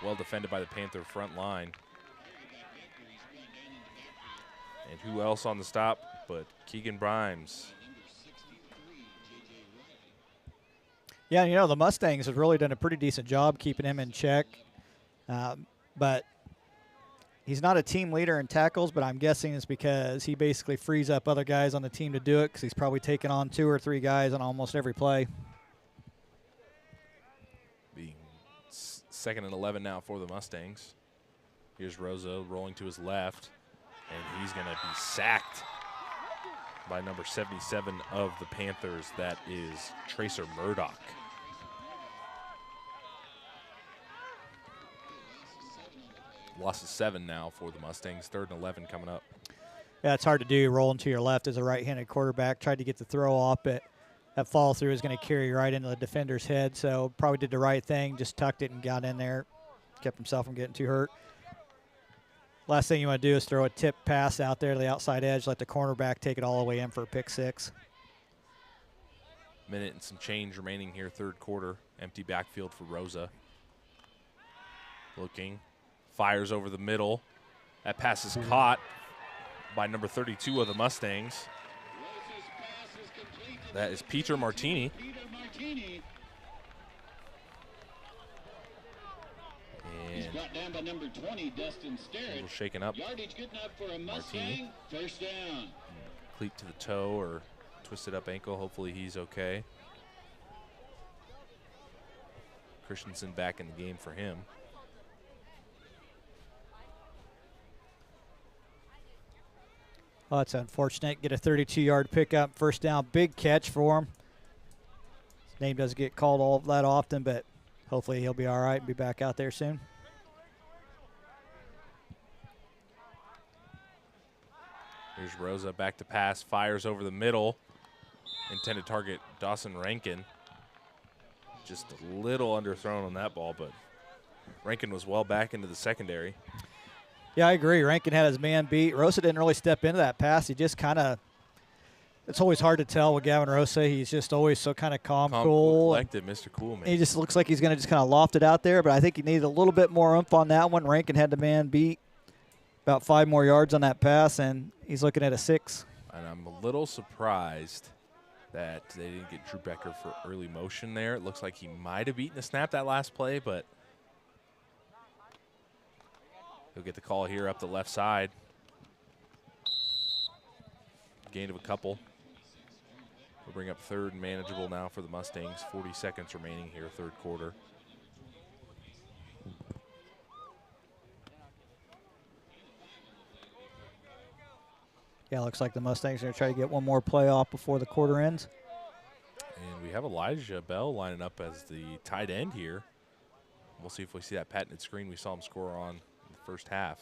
Well defended by the Panther front line. And who else on the stop but Keegan Brimes. Yeah, you know, the Mustangs have really done a pretty decent job keeping him in check. But he's not a team leader in tackles, but I'm guessing it's because he basically frees up other guys on the team to do it because he's probably taking on 2 or 3 guys on almost every play. Being 2nd and 11 now for the Mustangs. Here's Rosa rolling to his left, and he's going to be sacked by number 77 of the Panthers. That is Tracer Murdoch. Loss of 7 now for the Mustangs. 3rd and 11 coming up. Yeah, it's hard to do. Rolling to your left as a right-handed quarterback. Tried to get the throw off, but that follow-through is going to carry right into the defender's head. So probably did the right thing, just tucked it and got in there. Kept himself from getting too hurt. Last thing you want to do is throw a tip pass out there to the outside edge, let the cornerback take it all the way in for a pick 6. Minute and some change remaining here, 3rd quarter. Empty backfield for Rosa. Looking. Fires over the middle. That pass is caught by number 32 of the Mustangs. That is Peter Martini. He's brought down by number 20, Dustin Sterrett. A little shaken up. Yardage good enough for a Mustang. Martini. First down. Cleat to the toe or twisted up ankle. Hopefully he's okay. Christensen back in the game for him. Oh, that's unfortunate. Get a 32-yard pickup, first down, big catch for him. His name doesn't get called all that often, but hopefully he'll be all right and be back out there soon. Here's Rosa back to pass, fires over the middle. Intended target Dawson Rankin. Just a little underthrown on that ball, but Rankin was well back into the secondary. Yeah, I agree. Rankin had his man beat. Rosa didn't really step into that pass. He just kind of – it's always hard to tell with Gavin Rosa. He's just always so kind of calm, cool. Collected, Mr. Cool, man. He just looks like he's going to just kind of loft it out there, but I think he needed a little bit more oomph on that one. Rankin had the man beat. About 5 more yards on that pass, and he's looking at a 6. And I'm a little surprised that they didn't get Drew Becker for early motion there. It looks like he might have beaten the snap that last play, but He'll get the call here up the left side. Gain of a couple. We'll bring up third and manageable now for the Mustangs. 40 seconds remaining here, third quarter. Yeah, looks like the Mustangs are going to try to get one more play off before the quarter ends. And we have Elijah Bell lining up as the tight end here. We'll see if we see that patented screen we saw him score on in the first half.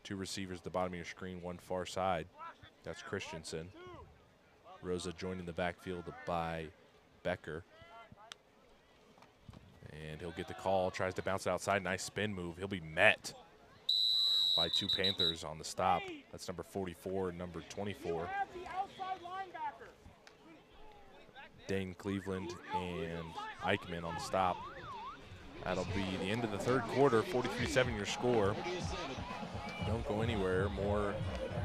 2 receivers at the bottom of your screen, 1 far side. That's Christensen. Rosa joining the backfield by Becker. And he'll get the call, tries to bounce it outside. Nice spin move. He'll be met by 2 Panthers on the stop. That's number 44 and number 24. Dane Cleveland and Eichmann on the stop. That'll be the end of the third quarter, 43-7 your score. Don't go anywhere. More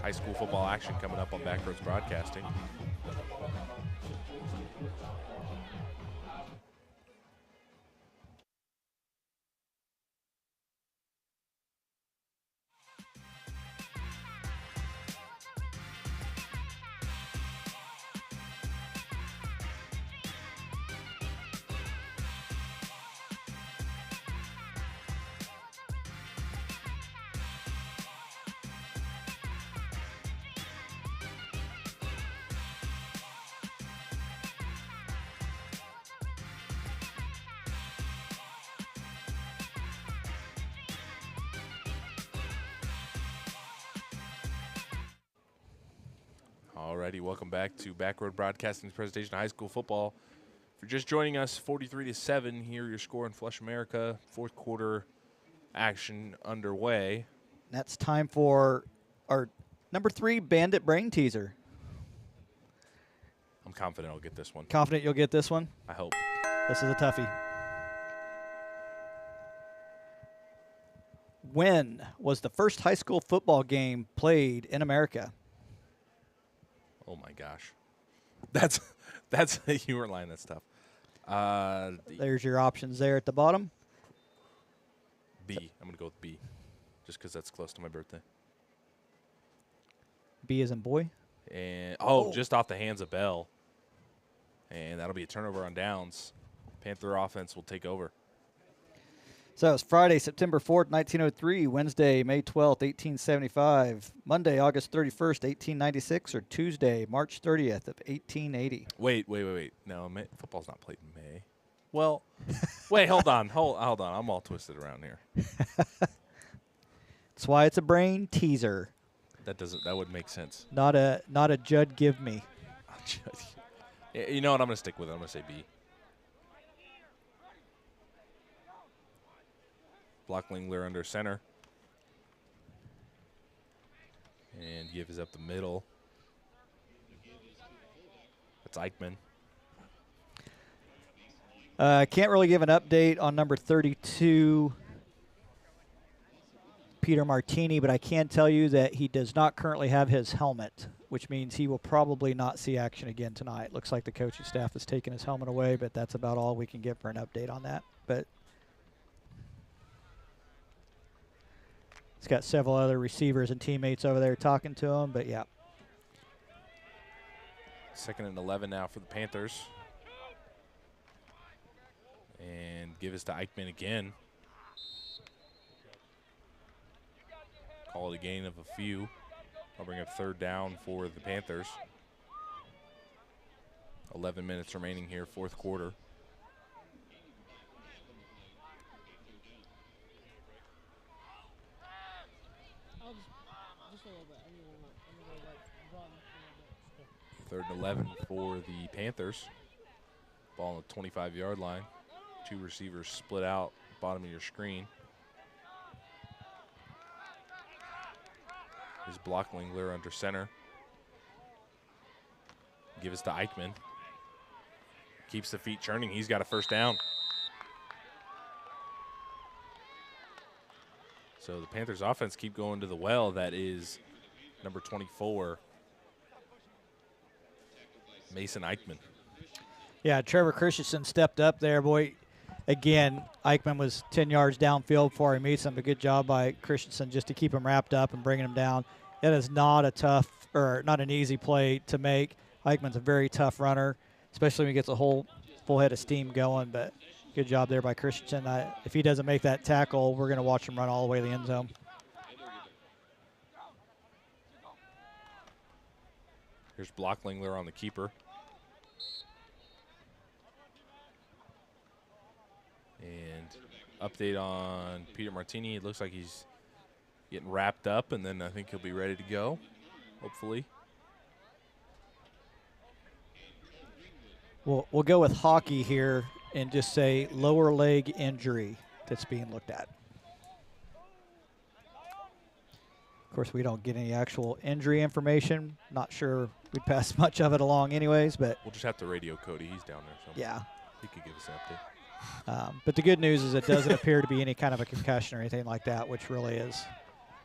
high school football action coming up on Backroads Broadcasting. Alrighty, welcome back to Backroad Broadcasting's presentation of high school football. If you're just joining us, 43-7 here, your score in Flush, America. Fourth quarter action underway. That's time for our number 3 Bandit Brain Teaser. I'm confident I'll get this one. Confident you'll get this one? I hope. This is a toughie. When was the first high school football game played in America? Oh my gosh, that's you weren't lying. That's tough. There's your options there at the bottom. B. I'm gonna go with B, just because that's close to my birthday. B as in boy. And just off the hands of Bell, and that'll be a turnover on downs. Panther offense will take over. So it's Friday, September 4th, 1903, Wednesday, May 12th, 1875, Monday, August 31st, 1896, or Tuesday, March 30th of 1880. Wait. No, football's not played in May. Well, wait, hold on. I'm all twisted around here. That's why it's a brain teaser. That would make sense. Not a Judd give me. You know what? I'm going to stick with it. I'm going to say B. Blocklingler under center. And give is up the middle. That's Eichmann. Can't really give an update on number 32, Peter Martini, but I can tell you that he does not currently have his helmet, which means he will probably not see action again tonight. Looks like the coaching staff has taken his helmet away, but that's about all we can get for an update on that. But he's got several other receivers and teammates over there talking to him, but yeah. 2nd and 11 now for the Panthers. And give us to Eichmann again. Call it a gain of a few. I'll bring up 3rd down for the Panthers. 11 minutes remaining here, 4th quarter. Third and 11 for the Panthers. Ball on the 25-yard line. 2 receivers split out, bottom of your screen. Here's Blocklingler under center. Give us to Eichmann. Keeps the feet churning. He's got a 1st down. So the Panthers offense keep going to the well. That is number 24, Mason Eichmann. Yeah, Trevor Christensen stepped up there, boy. again, Eichmann was 10 yards downfield before he meets him. A good job by Christensen just to keep him wrapped up and bringing him down. It is not a tough or not an easy play to make. Eichmann's a very tough runner, especially when he gets a whole full head of steam going. But good job there by Christensen. If he doesn't make that tackle, we're going to watch him run all the way to the end zone. Here's Blocklingler on the keeper. And update on Peter Martini. It looks like he's getting wrapped up, and then I think he'll be ready to go, hopefully. We'll go with hockey here and just say lower leg injury that's being looked at. Of course, we don't get any actual injury information. Not sure we'd pass much of it along anyways, but we'll just have to radio Cody. He's down there. So yeah. He could give us an update. But the good news is it doesn't appear to be any kind of a concussion or anything like that, which really is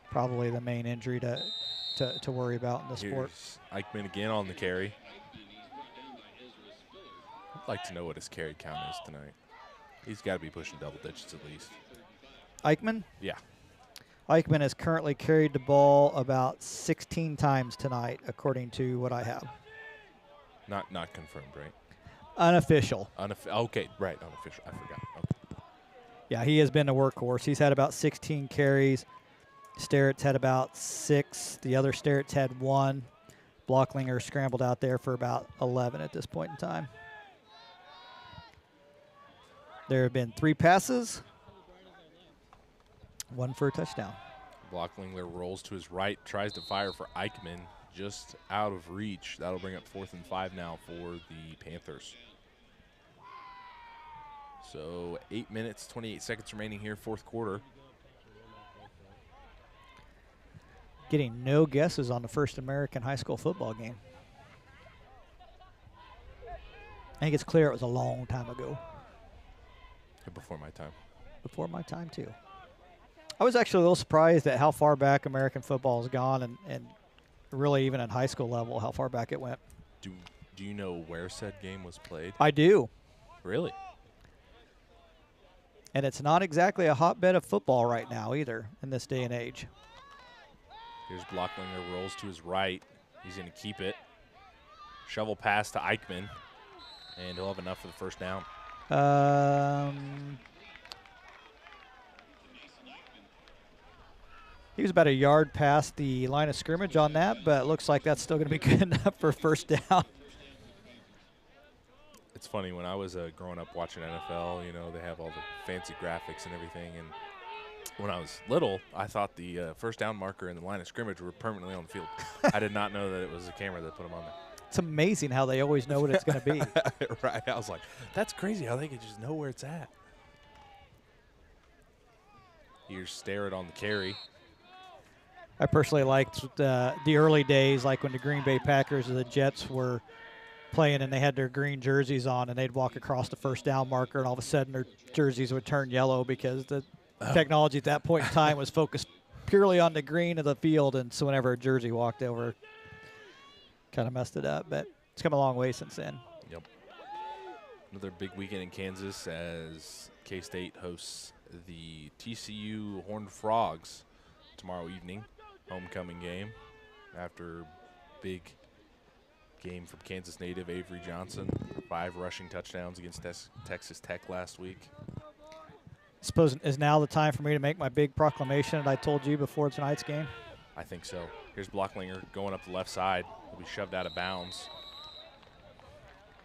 probably the main injury to worry about in the sport. Here's Eichmann again on the carry. I'd like to know what his carry count is tonight. He's got to be pushing double digits at least. Eichmann? Yeah. Eichmann has currently carried the ball about 16 times tonight, according to what I have. Not confirmed, right? Unofficial. Okay, right, unofficial. I forgot. Okay. Yeah, he has been a workhorse. He's had about 16 carries. Sterrett's had about 6. The other Sterrett's had 1. Blocklinger scrambled out there for about 11 at this point in time. There have been 3 passes, 1 for a touchdown. Blocklingler rolls to his right, tries to fire for Eichmann, just out of reach. That'll bring up 4th and 5 now for the Panthers. So 8 minutes, 28 seconds remaining here, 4th quarter. Getting no guesses on the first American high school football game. I think it's clear it was a long time ago. Before my time. Before my time, too. I was actually a little surprised at how far back American football has gone and really even at high school level, how far back it went. Do you know where said game was played? I do. Really? And it's not exactly a hotbed of football right now either in this day and age. Here's Blocklinger, rolls to his right. He's going to keep it. Shovel pass to Eichmann, and he'll have enough for the first down. He was about a yard past the line of scrimmage on that, but it looks like that's still going to be good enough for first down. It's funny, when I was growing up watching NFL, you know, they have all the fancy graphics and everything, and when I was little, I thought the first down marker and the line of scrimmage were permanently on the field. I did not know that it was a camera that put them on there. It's amazing how they always know what it's going to be. Right. I was like, that's crazy how they can just know where it's at. Here's Sterrett on the carry. I personally liked the early days, like when the Green Bay Packers or the Jets were playing and they had their green jerseys on and they'd walk across the first down marker and all of a sudden their jerseys would turn yellow because the technology at that point in time was focused purely on the green of the field, and so whenever a jersey walked over, kind of messed it up, but it's come a long way since then. Yep. Another big weekend in Kansas as K-State hosts the TCU Horned Frogs tomorrow evening. Homecoming game after big game from Kansas native Avery Johnson. 5 rushing touchdowns against Texas Tech last week. Suppose is now the time for me to make my big proclamation that I told you before tonight's game? I think so. Here's Blocklinger going up the left side. Will be shoved out of bounds.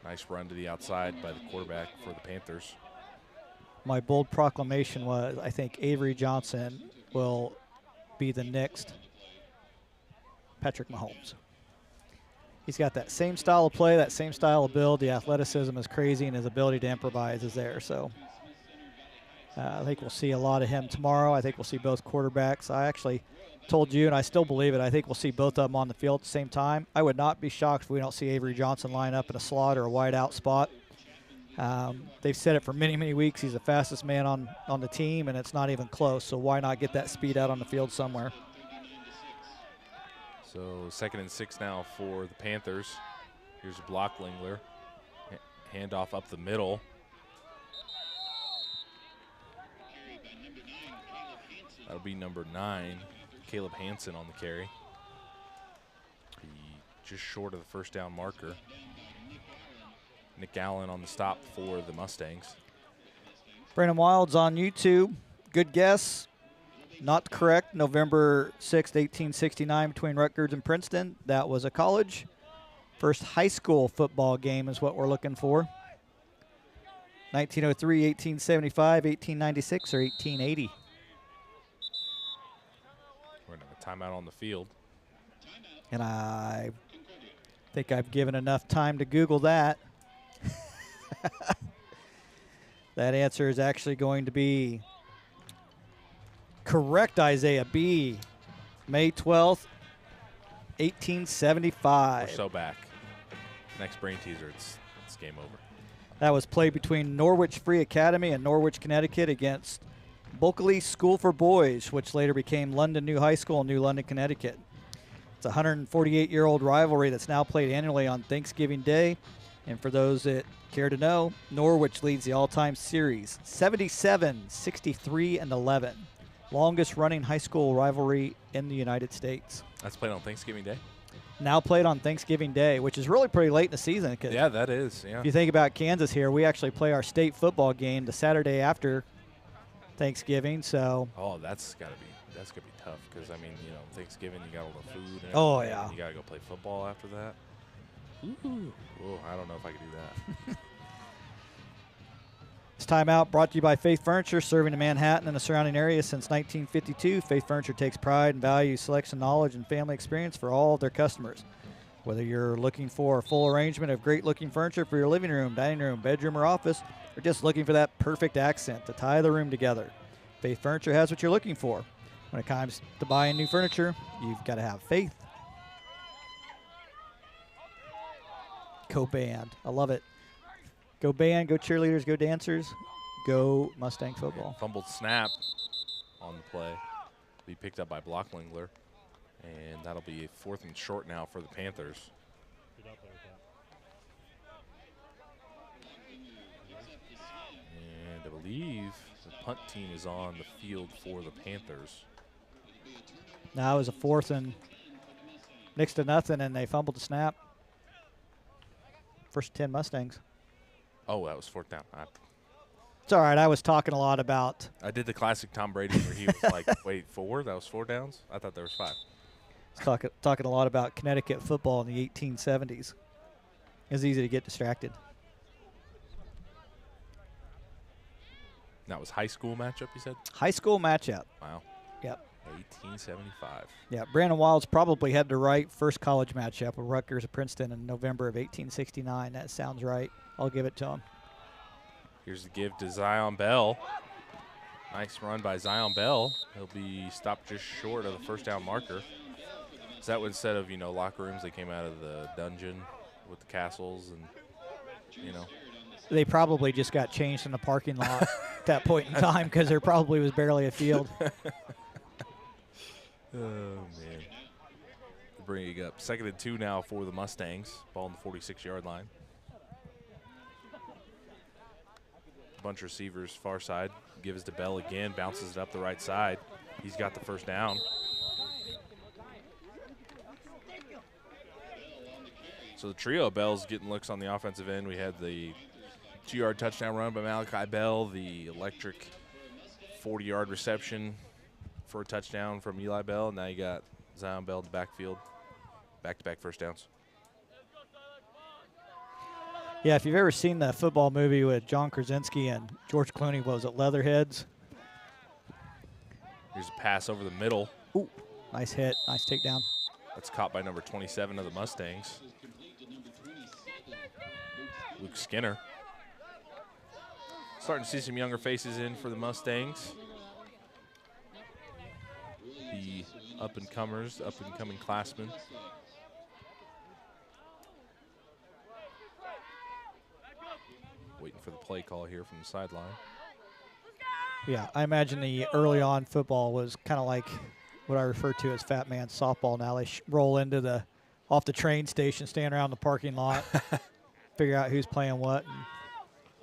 Nice run to the outside by the quarterback for the Panthers. My bold proclamation was I think Avery Johnson will be the next Patrick Mahomes. He's got that same style of play, that same style of build. The athleticism is crazy, and his ability to improvise is there. So I think we'll see a lot of him tomorrow. I think we'll see both quarterbacks. I actually told you, and I still believe it, I think we'll see both of them on the field at the same time. I would not be shocked if we don't see Avery Johnson line up in a slot or a wide out spot. They've said it for many, many weeks. He's the fastest man on the team, and it's not even close. So why not get that speed out on the field somewhere? So 2nd and 6 now for the Panthers. Here's Blocklingler. Handoff up the middle. That'll be number 9, Caleb Hansen on the carry. Be just short of the first down marker. Nick Allen on the stop for the Mustangs. Brandon Wild's on YouTube. Good guess. Not correct. November 6th, 1869 between Rutgers and Princeton. That was a college. First high school football game is what we're looking for. 1903, 1875, 1896, or 1880. We're going to have a timeout on the field. And I think I've given enough time to Google that. That answer is actually going to be correct, Isaiah B. May 12th, 1875. We're so back. Next brain teaser, it's game over. That was played between Norwich Free Academy and Norwich, Connecticut against Bulkeley School for Boys, which later became London New High School in New London, Connecticut. It's a 148-year-old rivalry that's now played annually on Thanksgiving Day. And for those that care to know, Norwich leads the all-time series, 77, 63, and 11. Longest running high school rivalry in the United States. That's played on Thanksgiving Day? Now played on Thanksgiving Day, which is really pretty late in the season. Yeah, that is, yeah. If you think about Kansas here, we actually play our state football game the Saturday after Thanksgiving, so. Oh, that's gonna be tough because, I mean, you know, Thanksgiving, you got all the food and oh, everything, yeah. and you got to go play football after that. Ooh, I don't know if I could do that. This timeout brought to you by Faith Furniture, serving the Manhattan and the surrounding area since 1952. Faith Furniture takes pride and values selection, knowledge, and family experience for all of their customers. Whether you're looking for a full arrangement of great-looking furniture for your living room, dining room, bedroom, or office, or just looking for that perfect accent to tie the room together, Faith Furniture has what you're looking for. When it comes to buying new furniture, you've got to have faith. Go Band. I love it. Go Band, go cheerleaders, go dancers, go Mustang football. Fumbled snap on the play. Be picked up by Blocklingler. And that'll be 4th and short now for the Panthers. And I believe the punt team is on the field for the Panthers. Now it was a 4th and next to nothing, and they fumbled the snap. First 10 Mustangs. Oh, that was 4th down. It's all right. I was talking a lot about. I did the classic Tom Brady where he was like, wait, 4? That was 4 downs? I thought there was 5. Talking a lot about Connecticut football in the 1870s. It was easy to get distracted. That was high school matchup, you said? High school matchup. Wow. Yep. 1875. Yeah, Brandon Wild's probably had the right first college matchup with Rutgers and Princeton in November of 1869. That sounds right. I'll give it to him. Here's the give to Zion Bell. Nice run by Zion Bell. He'll be stopped just short of the first down marker. Is that what, instead of, locker rooms, they came out of the dungeon with the castles and, They probably just got changed in the parking lot at that point in time because there probably was barely a field. Oh, man. Bringing up 2nd and 2 now for the Mustangs. Ball on the 46-yard line. Bunch of receivers far side. Gives to Bell again. Bounces it up the right side. He's got the first down. So the trio of Bells getting looks on the offensive end. We had the 2-yard touchdown run by Malachi Bell, the electric 40-yard reception for a touchdown from Eli Bell. Now you got Zion Bell in the backfield. Back-to-back first downs. Yeah, if you've ever seen the football movie with John Krasinski and George Clooney, what was it, Leatherheads? Here's a pass over the middle. Ooh, nice hit, nice takedown. That's caught by number 27 of the Mustangs, Luke Skinner. Starting to see some younger faces in for the Mustangs. The up-and-comers, up-and-coming classmen. Waiting for the play call here from the sideline. Yeah, I imagine the early on football was kind of like what I refer to as fat man softball. Now they roll into off the train station, stand around the parking lot, figure out who's playing what. And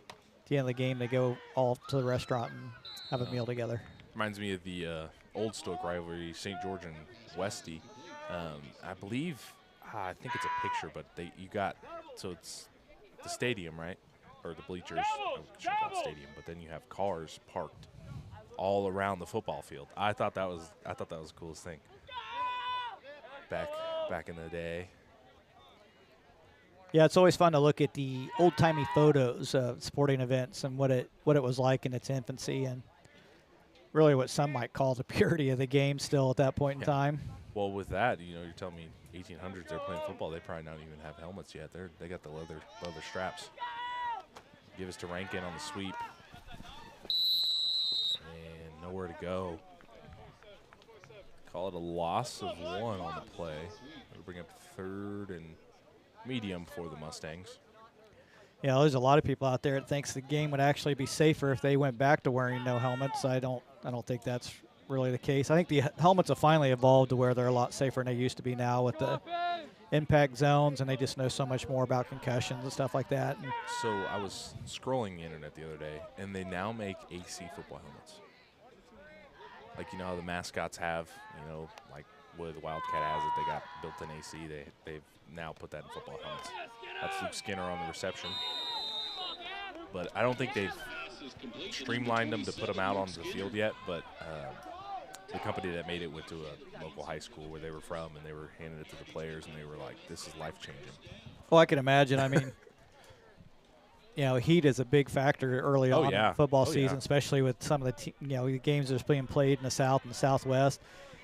at the end of the game, they go all to the restaurant and have a meal together. Reminds me of the old Stoic rivalry, St. George and Westy. I believe, I think it's a picture, but so it's the stadium, right? Or the bleachers. I shouldn't call it stadium, but then you have cars parked all around the football field. I thought that was the coolest thing. Back in the day. Yeah, it's always fun to look at the old-timey photos of sporting events and what it was like in its infancy, and really what some might call the purity of the game still at that point in time. Well, with that, you're telling me 1800s they're playing football. They probably not even have helmets yet. They got the leather straps. Give us to Rankin on the sweep. And nowhere to go. Call it a loss of 1 on the play. It'll bring up 3rd and medium for the Mustangs. Yeah, there's a lot of people out there that thinks the game would actually be safer if they went back to wearing no helmets. I don't think that's really the case. I think the helmets have finally evolved to where they're a lot safer than they used to be now with the impact zones, and they just know so much more about concussions and stuff like that. And so I was scrolling the internet the other day, and they now make AC football helmets. Like, how the mascots have, like where the Wildcat has it, they got built-in AC. They've now put that in football helmets. That's Luke Skinner on the reception. But I don't think they've streamlined them to put them out on the field yet, but the company that made it went to a local high school where they were from, and they were handing it to the players, and they were like, this is life-changing. Well, I can imagine. I mean, heat is a big factor early on in the football season, especially with some of the the games that are being played in the South and the Southwest.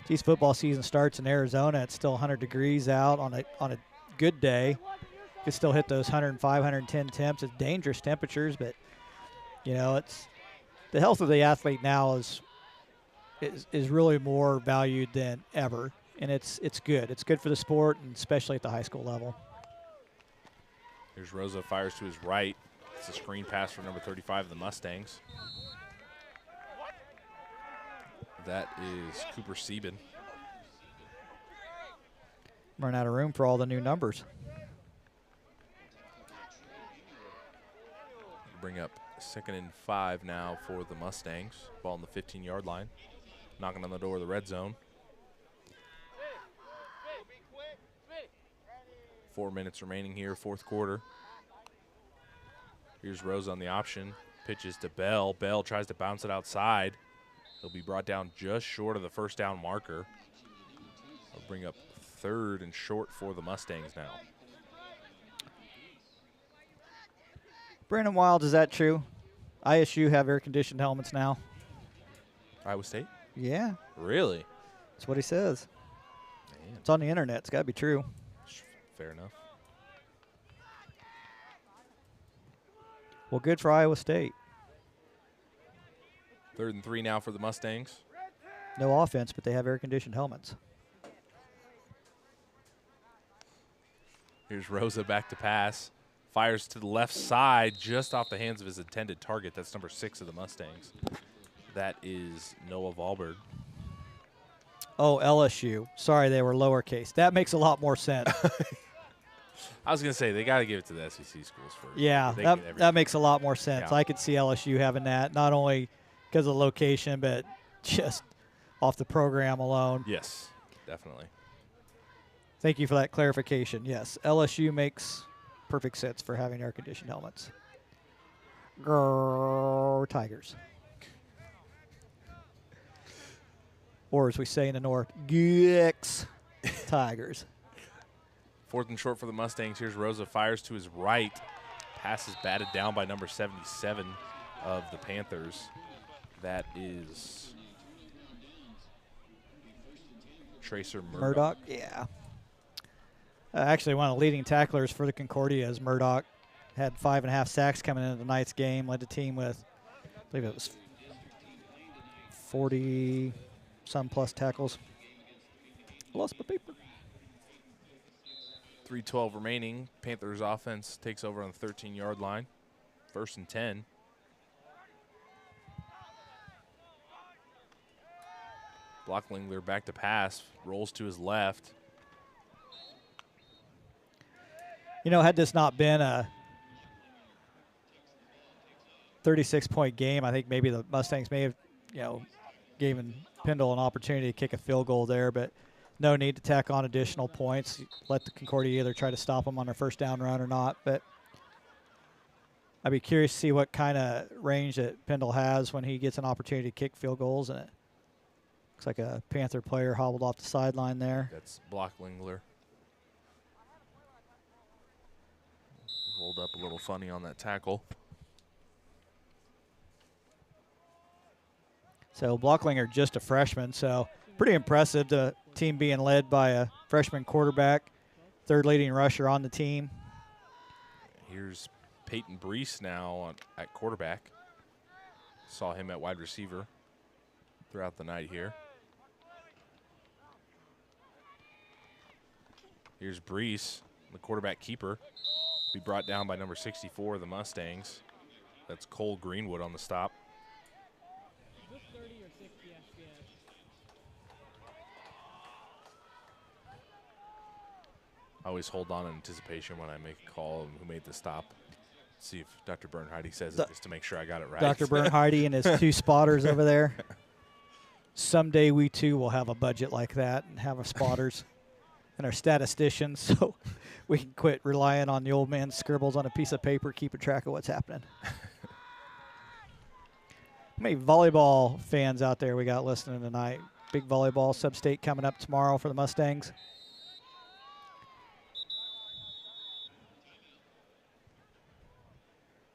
Geez, football season starts in Arizona. It's still 100 degrees out on a good day. You can still hit those 105, 110 temps. It's dangerous temperatures, but it's the health of the athlete now is really more valued than ever, and it's good. It's good for the sport, and especially at the high school level. Here's Rosa, fires to his right. It's a screen pass for number 35 of the Mustangs. That is Cooper Sieben. Run out of room for all the new numbers. Bring up 2nd and 5 now for the Mustangs. Ball on the 15-yard line. Knocking on the door of the red zone. 4 minutes remaining here, 4th quarter. Here's Rose on the option. Pitches to Bell. Bell tries to bounce it outside. He'll be brought down just short of the first down marker. They'll bring up 3rd and short for the Mustangs now. Brandon Wild, is that true? ISU have air-conditioned helmets now. Iowa State? Yeah. Really? That's what he says. Man. It's on the internet. It's got to be true. Fair enough. Well, good for Iowa State. 3rd and 3 now for the Mustangs. No offense, but they have air-conditioned helmets. Here's Rosa back to pass. Fires to the left side just off the hands of his intended target. That's number 6 of the Mustangs. That is Noah Valberg. Oh, LSU. Sorry, they were lowercase. That makes a lot more sense. I was going to say, they got to give it to the SEC schools first. Yeah, that makes a lot more sense. Yeah. I could see LSU having that, not only because of the location, but just off the program alone. Yes, definitely. Thank you for that clarification. Yes, LSU makes perfect sense for having air-conditioned helmets. Grrr, Tigers. Or as we say in the North, Geeks, Tigers. 4th and short for the Mustangs. Here's Rosa, fires to his right. Pass is batted down by number 77 of the Panthers. That is Tracer Murdoch. Yeah. Actually, one of the leading tacklers for the Concordia is Murdoch. Had 5.5 sacks coming into tonight's game. Led the team with, I believe it was 40-some plus tackles. Lost my paper. 3:12 remaining. Panthers offense takes over on the 13-yard line. 1st and 10. Blocklingler back to pass. Rolls to his left. Had this not been a 36-point game, I think maybe the Mustangs may have, given Pendle an opportunity to kick a field goal there, but no need to tack on additional points. Let the Concordia either try to stop them on their first down run or not. But I'd be curious to see what kind of range that Pendle has when he gets an opportunity to kick field goals. And it looks like a Panther player hobbled off the sideline there. That's Block Lingler. Rolled up a little funny on that tackle. So Blocklinger just a freshman, so pretty impressive. The team being led by a freshman quarterback, third leading rusher on the team. Here's Peyton Brees now at quarterback. Saw him at wide receiver throughout the night here. Here's Brees, the quarterback keeper. Be brought down by number 64 of the Mustangs. That's Cole Greenwood on the stop. I always hold on in anticipation when I make a call of who made the stop. See if Dr. Bernheide says it just to make sure I got it right. Dr. Bernheide and his two spotters over there. Someday we too will have a budget like that and have our spotters and our statisticians, so we can quit relying on the old man's scribbles on a piece of paper, keeping track of what's happening. How many volleyball fans out there we got listening tonight? Big volleyball sub-state coming up tomorrow for the Mustangs.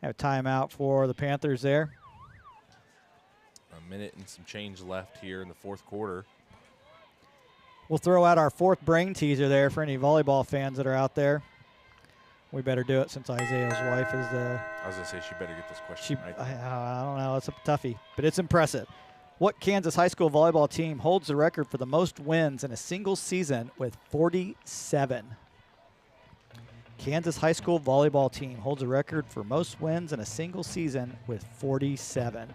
Have timeout for the Panthers there. A minute and some change left here in the fourth quarter. We'll throw out our fourth brain teaser there for any volleyball fans that are out there. We better do it since Isaiah's wife is the... I was going to say she better get this question right. I don't know. It's a toughie, but it's impressive. What Kansas high school volleyball team holds the record for the most wins in a single season with 47? Kansas high school volleyball team holds a record for most wins in a single season with 47.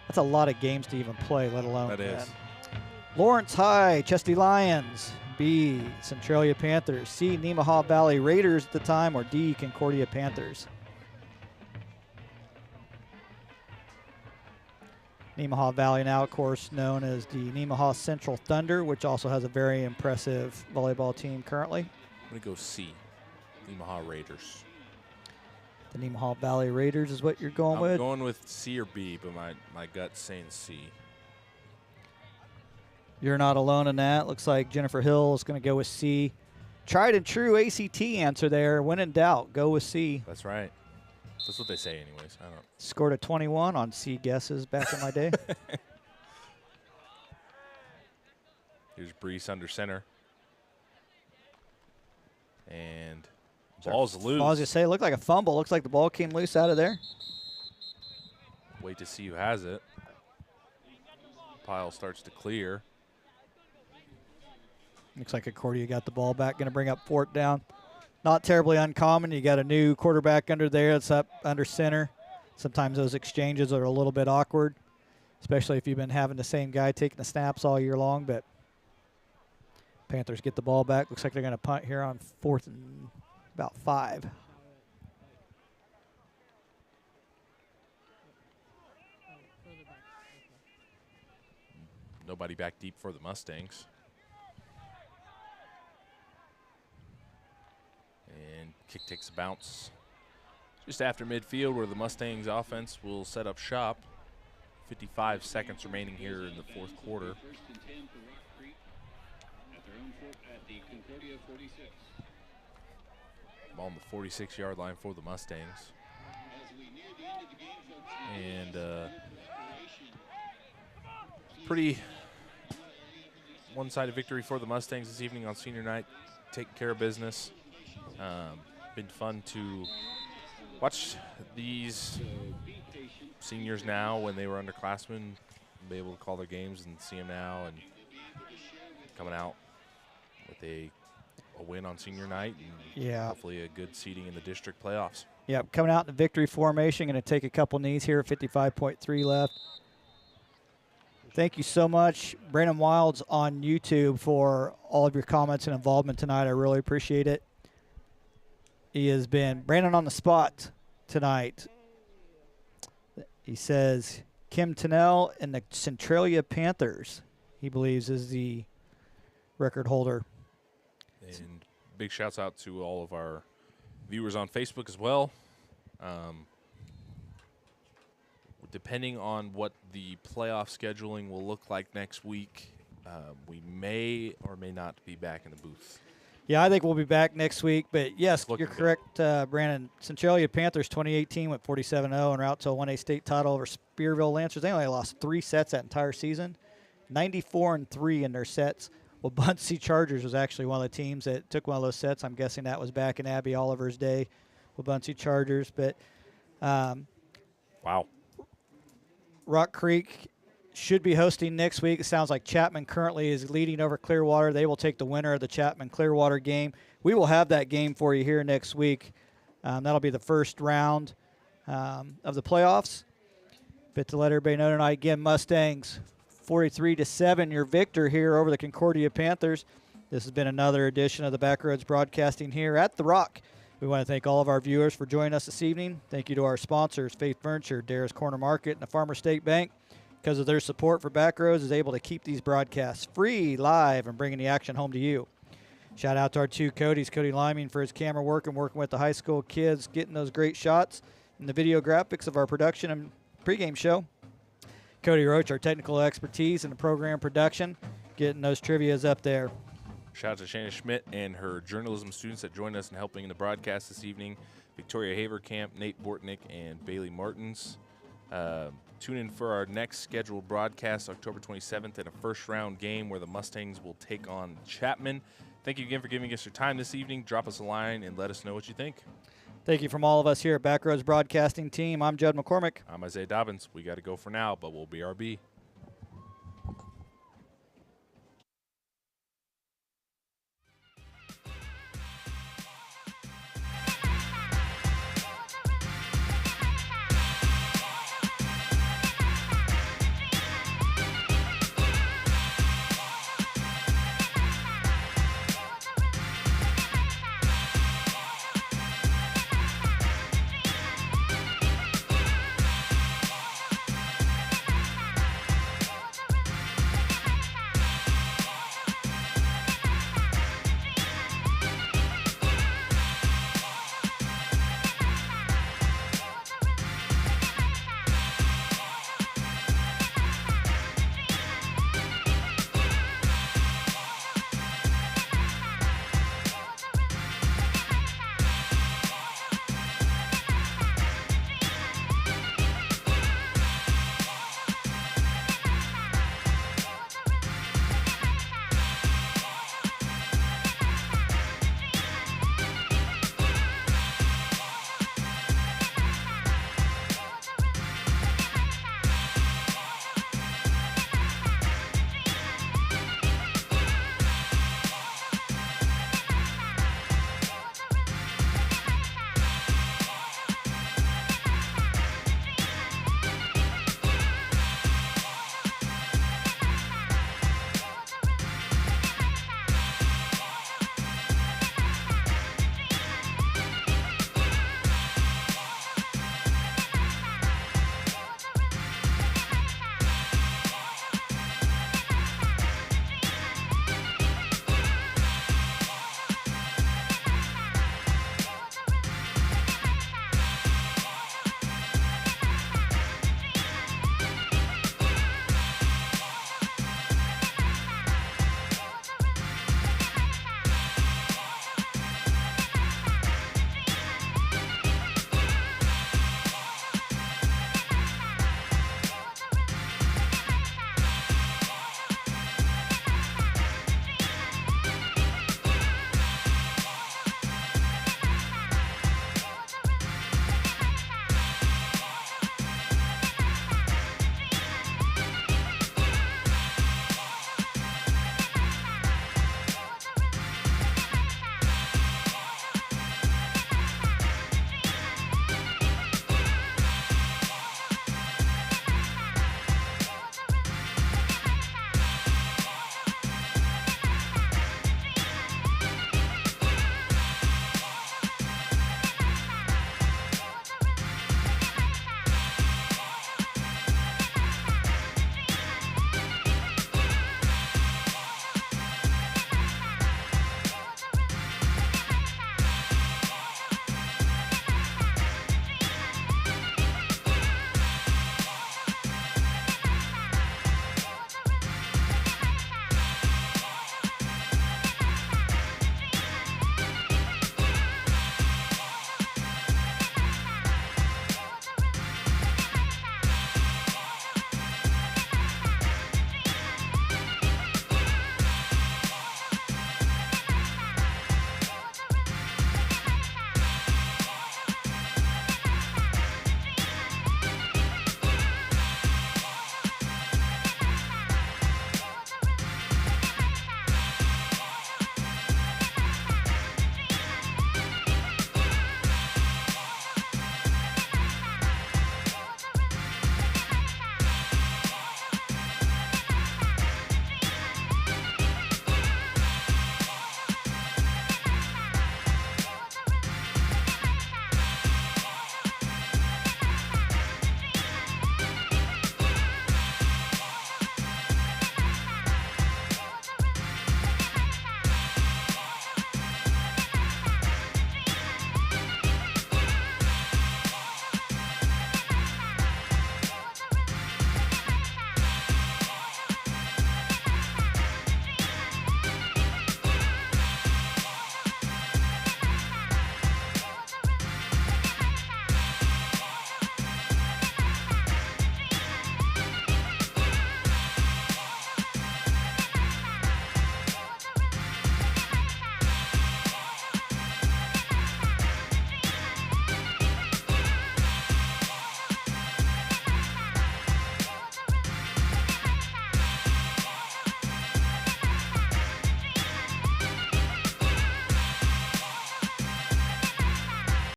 That's a lot of games to even play, let alone that. Is. Lawrence High, Chesty Lions. B, Centralia Panthers. C, Nemaha Valley Raiders at the time, or D, Concordia Panthers. Nemaha Valley now, of course, known as the Nemaha Central Thunder, which also has a very impressive volleyball team currently. I'm going to go C, Nemaha Raiders. The Nemaha Valley Raiders is what you're going with? I'm going with C or B, but my gut's saying C. You're not alone in that. Looks like Jennifer Hill is going to go with C. Tried and true ACT answer there. When in doubt, go with C. That's right. That's what they say anyways. I don't. Scored a 21 on C guesses back in my day. Here's Brees under center. And ball's loose. I was going to say, it looked like a fumble. Looks like the ball came loose out of there. Wait to see who has it. Pile starts to clear. Looks like Concordia got the ball back. Going to bring up fourth down. Not terribly uncommon. You got a new quarterback under there. It's up under center. Sometimes those exchanges are a little bit awkward, especially if you've been having the same guy taking the snaps all year long. But Panthers get the ball back. Looks like they're going to punt here on 4th and about 5. Nobody back deep for the Mustangs. And kick takes a bounce just after midfield where the Mustangs offense will set up shop. 55 seconds remaining here in the fourth quarter. Ball on the 46-yard line for the Mustangs. And pretty one-sided victory for the Mustangs this evening on senior night. Taking care of business. Been fun to watch these seniors now when they were underclassmen, be able to call their games and see them now and coming out with a win on senior night and hopefully a good seeding in the district playoffs. Yep, coming out in the victory formation, going to take a couple knees here, 55.3 left. Thank you so much, Brandon Wilds on YouTube, for all of your comments and involvement tonight. I really appreciate it. He has been Brandon on the spot tonight. He says Kim Tennell and the Centralia Panthers, he believes, is the record holder. And big shouts out to all of our viewers on Facebook as well. Depending on what the playoff scheduling will look like next week, we may or may not be back in the booth. Yeah, I think we'll be back next week. But, yes, Looking you're correct, Brandon. Centralia Panthers 2018 went 47-0 and route to a 1A state title over Spearville Lancers. They only lost 3 sets that entire season, 94-3 in their sets. Well, Buncie Chargers was actually one of the teams that took one of those sets. I'm guessing that was back in Abby Oliver's day with Buncie Chargers. But wow. Rock Creek should be hosting next week. It sounds like Chapman currently is leading over Clearwater. They will take the winner of the Chapman-Clearwater game. We will have that game for you here next week. That'll be the first round of the playoffs. But to let everybody know tonight, again, Mustangs 43-7, your victor here over the Concordia Panthers. This has been another edition of the Backroads Broadcasting here at The Rock. We want to thank all of our viewers for joining us this evening. Thank you to our sponsors, Faith Furniture, Dara's Corner Market, and the Farmer State Bank. Because of their support for Backroads, is able to keep these broadcasts free, live, and bringing the action home to you. Shout out to our 2 Codys, Cody Liming for his camera work and working with the high school kids, getting those great shots, and the video graphics of our production and pregame show. Cody Roach, our technical expertise in the program production, getting those trivias up there. Shout out to Shanna Schmidt and her journalism students that joined us in helping in the broadcast this evening. Victoria Haverkamp, Nate Bortnick, and Bailey Martins. Tune in for our next scheduled broadcast, October 27th, in a first-round game where the Mustangs will take on Chapman. Thank you again for giving us your time this evening. Drop us a line and let us know what you think. Thank you from all of us here at Backroads Broadcasting Team. I'm Judd McCormick. I'm Isaiah Dobbins. We got to go for now, but we'll BRB.